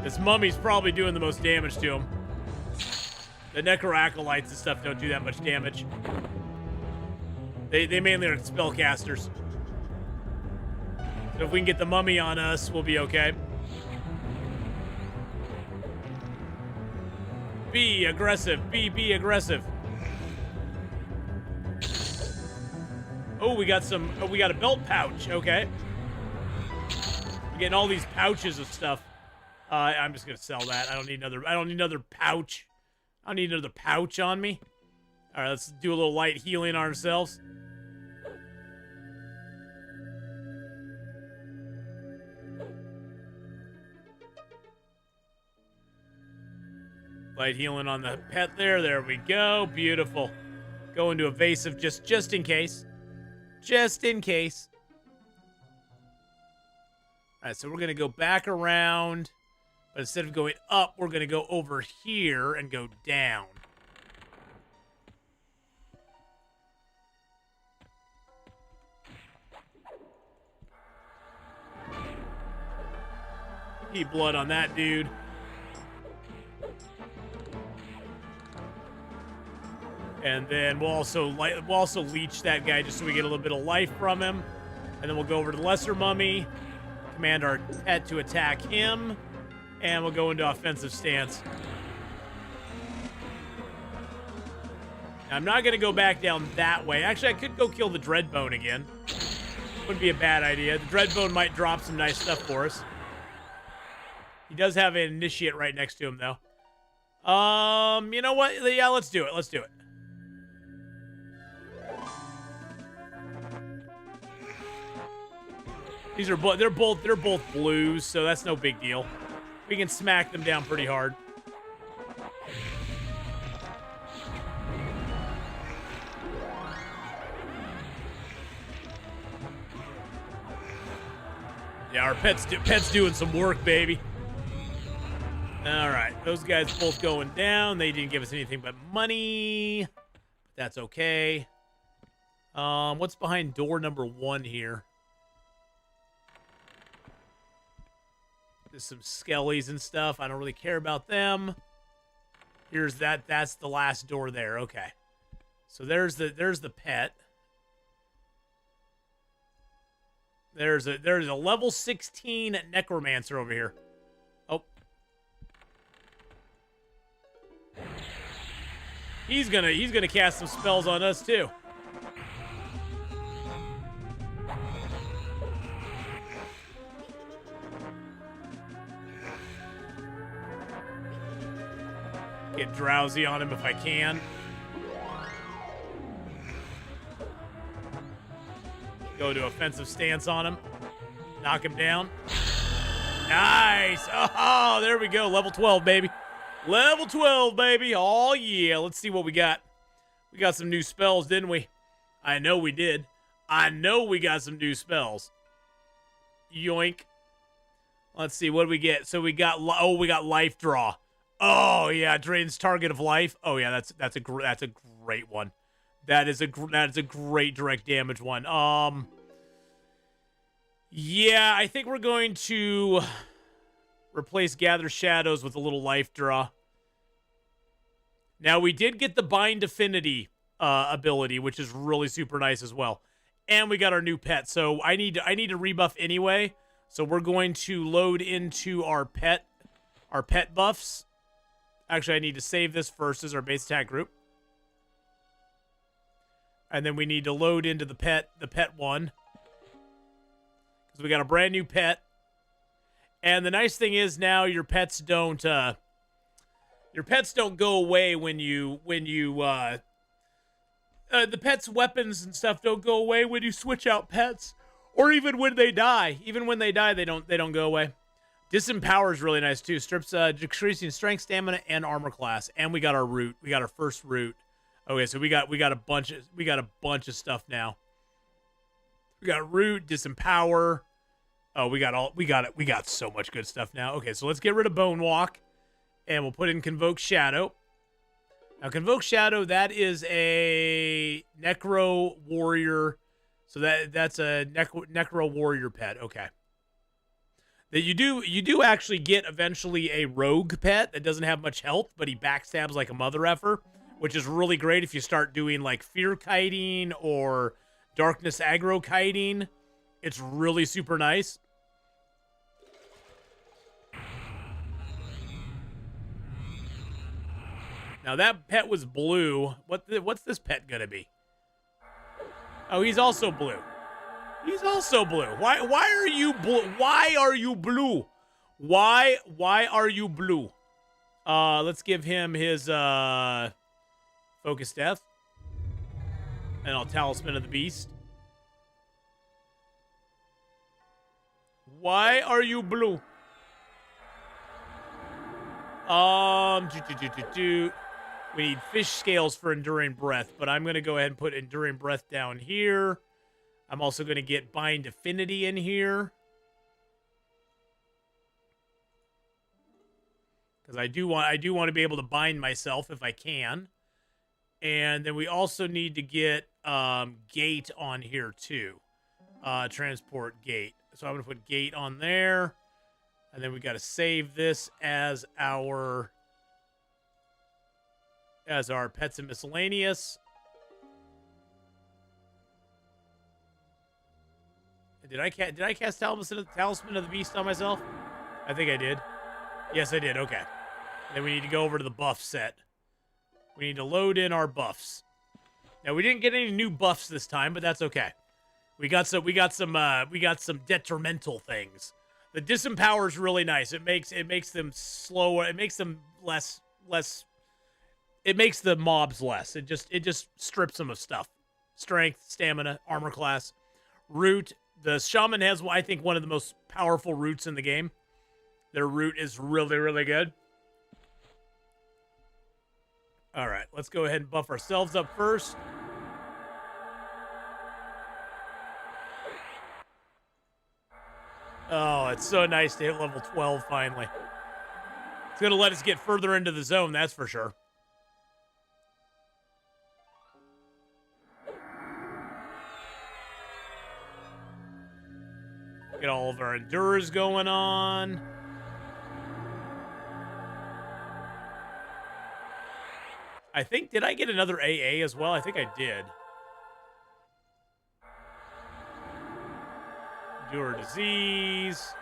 This mummy's probably doing the most damage to him. The necroacolytes and stuff don't do that much damage. They mainly are spellcasters. So if we can get the mummy on us, we'll be okay. Be aggressive. Be aggressive. Oh, we got some. Oh, we got a belt pouch. Okay. We're getting all these pouches of stuff. I'm just gonna sell that. I don't need another. I don't need another pouch. I don't need another pouch on me. All right, let's do a little light healing on ourselves. Light healing on the pet there. There we go. Beautiful. Go into evasive just in case. Just in case. All right, so we're going to go back around. But instead of going up, we're going to go over here and go down. Keep blood on that dude. And then we'll also leech that guy just so we get a little bit of life from him. And then we'll go over to the lesser mummy, command our pet to attack him, and we'll go into offensive stance. Now, I'm not going to go back down that way. Actually, I could go kill the Dreadbone again. Wouldn't be a bad idea. The Dreadbone might drop some nice stuff for us. He does have an initiate right next to him, though. You know what? Yeah, let's do it. Let's do it. These are they're both blues, so that's no big deal. We can smack them down pretty hard. Yeah, our pet's doing some work, baby. All right, those guys both going down. They didn't give us anything but money. That's okay. What's behind door number 1 here? There's some skellies and stuff. I don't really care about them. Here's that. That's the last door there. Okay. So there's the pet. There's a level 16 necromancer over here. Oh. He's gonna cast some spells on us too. Get drowsy on him if I can. Go to offensive stance on him. Knock him down. Nice. Oh, there we go. Level 12, baby. Level 12, baby. Oh, yeah. Let's see what we got. We got some new spells, didn't we? I know we did. I know we got some new spells. Yoink. Let's see. What do we get? So we got life draw. Oh yeah, drains target of life. Oh yeah, that's a great one. That is a great direct damage one. Yeah, I think we're going to replace Gather Shadows with a little life draw. Now we did get the Bind Affinity ability, which is really super nice as well, and we got our new pet. So I need to rebuff anyway. So we're going to load into our pet buffs. Actually, I need to save this first as our base attack group. And then we need to load into the pet one. Because we got a brand new pet. And the nice thing is now your pets don't go away when you the pets' weapons and stuff don't go away when you switch out pets. Or even when they die. Even when they die, they don't go away. Disempower is really nice too. Strips decreasing strength, stamina, and armor class. And we got our root. We got our first root. Okay, so we got a bunch of stuff now. We got root, disempower. Oh, we got so much good stuff now. Okay, so let's get rid of Bone Walk, and we'll put in Convoke Shadow. Now, Convoke Shadow, that is a Necro Warrior. So that's a Necro Warrior pet. Okay. That you do actually get eventually a rogue pet that doesn't have much health, but he backstabs like a mother effer, which is really great if you start doing like fear kiting or darkness aggro kiting. It's really super nice. Now that pet was blue. What's this pet gonna be? Oh, he's also blue. He's also blue. Why are you blue? Why are you blue? Why are you blue? Let's give him his focus death. And I'll talisman of the beast. Why are you blue? We need fish scales for enduring breath, but I'm gonna go ahead and put enduring breath down here. I'm also gonna get bind affinity in here. Because I do want to be able to bind myself if I can. And then we also need to get gate on here too. Transport gate. So I'm gonna put gate on there. And then we gotta save this as our pets and miscellaneous. Did I cast talisman of the beast on myself? I think I did. Yes, I did. Okay. Then we need to go over to the buff set. We need to load in our buffs. Now we didn't get any new buffs this time, but that's okay. We got some detrimental things. The disempower is really nice. It makes them slower. It makes them less. It makes the mobs less. It just strips them of stuff. Strength, stamina, armor class, root. The Shaman has, I think, one of the most powerful roots in the game. Their root is really, really good. All right, let's go ahead and buff ourselves up first. Oh, it's so nice to hit level 12 finally. It's going to let us get further into the zone, that's for sure. Get all of our endurers going on. I think, did I get another AA as well? I think I did. Endure disease.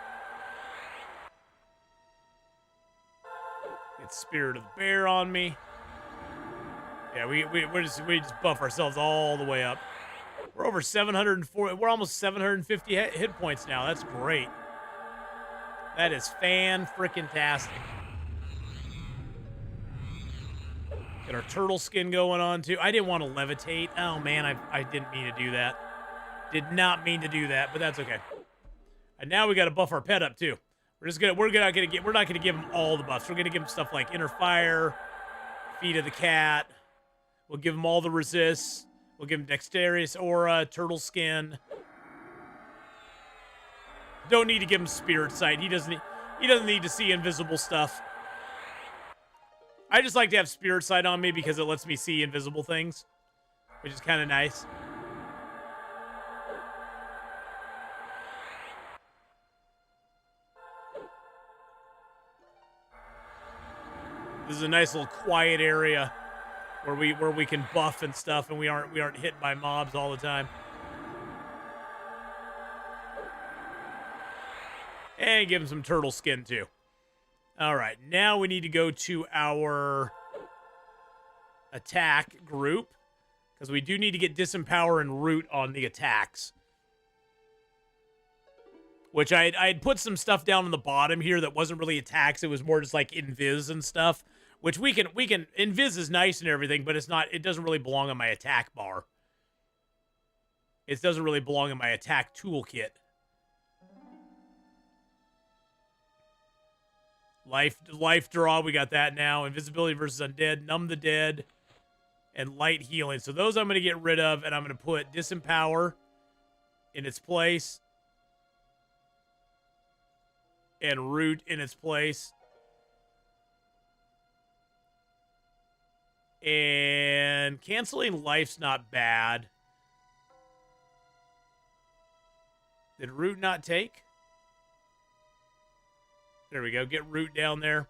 Get Spirit of the Bear on me. Yeah, we just buff ourselves all the way up. We're over 704. We're almost 750 hit points now. That's great. That is fan-frickin-tastic. Get our turtle skin going on, too. I didn't want to levitate. Oh, man, I didn't mean to do that. Did not mean to do that, but that's okay. And now we got to buff our pet up, too. We're not gonna give him all the buffs. We're gonna give him stuff like Inner Fire, Feet of the Cat. We'll give him all the resists. We'll give him Dexterous Aura, Turtle Skin. Don't need to give him Spirit Sight. He doesn't need to see invisible stuff. I just like to have Spirit Sight on me because it lets me see invisible things, which is kind of nice. This is a nice little quiet area where we can buff and stuff, and we aren't hit by mobs all the time. And give him some turtle skin too. All right, now we need to go to our attack group because we do need to get disempower and root on the attacks. Which I had put some stuff down on the bottom here that wasn't really attacks. It was more just like invis and stuff. Which we can invis is nice and everything, but it doesn't really belong on my attack bar. It doesn't really belong in my attack toolkit. Life draw, we got that now. Invisibility versus undead, numb the dead, and light healing. So those I'm going to get rid of, and I'm going to put disempower in its place. And root in its place. And canceling life's not bad. Did root not take? There we go. Get root down there.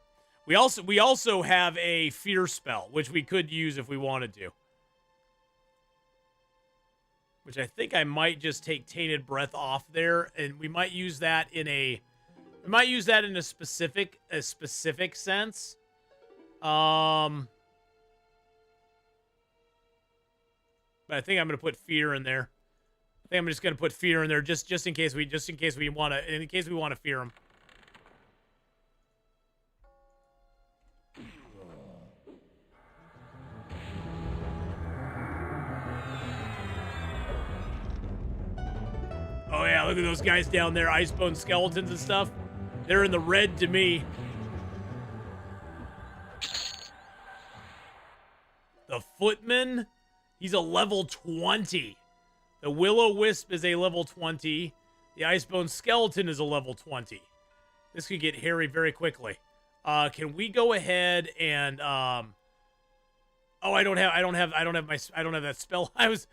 We also have a fear spell, which we could use if we wanted to. Which I think I might just take tainted breath off there, and we might use that in a specific sense. But I think I'm going to put fear in there. I think I'm just gonna put fear in there just in case we want to fear him. Oh yeah, look at those guys down there, Icebone skeletons and stuff. They're in the red to me. The Footman, he's a level 20. The Will-O-Wisp is a level 20. The Icebone Skeleton is a level 20. This could get hairy very quickly. Can we go ahead and oh, I don't have that spell. I was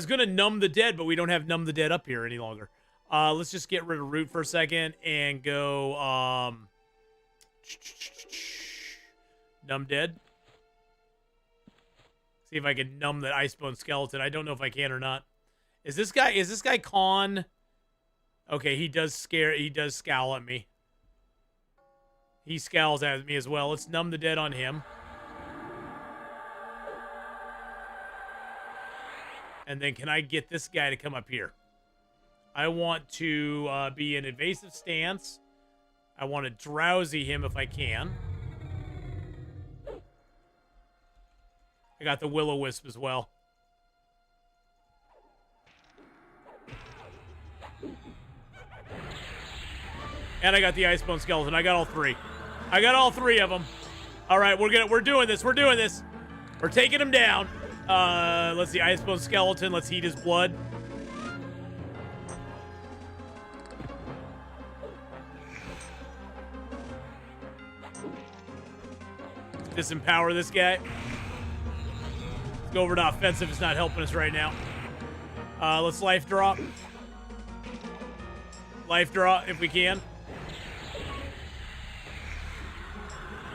gonna numb the dead, but we don't have numb the dead up here any longer. Let's just get rid of root for a second and go numb dead. See if I can numb the Icebone Skeleton. I don't know if I can or not. Is this guy con? Okay, he does scowl at me. He scowls at me as well. Let's numb the dead on him. And then can I get this guy to come up here? I want to be in evasive stance. I want to drowsy him if I can. I got the Will-O-Wisp as well. And I got the Icebone Skeleton. I got all three. I got all three of them. All right, we're doing this. We're doing this. We're taking him down. Let's see, Icebone Skeleton. Let's heat his blood. Disempower this guy. Let's go over to offensive. It's not helping us right now. Let's life draw. Life draw if we can.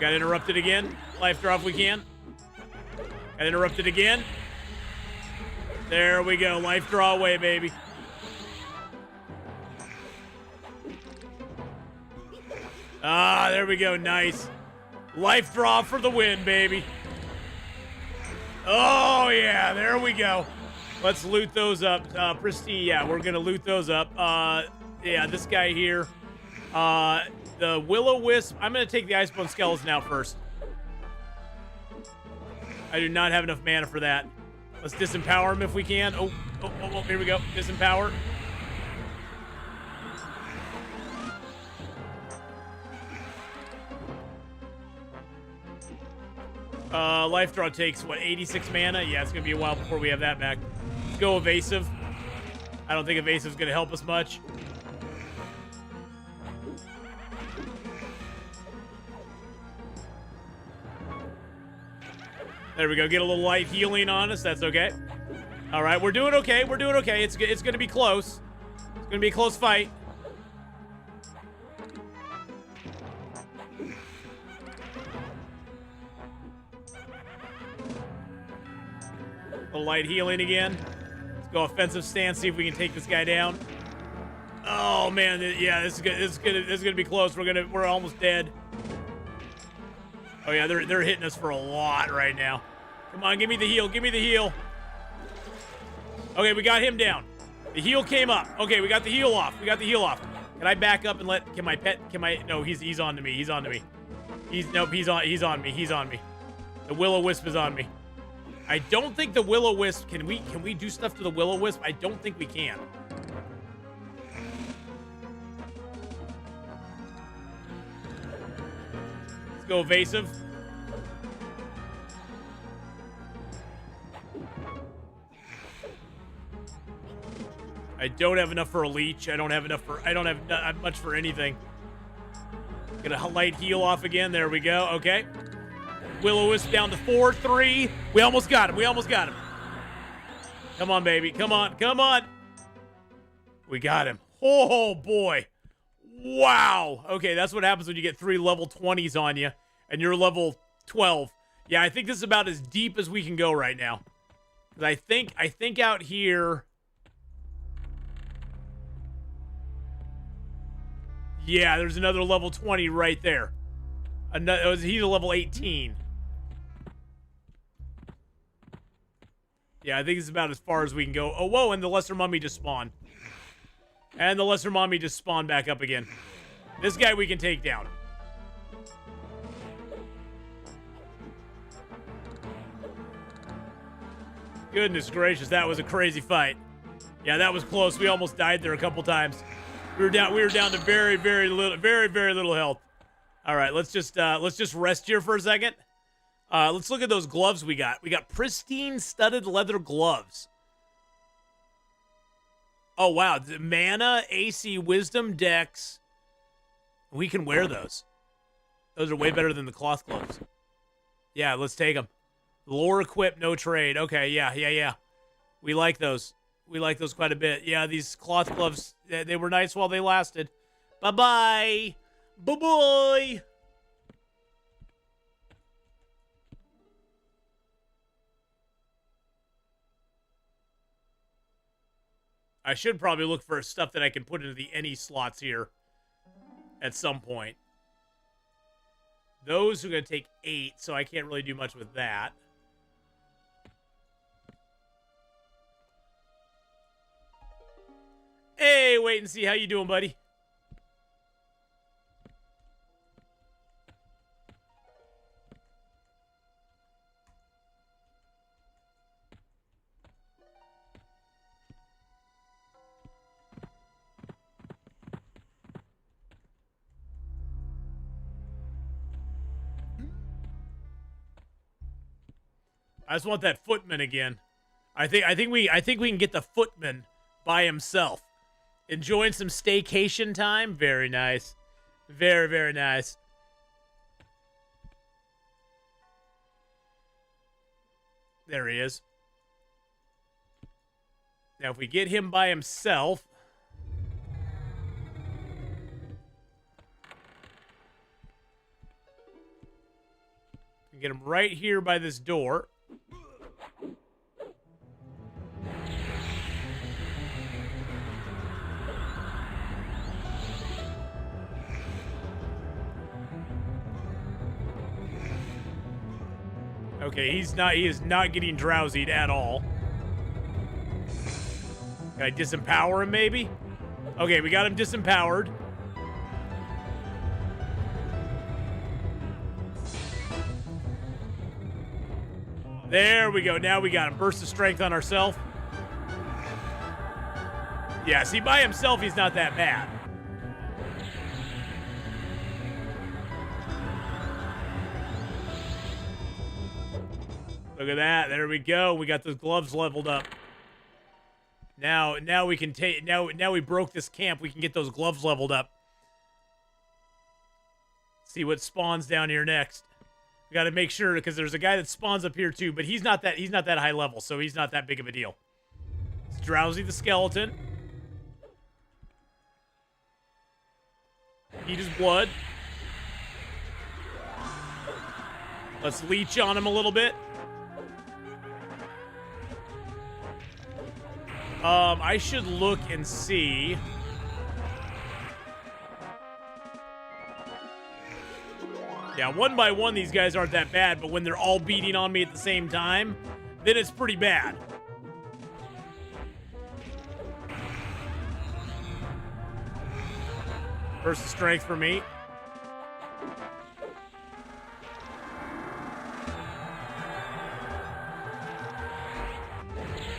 Got interrupted again. Life draw if we can. Got interrupted again. There we go. Life draw away, baby. Ah, there we go. Nice. Life draw for the win, baby. Oh, yeah. There we go. Let's loot those up. Pristine. Yeah, we're going to loot those up. Yeah, this guy here. The Will-O-Wisp. I'm going to take the Icebone Skeleton out first. I do not have enough mana for that. Let's disempower him if we can. Oh, here we go. Disempower. Life draw takes, what, 86 mana? Yeah, it's going to be a while before we have that back. Let's go evasive. I don't think evasive's going to help us much. There we go. Get a little light healing on us. That's okay. All right, we're doing okay. We're doing okay. It's going to be close. It's going to be a close fight. A little light healing again. Let's go offensive stance. See if we can take this guy down. Oh man, yeah, this is good. This is gonna be close. We're almost dead. Oh yeah, they're hitting us for a lot right now. Come on, give me the heal. Give me the heal. Okay, we got him down. The heal came up. Okay, we got the heal off. We got the heal off. Can I back up and can my no, he's on to me. He's on to me. He's on me. He's on me. The Will-O-Wisp is on me. I don't think the Will-O-Wisp, can we do stuff to the Will-O-Wisp? I don't think we can. Let's go evasive. I don't have enough for a leech. I don't have much for anything. Get a light heal off again. There we go. Okay. Will-O-Wisp down to 4-3. We almost got him. We almost got him. Come on, baby. Come on. Come on. We got him. Oh, boy. Wow. Okay, that's what happens when you get 3 level 20s on you, and you're level 12. Yeah, I think this is about as deep as we can go right now. I think out here... Yeah, there's another level 20 right there. He's a level 18. Yeah, I think it's about as far as we can go. Oh, whoa, and the lesser mummy just spawned. And the lesser mummy just spawned back up again. This guy we can take down. Goodness gracious, that was a crazy fight. Yeah, that was close. We almost died there a couple times. We were down to very, very little health. All right, let's just rest here for a second. Let's look at those gloves we got. We got pristine studded leather gloves. Oh, wow. Mana, AC, Wisdom, Dex. We can wear those. Those are way better than the cloth gloves. Yeah, let's take them. Lore equip, no trade. Okay, yeah. We like those. We like those quite a bit. Yeah, these cloth gloves, they were nice while they lasted. Bye-bye. Bye-bye. I should probably look for stuff that I can put into the any slots here at some point. Those are going to take 8, so I can't really do much with that. Hey, wait and see how you doing, buddy. I just want that footman again. I think we can get the footman by himself. Enjoying some staycation time. Very nice. Very, very nice. There he is. Now, if we get him by himself... get him right here by this door. Okay, he is not getting drowsied at all. Can I disempower him, maybe? Okay, we got him disempowered. There we go. Now we got him. Burst of strength on ourselves. Yeah, see, by himself, he's not that bad. Look at that. There we go. We got those gloves leveled up. Now we can take. Now we broke this camp. We can get those gloves leveled up. See what spawns down here next. We got to make sure, because there's a guy that spawns up here too, but he's not that high level, so he's not that big of a deal. It's Drowsy the skeleton. Eat his blood. Let's leech on him a little bit. I should look and see. Yeah, one by one, these guys aren't that bad, but when they're all beating on me at the same time, then it's pretty bad. Burst of strength for me.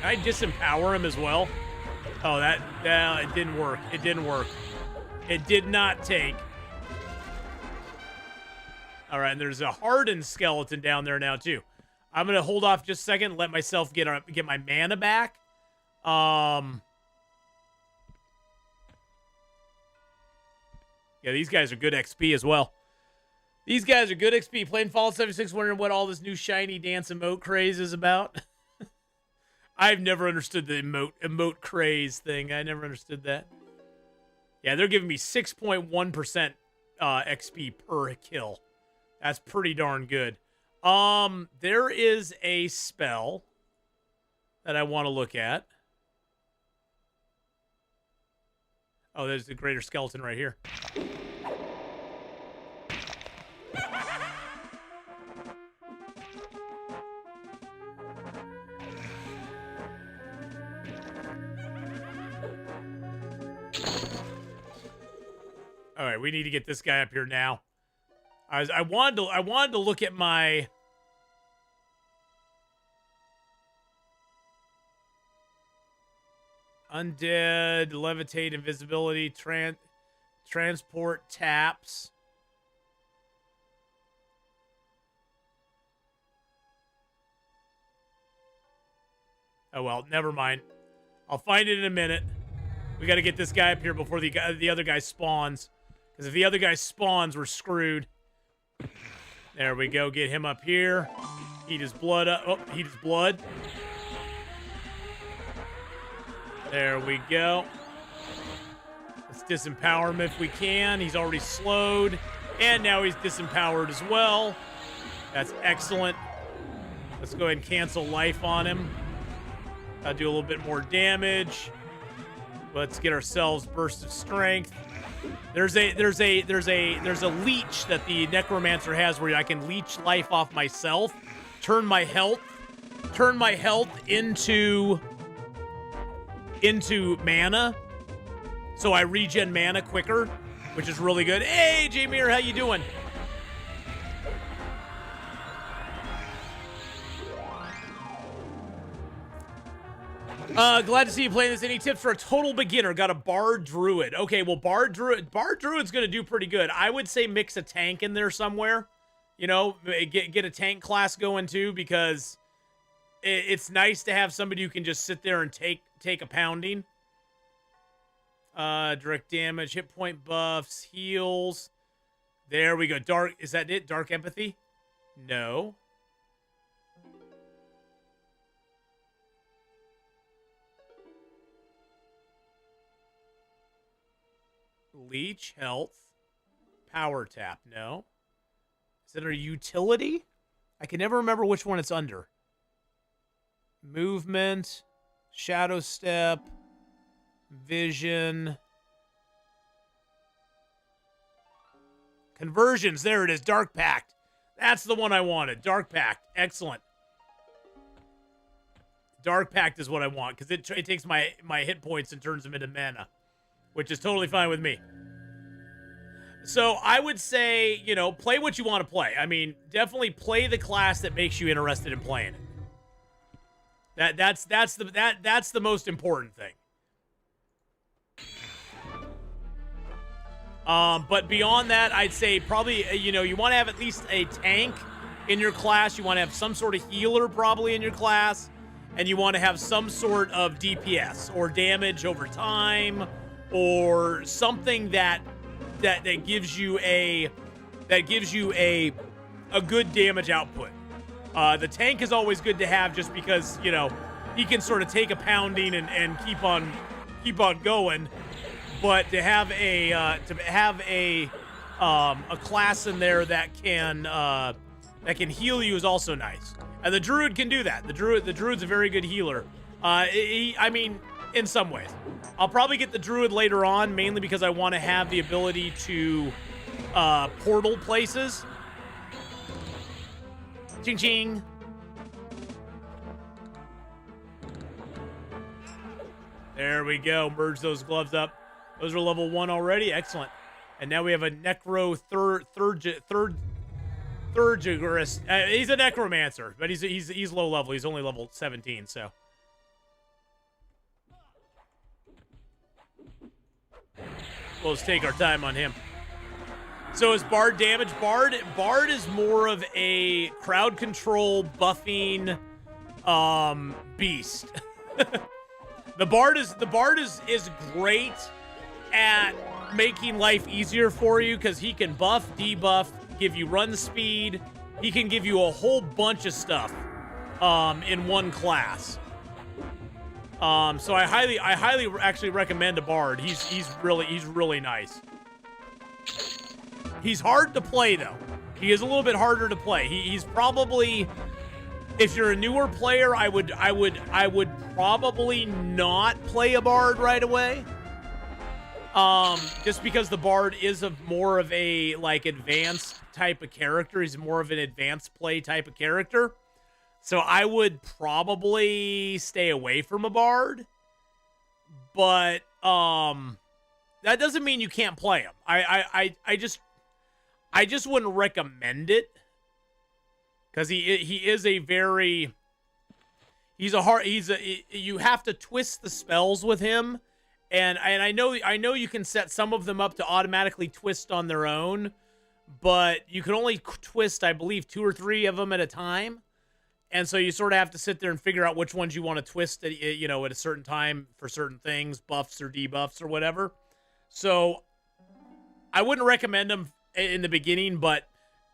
Can I disempower him as well? Oh, it didn't work. It didn't work. It did not take. All right, and there's a hardened skeleton down there now too. I'm gonna hold off just a second and let myself get my mana back. Yeah, these guys are good XP as well. These guys are good XP. Playing Fallout 76, wondering what all this new shiny dance emote craze is about. I've never understood the emote craze thing. I never understood that. Yeah, they're giving me 6.1% XP per kill. That's pretty darn good. There is a spell that I want to look at. Oh, there's the greater skeleton right here. All right, we need to get this guy up here now. I wanted to look at my undead, levitate, invisibility, transport, taps. Oh well, never mind. I'll find it in a minute. We got to get this guy up here before the other guy spawns. Because if the other guy spawns, we're screwed. There we go. Get him up here. Heat his blood up. Oh, heat his blood. There we go. Let's disempower him if we can. He's already slowed. And now he's disempowered as well. That's excellent. Let's go ahead and cancel life on him. I'll do a little bit more damage. Let's get ourselves burst of strength. There's a leech that the necromancer has where I can leech life off myself, turn my health into mana, so I regen mana quicker, which is really good. Hey, Jameer, how you doing? Glad to see you playing this. Any tips for a total beginner? Got a Bard Druid. Okay, well, Bard Druid's going to do pretty good. I would say mix a tank in there somewhere. You know, get a tank class going too, because it's nice to have somebody who can just sit there and take a pounding. Direct damage, hit point buffs, heals. There we go. Dark, is that it? Dark empathy? No. Leech, health, power tap. No. Is it a utility? I can never remember which one it's under. Movement, shadow step, vision, conversions. There it is. Dark Pact. That's the one I wanted. Dark Pact. Excellent. Dark Pact is what I want because it takes my hit points and turns them into mana, which is totally fine with me. So I would say, you know, play what you want to play. I mean, definitely play the class that makes you interested in playing it. That's the most important thing. But beyond that, I'd say probably, you know, you want to have at least a tank in your class. You want to have some sort of healer probably in your class. And you want to have some sort of DPS or damage over time or something that gives you a good damage output. The tank is always good to have just because, you know, he can sort of take a pounding and keep on going. But to have a class in there that can heal you is also nice. And the druid can do that. The druid's a very good healer. I mean, in some ways. I'll probably get the druid later on, mainly because I want to have the ability to portal places. Ching ching. There we go. Merge those gloves up. Those are level 1 already. Excellent. And now we have a necro third he's a necromancer, but he's low level. He's only level 17, so. We'll just take our time on him. So is Bard damage? Bard is more of a crowd control buffing beast. The Bard is great at making life easier for you because he can buff, debuff, give you run speed. He can give you a whole bunch of stuff in one class. So I highly actually recommend a Bard. He's really nice. He's hard to play though. He is a little bit harder to play. He's probably, if you're a newer player, I would probably not play a Bard right away. Just because the Bard is more of a like advanced type of character. He's more of an advanced play type of character. So I would probably stay away from a Bard. But That doesn't mean you can't play him. I just wouldn't recommend it because he is a very you have to twist the spells with him, and I know you can set some of them up to automatically twist on their own, but you can only twist, I believe, 2 or 3 of them at a time. And so you sort of have to sit there and figure out which ones you want to twist at, at a certain time for certain things, buffs or debuffs or whatever. So I wouldn't recommend him in the beginning, but,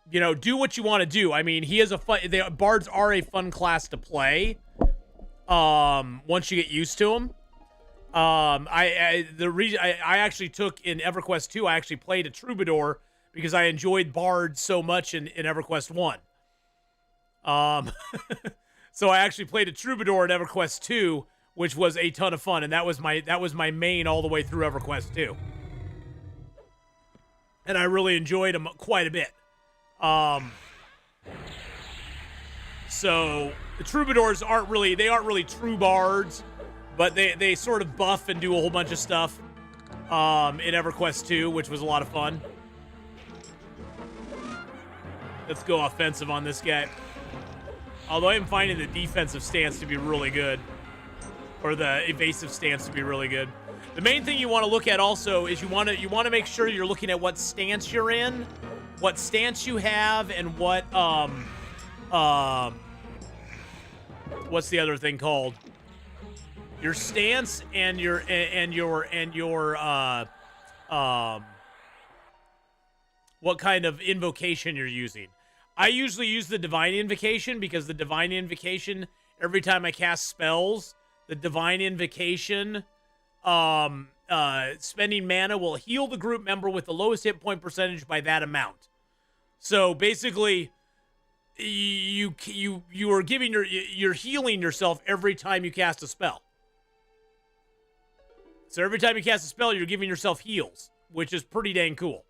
do what you want to do. I mean, he is bards are a fun class to play. Once you get used to them. I actually took in Everquest 2, I actually played a troubadour because I enjoyed bards so much in Everquest 1. So I actually played a troubadour in Everquest 2, which was a ton of fun, and that was my main all the way through Everquest 2. And I really enjoyed him quite a bit. So the troubadours aren't really true bards, but they sort of buff and do a whole bunch of stuff in Everquest 2, which was a lot of fun. Let's go offensive on this guy. Although I'm finding the defensive stance to be really good, or the evasive stance to be really good. The main thing you want to look at also is you want to make sure you're looking at what stance you're in, what stance you have, and what what's the other thing called? Your stance and your what kind of invocation you're using. I usually use the Divine Invocation because the Divine Invocation, every time I cast spells, the Divine Invocation, spending mana will heal the group member with the lowest hit point percentage by that amount. So basically, you're healing yourself every time you cast a spell. So every time you cast a spell, you're giving yourself heals, which is pretty dang cool.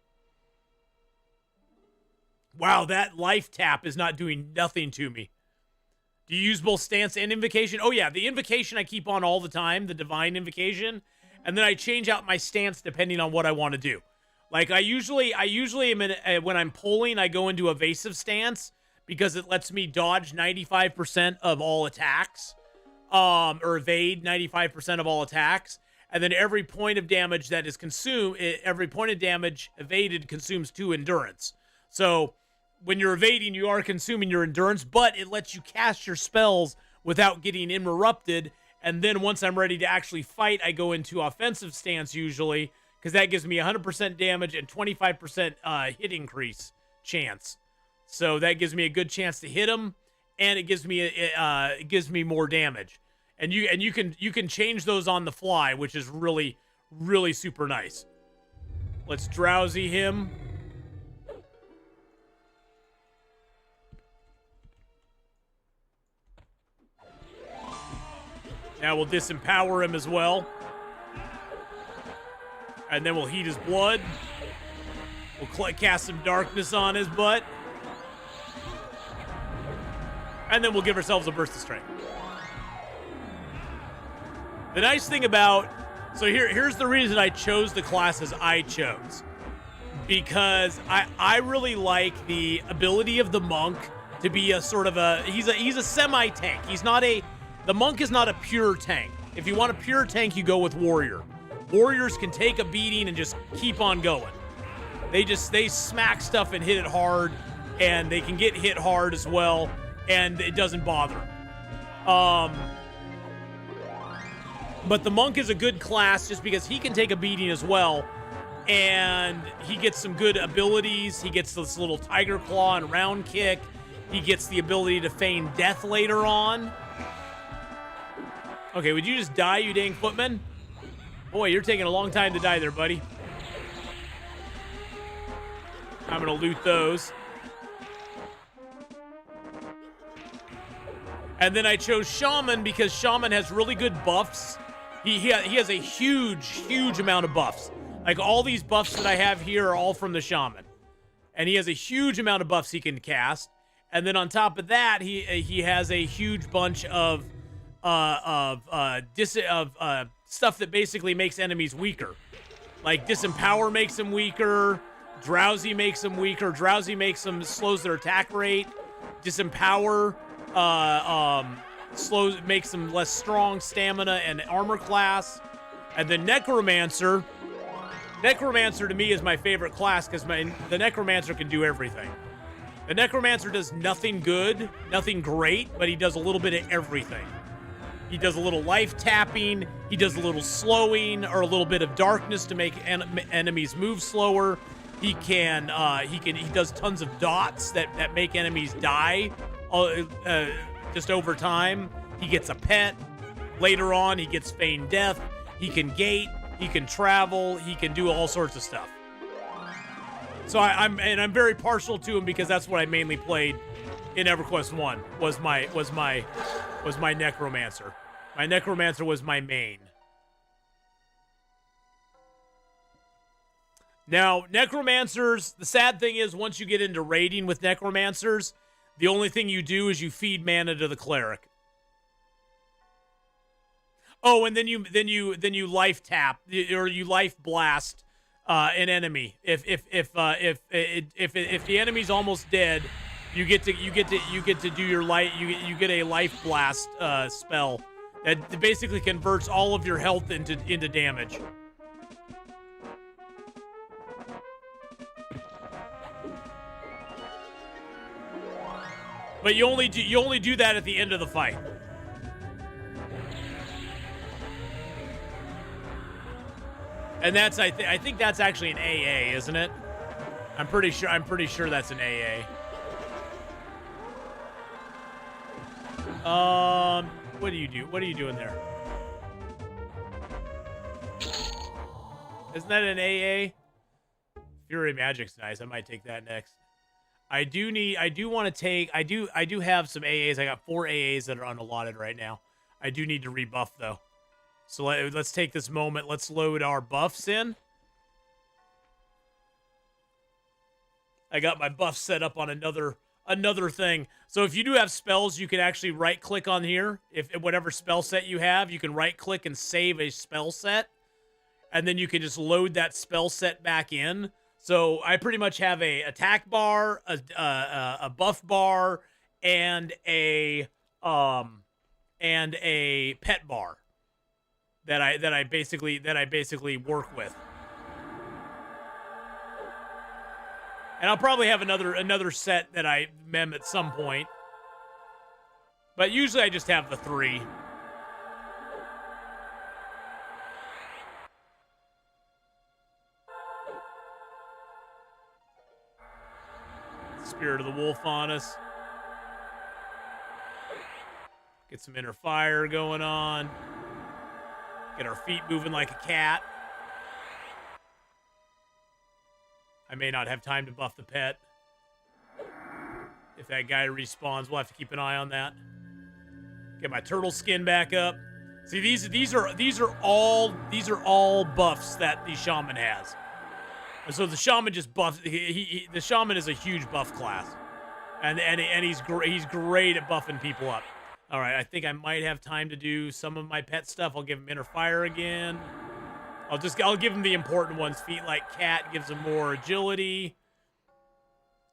Wow, that life tap is not doing nothing to me. Do you use both stance and invocation? Oh yeah, the invocation I keep on all the time, the divine invocation, and then I change out my stance depending on what I want to do. Like I usually am in, when I'm pulling, I go into evasive stance because it lets me dodge 95% of all attacks, or evade 95% of all attacks, and then every point of damage that is consumed, every point of damage evaded consumes 2 endurance. So when you're evading, you are consuming your endurance, but it lets you cast your spells without getting interrupted. And then once I'm ready to actually fight, I go into offensive stance usually, because that gives me 100% damage and 25% hit increase chance. So that gives me a good chance to hit them, and it gives me more damage. And you can change those on the fly, which is really, really super nice. Let's drowsy him. Now we'll disempower him as well. And then we'll heat his blood. We'll cast some darkness on his butt. And then we'll give ourselves a burst of strength. The nice thing about... So here's the reason I chose the classes I chose. Because I really like the ability of the monk to be a sort of a... He's a semi-tank. He's not a... The monk is not a pure tank. If you want a pure tank, you go with warrior. Warriors can take a beating and just keep on going. They smack stuff and hit it hard, and they can get hit hard as well, and it doesn't bother them. But the monk is a good class just because he can take a beating as well, and he gets some good abilities. He gets this little tiger claw and round kick. He gets the ability to feign death later on. Okay, would you just die, you dang footman? Boy, you're taking a long time to die there, buddy. I'm gonna loot those. And then I chose Shaman because Shaman has really good buffs. He has a huge amount of buffs. Like all these buffs that I have here are all from the Shaman. And he has a huge amount of buffs he can cast. And then on top of that, he has a huge bunch of stuff that basically makes enemies weaker. Like Disempower makes them weaker. Drowsy makes them weaker. Drowsy makes them slows their attack rate. Disempower makes them less strong, stamina and armor class. And then Necromancer. Necromancer to me is my favorite class because the Necromancer can do everything. The Necromancer does nothing good, nothing great, but he does a little bit of everything. He does a little life tapping. He does a little slowing or a little bit of darkness to make enemies move slower. He does tons of dots that make enemies die just over time. He gets a pet. Later on, he gets feigned death. He can gate. He can travel. He can do all sorts of stuff. So I'm very partial to him because that's what I mainly played in EverQuest 1 was my Necromancer. My Necromancer was my main. Now, Necromancers, the sad thing is once you get into raiding with Necromancers, the only thing you do is you feed mana to the cleric. Oh, and then you life tap or you life blast an enemy. If the enemy's almost dead, you get to do your light. You get a life blast spell that basically converts all of your health into damage. But you only do that at the end of the fight. And that's I think that's actually an AA, isn't it? I'm pretty sure that's an AA. What do you do? What are you doing there? Isn't that an AA? Fury Magic's nice. I might take that next. I do have some AAs. I got 4 AAs that are unallotted right now. I do need to rebuff though. So let's take this moment. Let's load our buffs in. I got my buff set up on another thing. So if you do have spells, you can actually right-click on here. If whatever spell set you have, you can right-click and save a spell set. And then you can just load that spell set back in. So I pretty much have a attack bar, a buff bar, and a pet bar that I basically work with. And I'll probably have another set that I mem at some point. But usually I just have the 3. Spirit of the Wolf on us. Get some inner fire going on. Get our feet moving like a cat. I may not have time to buff the pet. If that guy respawns, we'll have to keep an eye on that. Get my turtle skin back up. See, these are all buffs that the shaman has. And so the shaman just buffs. The shaman is a huge buff class, and he's great at buffing people up. All right, I think I might have time to do some of my pet stuff. I'll give him inner fire again. I'll give him the important ones. Feet like cat gives him more agility.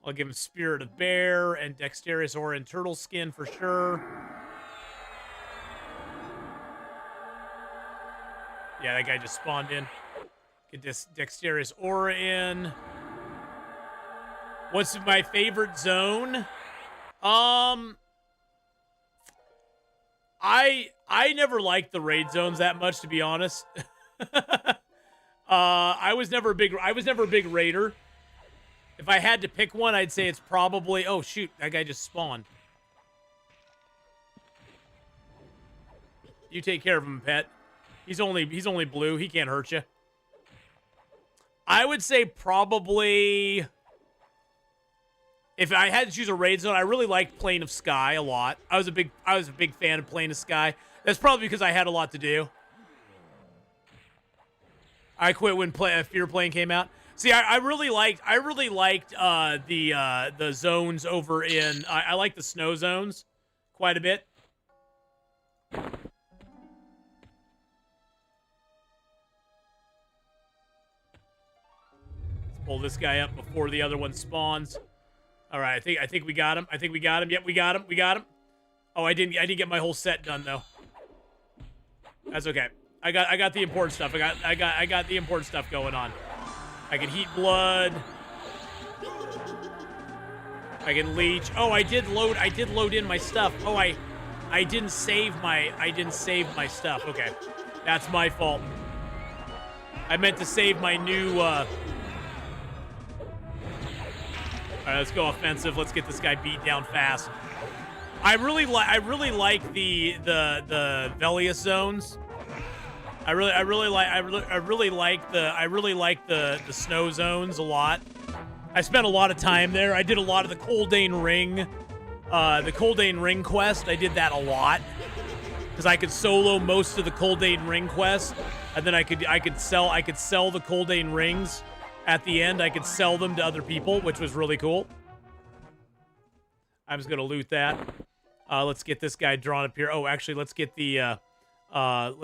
I'll give him spirit of bear and dexterous aura and turtle skin for sure. Yeah, that guy just spawned in. Get this dexterous aura in. What's my favorite zone? I never liked the raid zones that much, to be honest. I was never a big raider. If I had to pick one, I'd say it's probably. Oh shoot, that guy just spawned. You take care of him, pet. He's only blue. He can't hurt you. I would say probably. If I had to choose a raid zone, I really liked Plane of Sky a lot. I was a big fan of Plane of Sky. That's probably because I had a lot to do. I quit when Fear Plane came out. See, I really liked the zones over in. I like the snow zones quite a bit. Pull this guy up before the other one spawns. All right, I think we got him. I think we got him. Yep, we got him. We got him. Oh, I didn't get my whole set done though. That's okay. I got the important stuff. I got the important stuff going on. I can heat blood. I can leech. Oh, I did load in my stuff. Oh, I didn't save my stuff. Okay. That's my fault. I meant to save my new All right, let's go offensive. Let's get this guy beat down fast. I really like the Velius zones. I really like the snow zones a lot. I spent a lot of time there. I did a lot of the Coldane Ring quest. I did that a lot because I could solo most of the Coldane Ring quest, and then I could sell the Coldane Rings at the end. I could sell them to other people, which was really cool. I'm just gonna loot that. Let's get this guy drawn up here. Oh, actually, let's get the oh,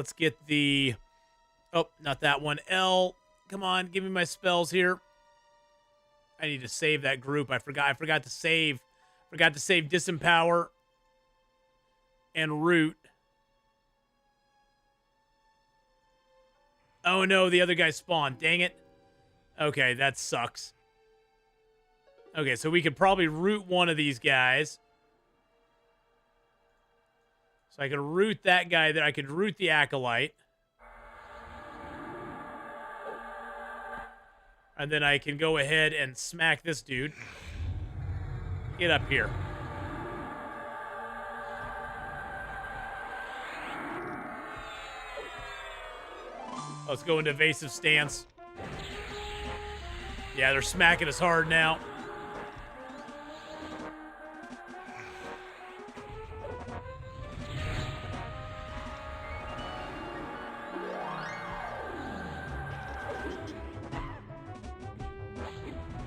not that one. L. Come on, give me my spells here. I need to save that group. I forgot to save. Forgot to save Disempower and Root. Oh no, the other guy spawned. Dang it. Okay, that sucks. Okay, so we could probably root one of these guys. So I could root that guy there. I could root the Acolyte. And then I can go ahead and smack this dude. Get up here. Let's go into evasive stance. Yeah, they're smacking us hard now.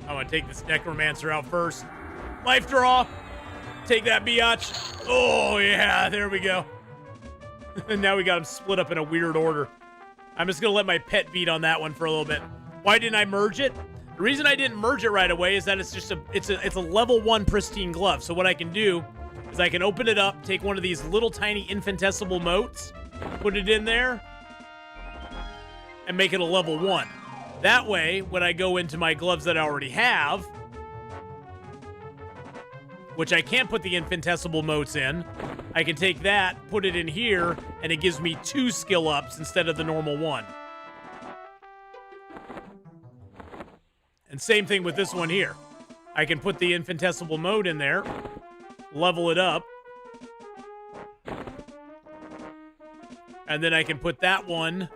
I'm gonna take this Necromancer out first. Life draw. Take that, biatch. Oh, yeah, there we go. And now we got him split up in a weird order. I'm just gonna let my pet beat on that one for a little bit. Why didn't I merge it? The reason I didn't merge it right away is that it's a level 1 pristine glove. So what I can do is I can open it up, take one of these little tiny infinitesimal motes, put it in there, and make it a level 1. That way, when I go into my gloves that I already have, which I can't put the infinitesimal motes in, I can take that, put it in here, and it gives me 2 skill ups instead of the normal 1. And same thing with this one here. I can put the infinitesimal mode in there, level it up, and then I can put that one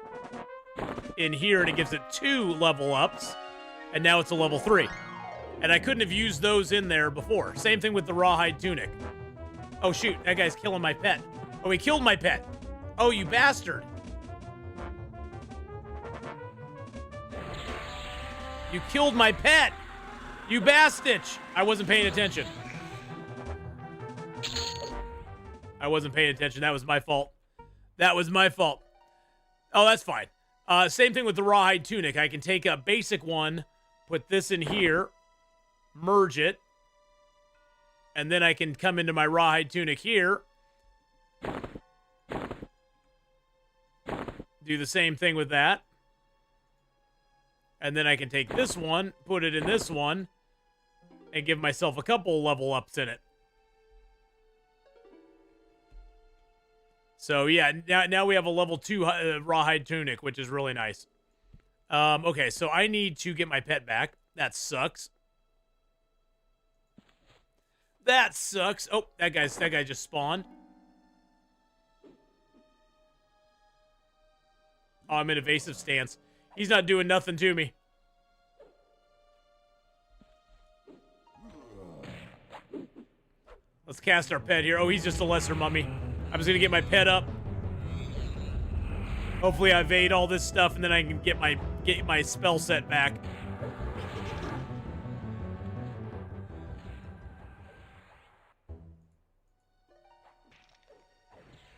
in here and it gives it 2 level ups, and now it's a level 3. And I couldn't have used those in there before. Same thing with the rawhide tunic. Oh shoot, that guy's killing my pet. Oh, he killed my pet. Oh, you bastard. You killed my pet. You bastich. I wasn't paying attention. I wasn't paying attention. That was my fault. That was my fault. Oh, that's fine. Same thing with the rawhide tunic. I can take a basic one, put this in here, merge it, and then I can come into my rawhide tunic here, do the same thing with that, and then I can take this one, put it in this one, and give myself a couple level ups in it. So yeah, now we have a level 2 rawhide tunic, which is really nice. Okay, so I need to get my pet back. That sucks. That sucks. Oh, that guy just spawned. Oh, I'm in evasive stance. He's not doing nothing to me. Let's cast our pet here. Oh, he's just a lesser mummy. I'm just gonna get my pet up. Hopefully I evade all this stuff and then I can get my spell set back.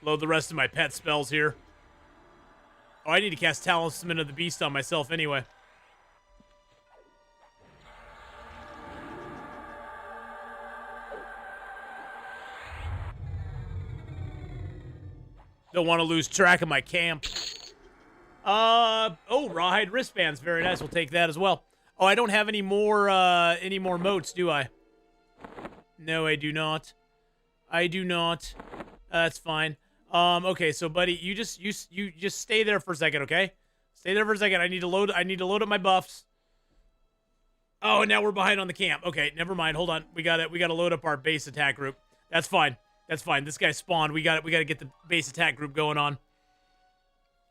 Load the rest of my pet spells here. Oh, I need to cast Talisman of the Beast on myself anyway. Don't want to lose track of my camp. Oh, rawhide wristbands. Very nice. We'll take that as well. Oh, I don't have any more moats, do I? No, I do not. I do not. That's fine. Okay, so buddy, you just stay there for a second, okay? Stay there for a second. I need to load up my buffs. Oh, and now we're behind on the camp. Okay, never mind. Hold on. We gotta load up our base attack group. That's fine. That's fine. This guy spawned. We gotta get the base attack group going on.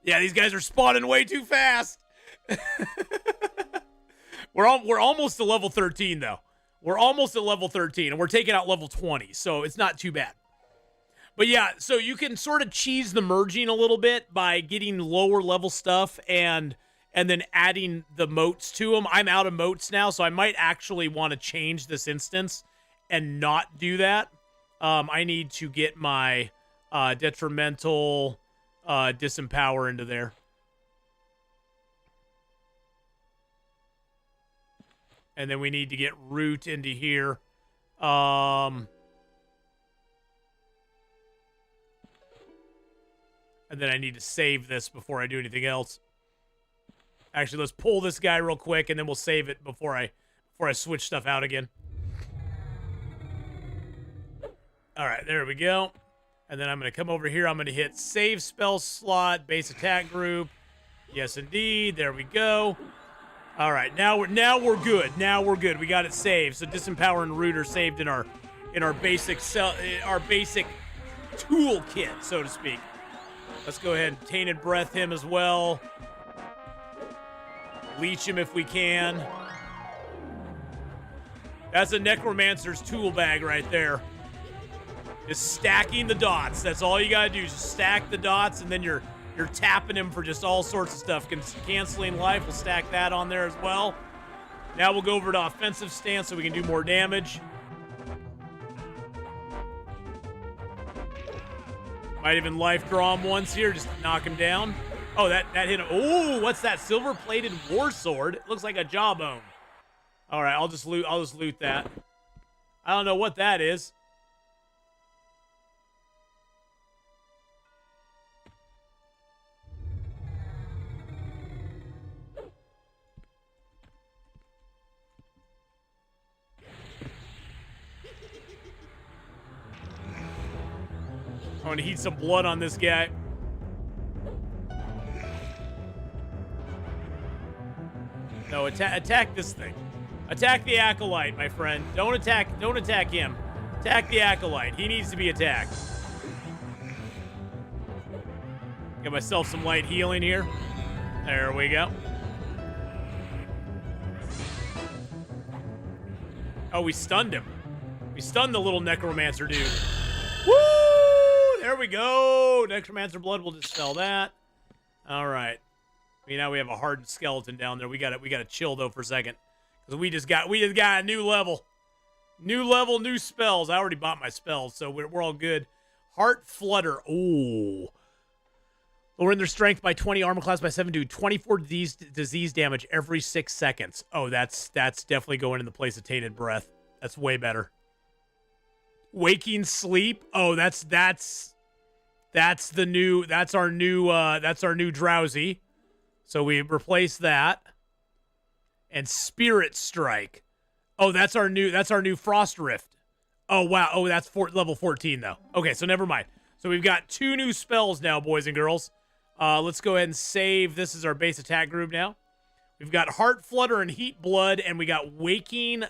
Yeah, these guys are spawning way too fast. We're almost to level 13 though. We're almost at level 13, and we're taking out level 20, so it's not too bad. But yeah, so you can sort of cheese the merging a little bit by getting lower level stuff and then adding the moats to them. I'm out of moats now, so I might actually want to change this instance and not do that. I need to get my detrimental disempower into there. And then we need to get root into here. And then I need to save this before I do anything else. Actually, let's pull this guy real quick, and then we'll save it before I switch stuff out again. All right, there we go. And then I'm going to come over here. I'm going to hit save spell slot, base attack group. Yes, indeed. There we go. All right, now we're good. Now we're good. We got it saved. So disempower and root are saved in our basic toolkit, so to speak. Let's go ahead and tainted breath him as well. Leech him if we can. That's a necromancer's tool bag right there. Just stacking the dots. That's all you gotta do. Just stack the dots, and then you're tapping him for just all sorts of stuff. Canceling life, we'll stack that on there as well. Now we'll go over to offensive stance so we can do more damage. Might even life draw him once here, just to knock him down. Oh, that hit him. Oh, what's that? Silver-plated war sword. It looks like a jawbone. All right, I'll just loot that. I don't know what that is. I want to heat some blood on this guy. No, attack this thing. Attack the acolyte, my friend. Don't attack him. Attack the acolyte. He needs to be attacked. Get myself some light healing here. There we go. Oh, we stunned him. We stunned the little necromancer dude. Woo! There we go. Necromancer blood will dispel that. All right. Now we have a hardened skeleton down there. We got to chill though for a second, because we just got a new level, new spells. I already bought my spells, so we're all good. Heart flutter. Oh, lowering their strength by 20, armor class by 7, do 24 disease damage every 6 seconds. Oh, that's definitely going in the place of tainted breath. That's way better. Waking sleep. Oh, that's our new drowsy. So we replace that. And spirit strike. Oh, that's our new frost rift. Oh wow. Oh, that's level 14 though. Okay, so never mind. So we've got 2 new spells now, boys and girls. Let's go ahead and save. This is our base attack group now. We've got heart flutter and heat blood, and we got waking,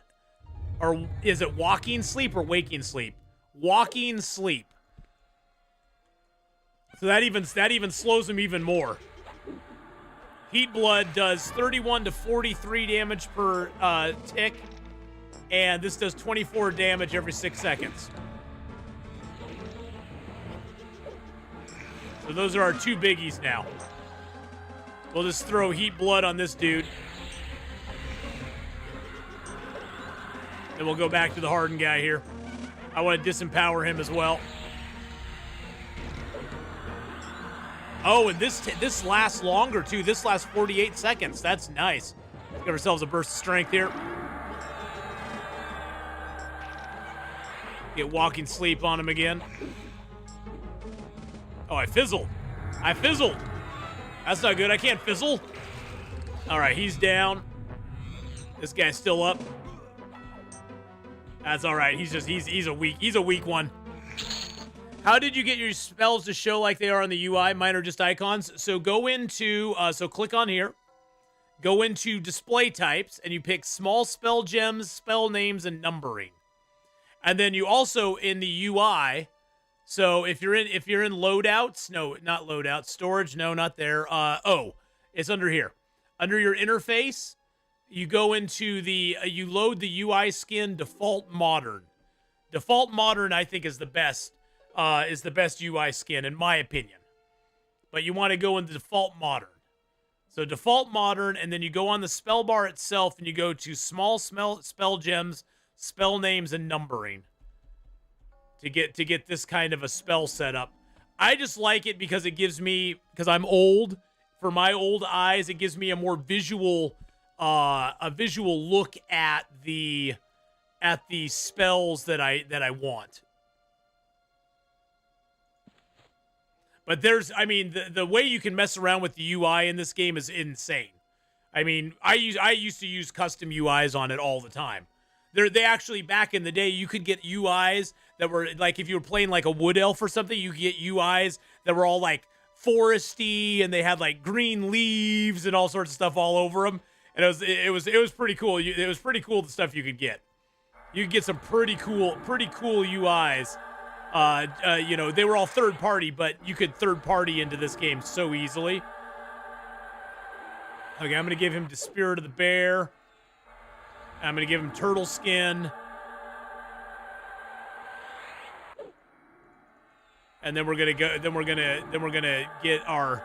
or is it walking sleep or waking sleep? Walking sleep. So that even slows him even more. Heat blood does 31 to 43 damage per tick, and this does 24 damage every 6 seconds. So those are our 2 biggies now. We'll just throw heat blood on this dude. Then we'll go back to the hardened guy here. I want to disempower him as well. Oh, and this lasts longer, too. This lasts 48 seconds. That's nice. Let's give ourselves a burst of strength here. Get walking sleep on him again. Oh, I fizzled. I fizzled. That's not good. I can't fizzle. All right, he's down. This guy's still up. That's all right. He's a weak one. How did you get your spells to show like they are on the UI? Mine are just icons. So go into so click on here. Go into display types and you pick small spell gems, spell names, and numbering. And then you also in the UI. So if you're in loadouts, no, not loadouts, storage, no, not there. It's under here. Under your interface, you go into you load the UI skin default modern. Default modern, I think, is the best UI skin in my opinion. But you want to go into default modern. So default modern, and then you go on the spell bar itself, and you go to small spell gems, spell names, and numbering to get this kind of a spell setup. I just like it because it gives me, because I'm old, for my old eyes, it gives me a more visual look at the spells that I want. But the way you can mess around with the UI in this game is insane. I mean, I used to use custom UIs on it all the time. They actually, back in the day, you could get UIs that were, like, if you were playing, like, a wood elf or something, you could get UIs that were all, like, foresty, and they had, like, green leaves and all sorts of stuff all over them. And it was pretty cool. It was pretty cool, the stuff you could get. You could get some pretty cool UIs. They were all third party, but you could third party into this game so easily. Okay, I'm going to give him the Spirit of the Bear. I'm going to give him Turtle Skin. And then we're going to get our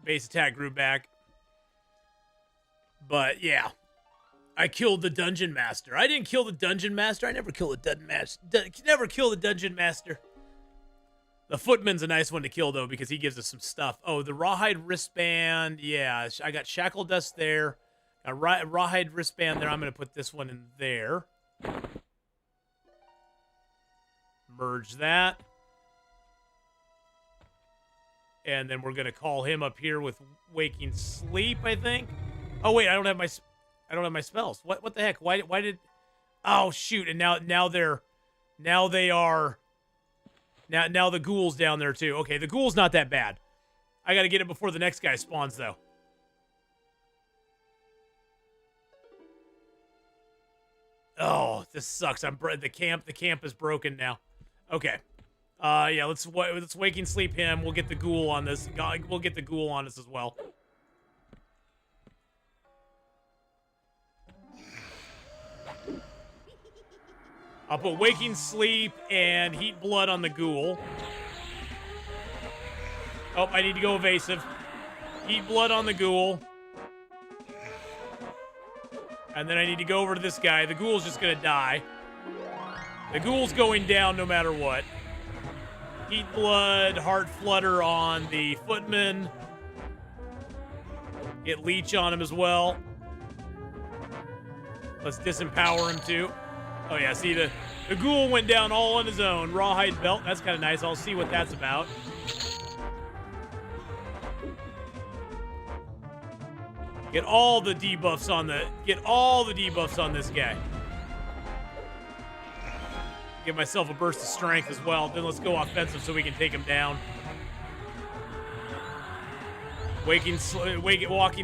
base attack group back. But yeah. I killed the Dungeon Master. I didn't kill the Dungeon Master. I never kill the Dungeon Master. Never kill the Dungeon Master. The Footman's a nice one to kill, though, because he gives us some stuff. Oh, the Rawhide Wristband. Yeah, I got Shackle Dust there. A Rawhide Wristband there. I'm going to put this one in there. Merge that. And then we're going to call him up here with Waking Sleep, I think. Oh, wait, I don't have my spells. What the heck? Why did? Oh shoot! And now the ghoul's down there too. Okay, the ghoul's not that bad. I got to get it before the next guy spawns though. Oh, this sucks. The camp is broken now. Okay. Yeah. Let's Waking Sleep him. We'll get the ghoul on this. We'll get the ghoul on us as well. I'll put Waking Sleep and Heat Blood on the ghoul. Oh, I need to go evasive. Heat Blood on the ghoul. And then I need to go over to this guy. The ghoul's just going to die. The ghoul's going down no matter what. Heat Blood, Heart Flutter on the Footman. Get Leech on him as well. Let's disempower him too. Oh, yeah, see, the ghoul went down all on his own. Rawhide Belt, that's kind of nice. I'll see what that's about. Get all the debuffs on this guy. Give myself a burst of strength as well. Then let's go offensive so we can take him down. Walking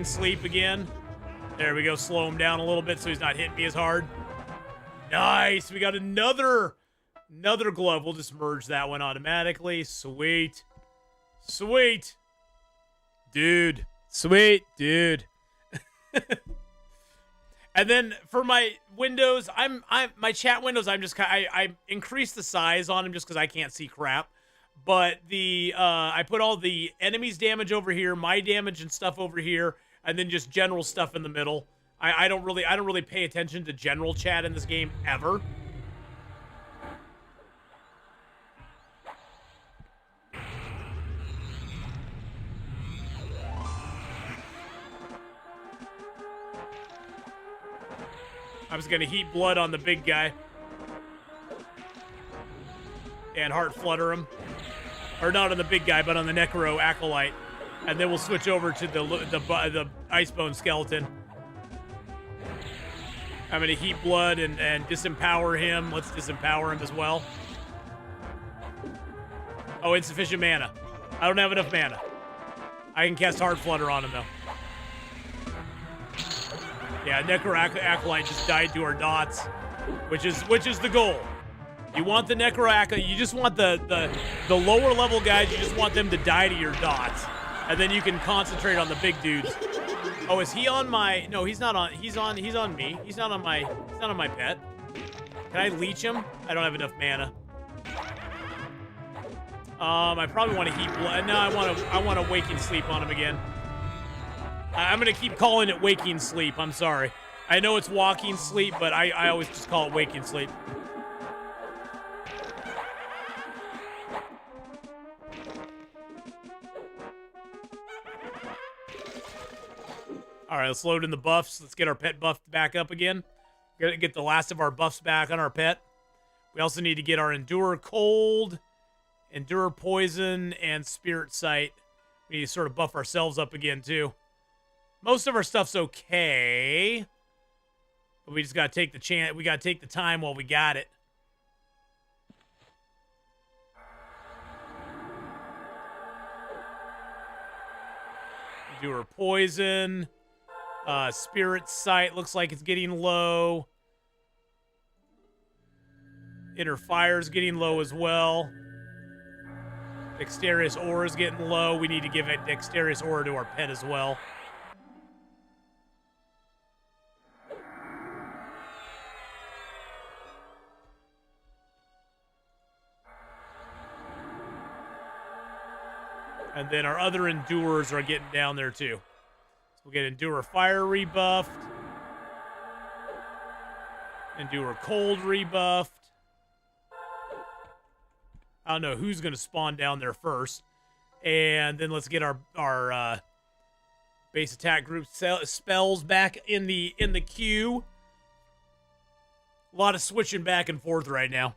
Sleep again. There we go, slow him down a little bit so he's not hitting me as hard. Nice. We got another glove. We'll just merge that one automatically. Sweet. Sweet. Dude. Sweet. Dude. And then for my windows, my chat windows, I increased the size on them just because I can't see crap. But I put all the enemies' damage over here, my damage and stuff over here, and then just general stuff in the middle. I don't really pay attention to general chat in this game ever. I'm just gonna heat blood on the big guy. and Heart Flutter him. Or not on the big guy, but on the Necro Acolyte. And then we'll switch over to the Icebone Skeleton. I'm going to Heat Blood and disempower him. Let's disempower him as well. Oh, insufficient mana. I don't have enough mana. I can cast Heart Flutter on him, though. Yeah, Necro Acolyte just died to our dots, which is the goal. You want the Necro Acolyte, you just want the lower level guys, you just want them to die to your dots. And then you can concentrate on the big dudes. Oh, is he on my... No, he's not on... He's on me. He's not on my pet. Can I leech him? I don't have enough mana. I probably want to Heat Blood. No, I want to Waking Sleep on him again. I'm going to keep calling it Waking Sleep. I'm sorry. I know it's Walking Sleep, but I always just call it Waking Sleep. All right, let's load in the buffs. Let's get our pet buff back up again. Gotta get the last of our buffs back on our pet. We also need to get our Endure Cold, Endure Poison, and Spirit Sight. We need to sort of buff ourselves up again, too. Most of our stuff's okay. But we just gotta take the chance. We gotta take the time while we got it. Endure Poison. Spirit Sight looks like it's getting low. Inner Fire's getting low as well. Dexterous Aura's getting low. We need to give a Dexterous Aura to our pet as well. And then our other Endures are getting down there too. We'll get Endure Fire rebuffed. Endure Cold rebuffed. I don't know who's going to spawn down there first. And then let's get our base attack group spells back in the queue. A lot of switching back and forth right now.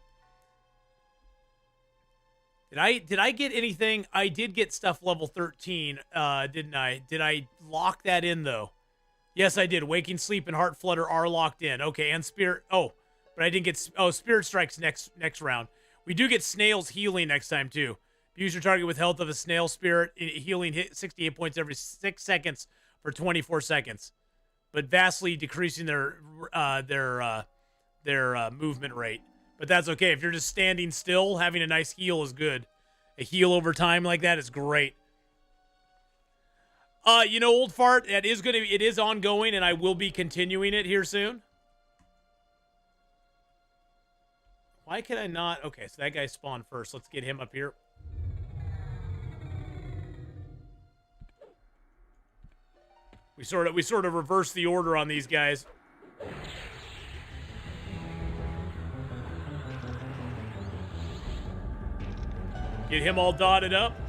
Did I get anything? I did get stuff level 13, didn't I? Did I lock that in, though? Yes, I did. Waking Sleep and Heart Flutter are locked in. Okay, and Spirit... Oh, but I didn't get... Oh, Spirit Strike's next round. We do get Snail's Healing next time, too. Use your target with health of a Snail Spirit. Healing hit 68 points every 6 seconds for 24 seconds. But vastly decreasing their movement rate. But that's okay. If you're just standing still, having a nice heal is good. A heal over time like that is great. You know, Old Fart, it is ongoing, and I will be continuing it here soon. Why can I not? Okay, so that guy spawned first. Let's get him up here. We sort of reverse the order on these guys. Get him all dotted up.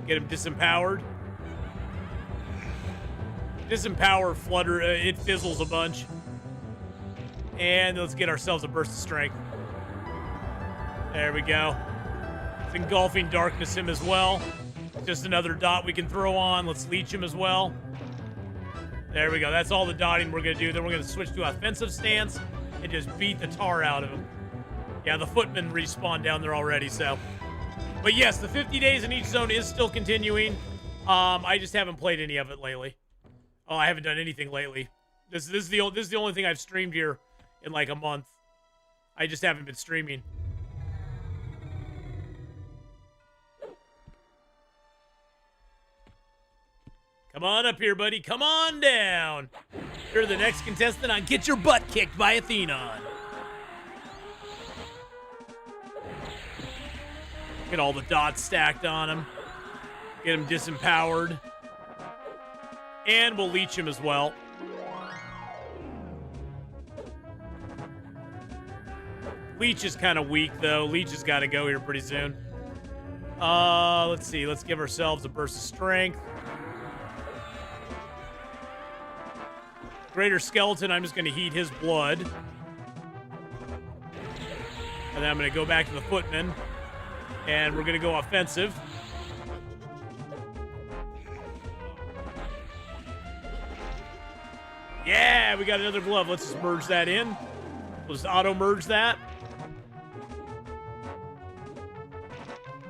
Get him disempowered. Disempower Flutter. It fizzles a bunch. And let's get ourselves a burst of strength. There we go. It's engulfing darkness him as well. Just another dot we can throw on. Let's leech him as well. There we go. That's all the dotting we're going to do. Then we're going to switch to offensive stance and just beat the tar out of him. Yeah, the footmen respawned down there already, so. But yes, the 50 days in each zone is still continuing. I just haven't played any of it lately. Oh, I haven't done anything lately. This is the only thing I've streamed here in like a month. I just haven't been streaming. Come on up here, buddy. Come on down. You're the next contestant on Get Your Butt Kicked by Atheenon. Get all the dots stacked on him. Get him disempowered. And we'll leech him as well. Leech is kind of weak, though. Leech has got to go here pretty soon. Let's see. Let's give ourselves a burst of strength. Greater Skeleton, I'm just going to heat his blood. And then I'm going to go back to the footman. And we're going to go offensive. Yeah, we got another glove. Let's just merge that in. We'll just auto-merge that.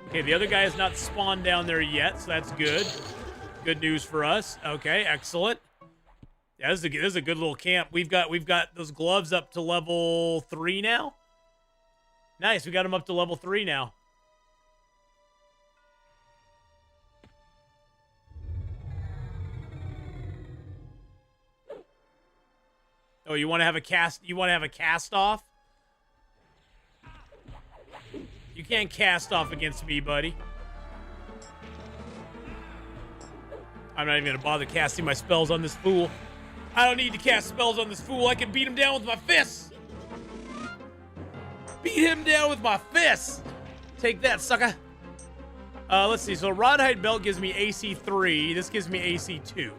Okay, the other guy has not spawned down there yet, so that's good. Good news for us. Okay, excellent. Yeah, this is a good little camp. We've got those gloves up to level 3 now. Nice, we got them up to level 3 now. Oh, you want to have a cast? You want to have a cast off? You can't cast off against me, buddy. I'm not even gonna bother casting my spells on this fool. I don't need to cast spells on this fool. I can beat him down with my fists. Beat him down with my fists. Take that, sucker. Let's see. So Rawhide Belt gives me AC 3. This gives me AC 2.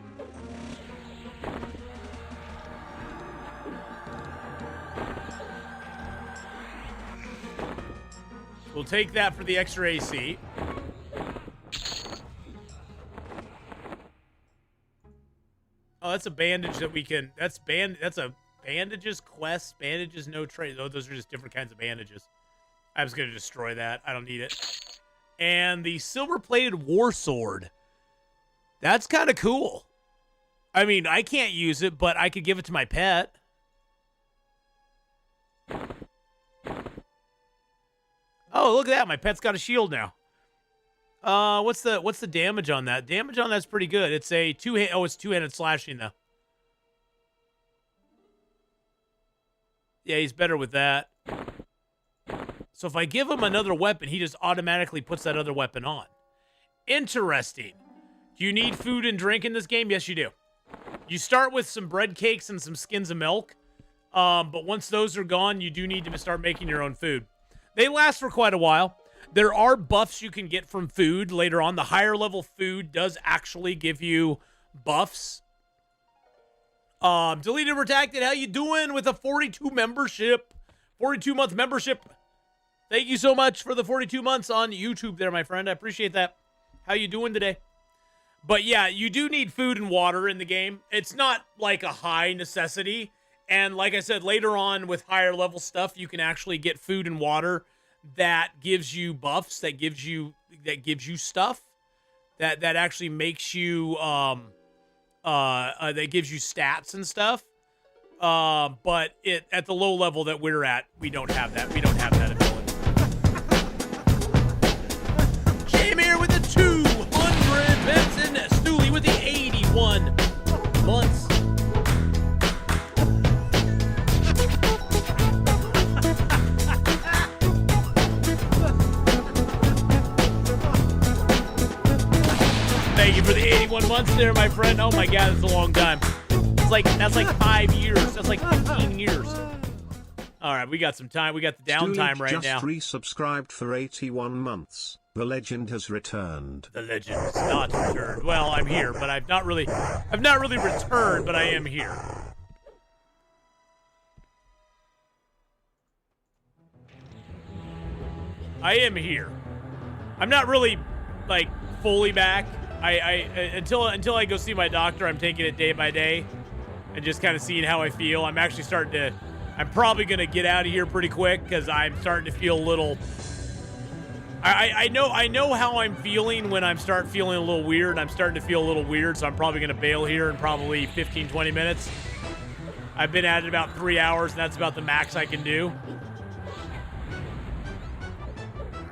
We'll take that for the extra AC. Oh, that's a bandage that we can. That's a bandages quest. Bandages no trade. Oh, those are just different kinds of bandages. I was gonna destroy that. I don't need it. And the silver-plated war sword. That's kind of cool. I mean, I can't use it, but I could give it to my pet. Oh, look at that. My pet's got a shield now. What's the damage on that? Damage on that's pretty good. It's a it's two-handed slashing though. Yeah, he's better with that. So if I give him another weapon, he just automatically puts that other weapon on. Interesting. Do you need food and drink in this game? Yes, you do. You start with some bread cakes and some skins of milk. But once those are gone, you do need to start making your own food. They last for quite a while. There are buffs you can get from food later on. The higher level food does actually give you buffs. Deleted Redacted, how you doing with a 42 membership? 42-month membership. Thank you so much for the 42 months on YouTube there, my friend. I appreciate that. How you doing today? But yeah, you do need food and water in the game. It's not like a high necessity. And like I said, later on with higher level stuff, you can actually get food and water that gives you buffs, that gives you stuff, that actually makes you that gives you stats and stuff. But at the low level that we're at, we don't have that. We don't have that ability. Jamie here with the 200 bits and Stooley with the 81 months. Thank you for the 81 months there, my friend. Oh my God, that's a long time. That's like 5 years. That's like 15 years. All right, we got some time. We got the downtime right now. Just resubscribed for 81 months. The legend has returned. The legend has not returned. Well, I'm here, but I've not really returned, but I am here. I am here. I'm not really like fully back. Until I go see my doctor, I'm taking it day by day and just kind of seeing how I feel. I'm actually I'm probably going to get out of here pretty quick because I'm starting to feel a little, I know how I'm feeling when I'm feeling a little weird. I'm starting to feel a little weird, so I'm probably going to bail here in probably 15, 20 minutes. I've been at it about 3 hours, and that's about the max I can do.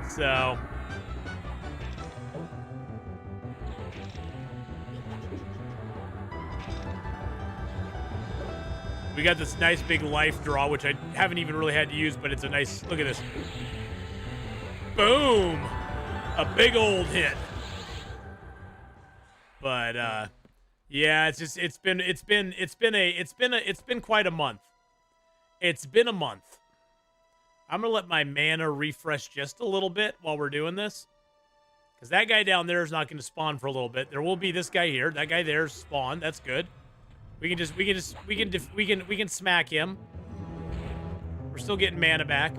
So... we got this nice big life draw, which I haven't even really had to use, but it's a nice, look at this. Boom! A big old hit. But yeah, it's been quite a month. It's been a month. I'm gonna let my mana refresh just a little bit while we're doing this. Because that guy down there is not gonna spawn for a little bit. There will be this guy here. That guy there's spawned. That's good. We can smack him. We're still getting mana back.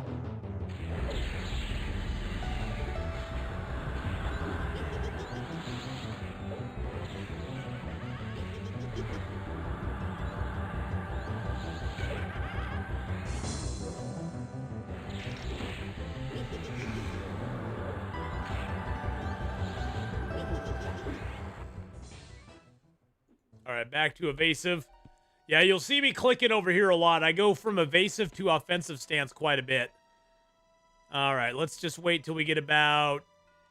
All right, back to evasive. Yeah, you'll see me clicking over here a lot. I go from evasive to offensive stance quite a bit. All right, let's just wait till we get about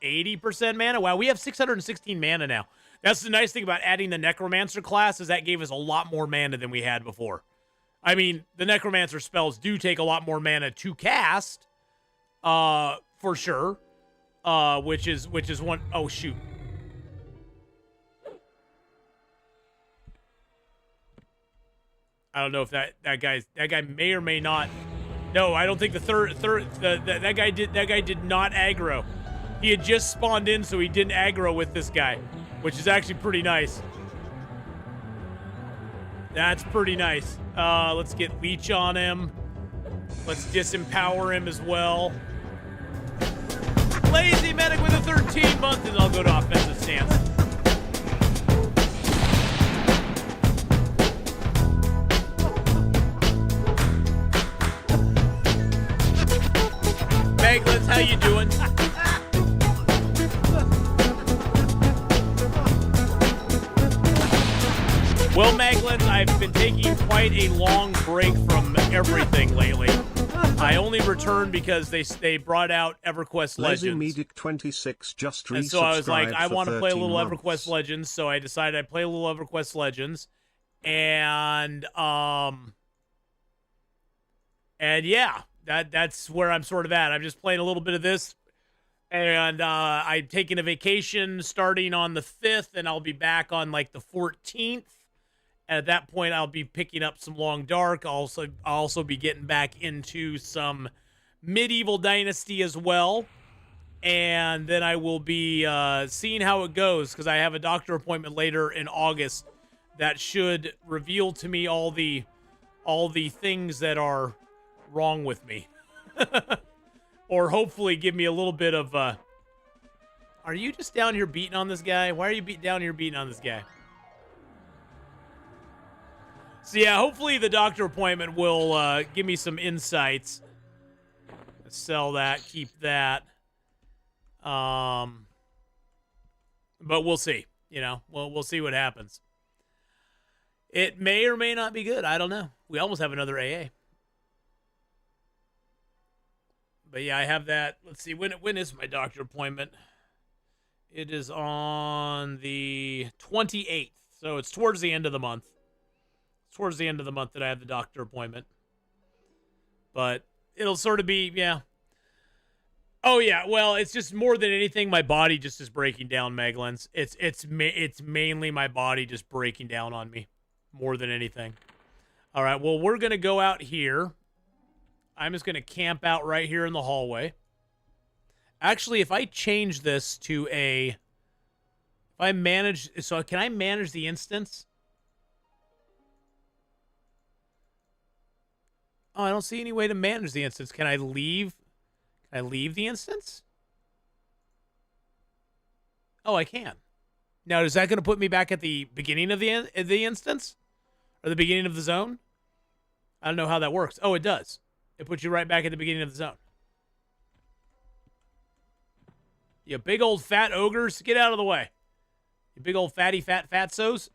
80% mana. Wow, we have 616 mana now. That's the nice thing about adding the Necromancer class is that gave us a lot more mana than we had before. I mean, the Necromancer spells do take a lot more mana to cast, for sure. Which is one. Oh shoot. I don't know if that guy may or may not. No, I don't think that guy did not aggro. He had just spawned in, so he didn't aggro with this guy, which is actually pretty nice. That's pretty nice. Let's get Leech on him. Let's disempower him as well. Lazy Medic with a 13 month, and I'll go to offensive stance. Meglins, how you doing? Well, Meglins, I've been taking quite a long break from everything lately. I only returned because they brought out Everquest Legends. Medic 26 just and so I was like, I want to play a little months. Everquest Legends, so I decided I'd play a little Everquest Legends. And yeah, that's where I'm sort of at. I'm just playing a little bit of this. And I'm taking a vacation starting on the 5th, and I'll be back on like the 14th. And at that point, I'll be picking up some Long Dark. I'll also be getting back into some Medieval Dynasty as well. And then I will be seeing how it goes, because I have a doctor appointment later in August that should reveal to me all the things that are wrong with me. Or hopefully give me a little bit of... Are you just down here beating on this guy? Why are you down here beating on this guy? So yeah, hopefully the doctor appointment will give me some insights. Let's sell that, keep that. But we'll see. You know, we'll see what happens. It may or may not be good. I don't know. We almost have another AA. But yeah, I have that. Let's see, when is my doctor appointment? It is on the 28th. So it's towards the end of the month. Towards the end of the month that I have the doctor appointment. But it'll sort of be, yeah. Oh, yeah, well, it's just more than anything, my body just is breaking down, Meglins. It's mainly my body just breaking down on me more than anything. All right, well, we're going to go out here. I'm just going to camp out right here in the hallway. Actually, if I change this to a... If I manage... So can I manage the instance? Oh, I don't see any way to manage the instance. Can I leave? Can I leave the instance? Oh, I can. Now, is that going to put me back at the beginning of the instance? Or the beginning of the zone? I don't know how that works. Oh, it does. It puts you right back at the beginning of the zone. You big old fat ogres, get out of the way. You big old fatty fatsos.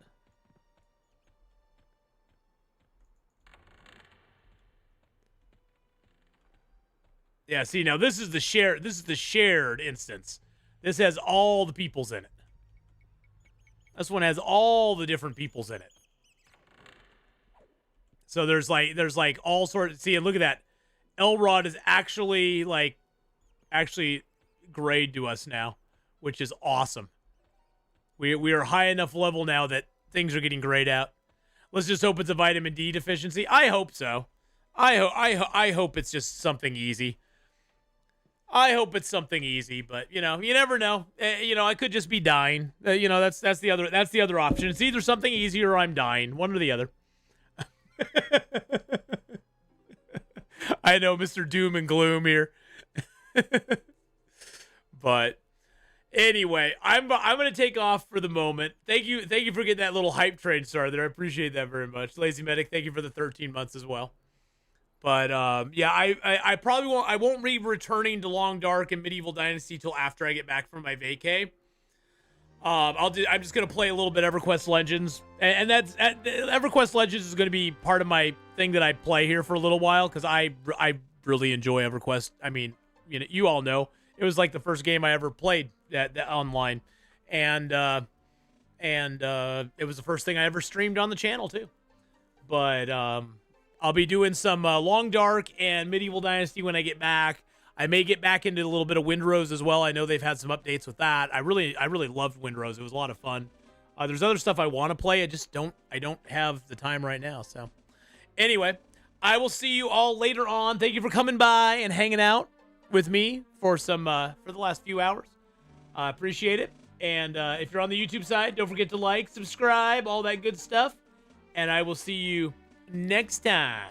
Yeah, see, now this is the shared instance. This has all the peoples in it. This one has all the different peoples in it. So there's like all sorts. See, and look at that. Elrod is actually grayed to us now, which is awesome. We are high enough level now that things are getting grayed out. Let's just hope it's a vitamin D deficiency. I hope so. I hope it's just something easy. I hope it's something easy, but you know, you never know. I could just be dying. That's the other option. It's either something easy or I'm dying. One or the other. I know, Mr. Doom and Gloom here. But anyway, I'm gonna take off for the moment. Thank you for getting that little hype train started there. I appreciate that very much. Lazy Medic, thank you for the 13 months as well. But yeah, I probably won't. I won't be returning to Long Dark and Medieval Dynasty till after I get back from my vacay. I'm just gonna play a little bit EverQuest Legends, and that's EverQuest Legends is gonna be part of my thing that I play here for a little while because I really enjoy EverQuest. I mean, you all know it was like the first game I ever played that online, and it was the first thing I ever streamed on the channel too. But I'll be doing some Long Dark and Medieval Dynasty when I get back. I may get back into a little bit of Windrose as well. I know they've had some updates with that. I really loved Windrose. It was a lot of fun. There's other stuff I want to play. I don't have the time right now. So anyway, I will see you all later on. Thank you for coming by and hanging out with me for the last few hours. I appreciate it. And if you're on the YouTube side, don't forget to like, subscribe, all that good stuff. And I will see you next time.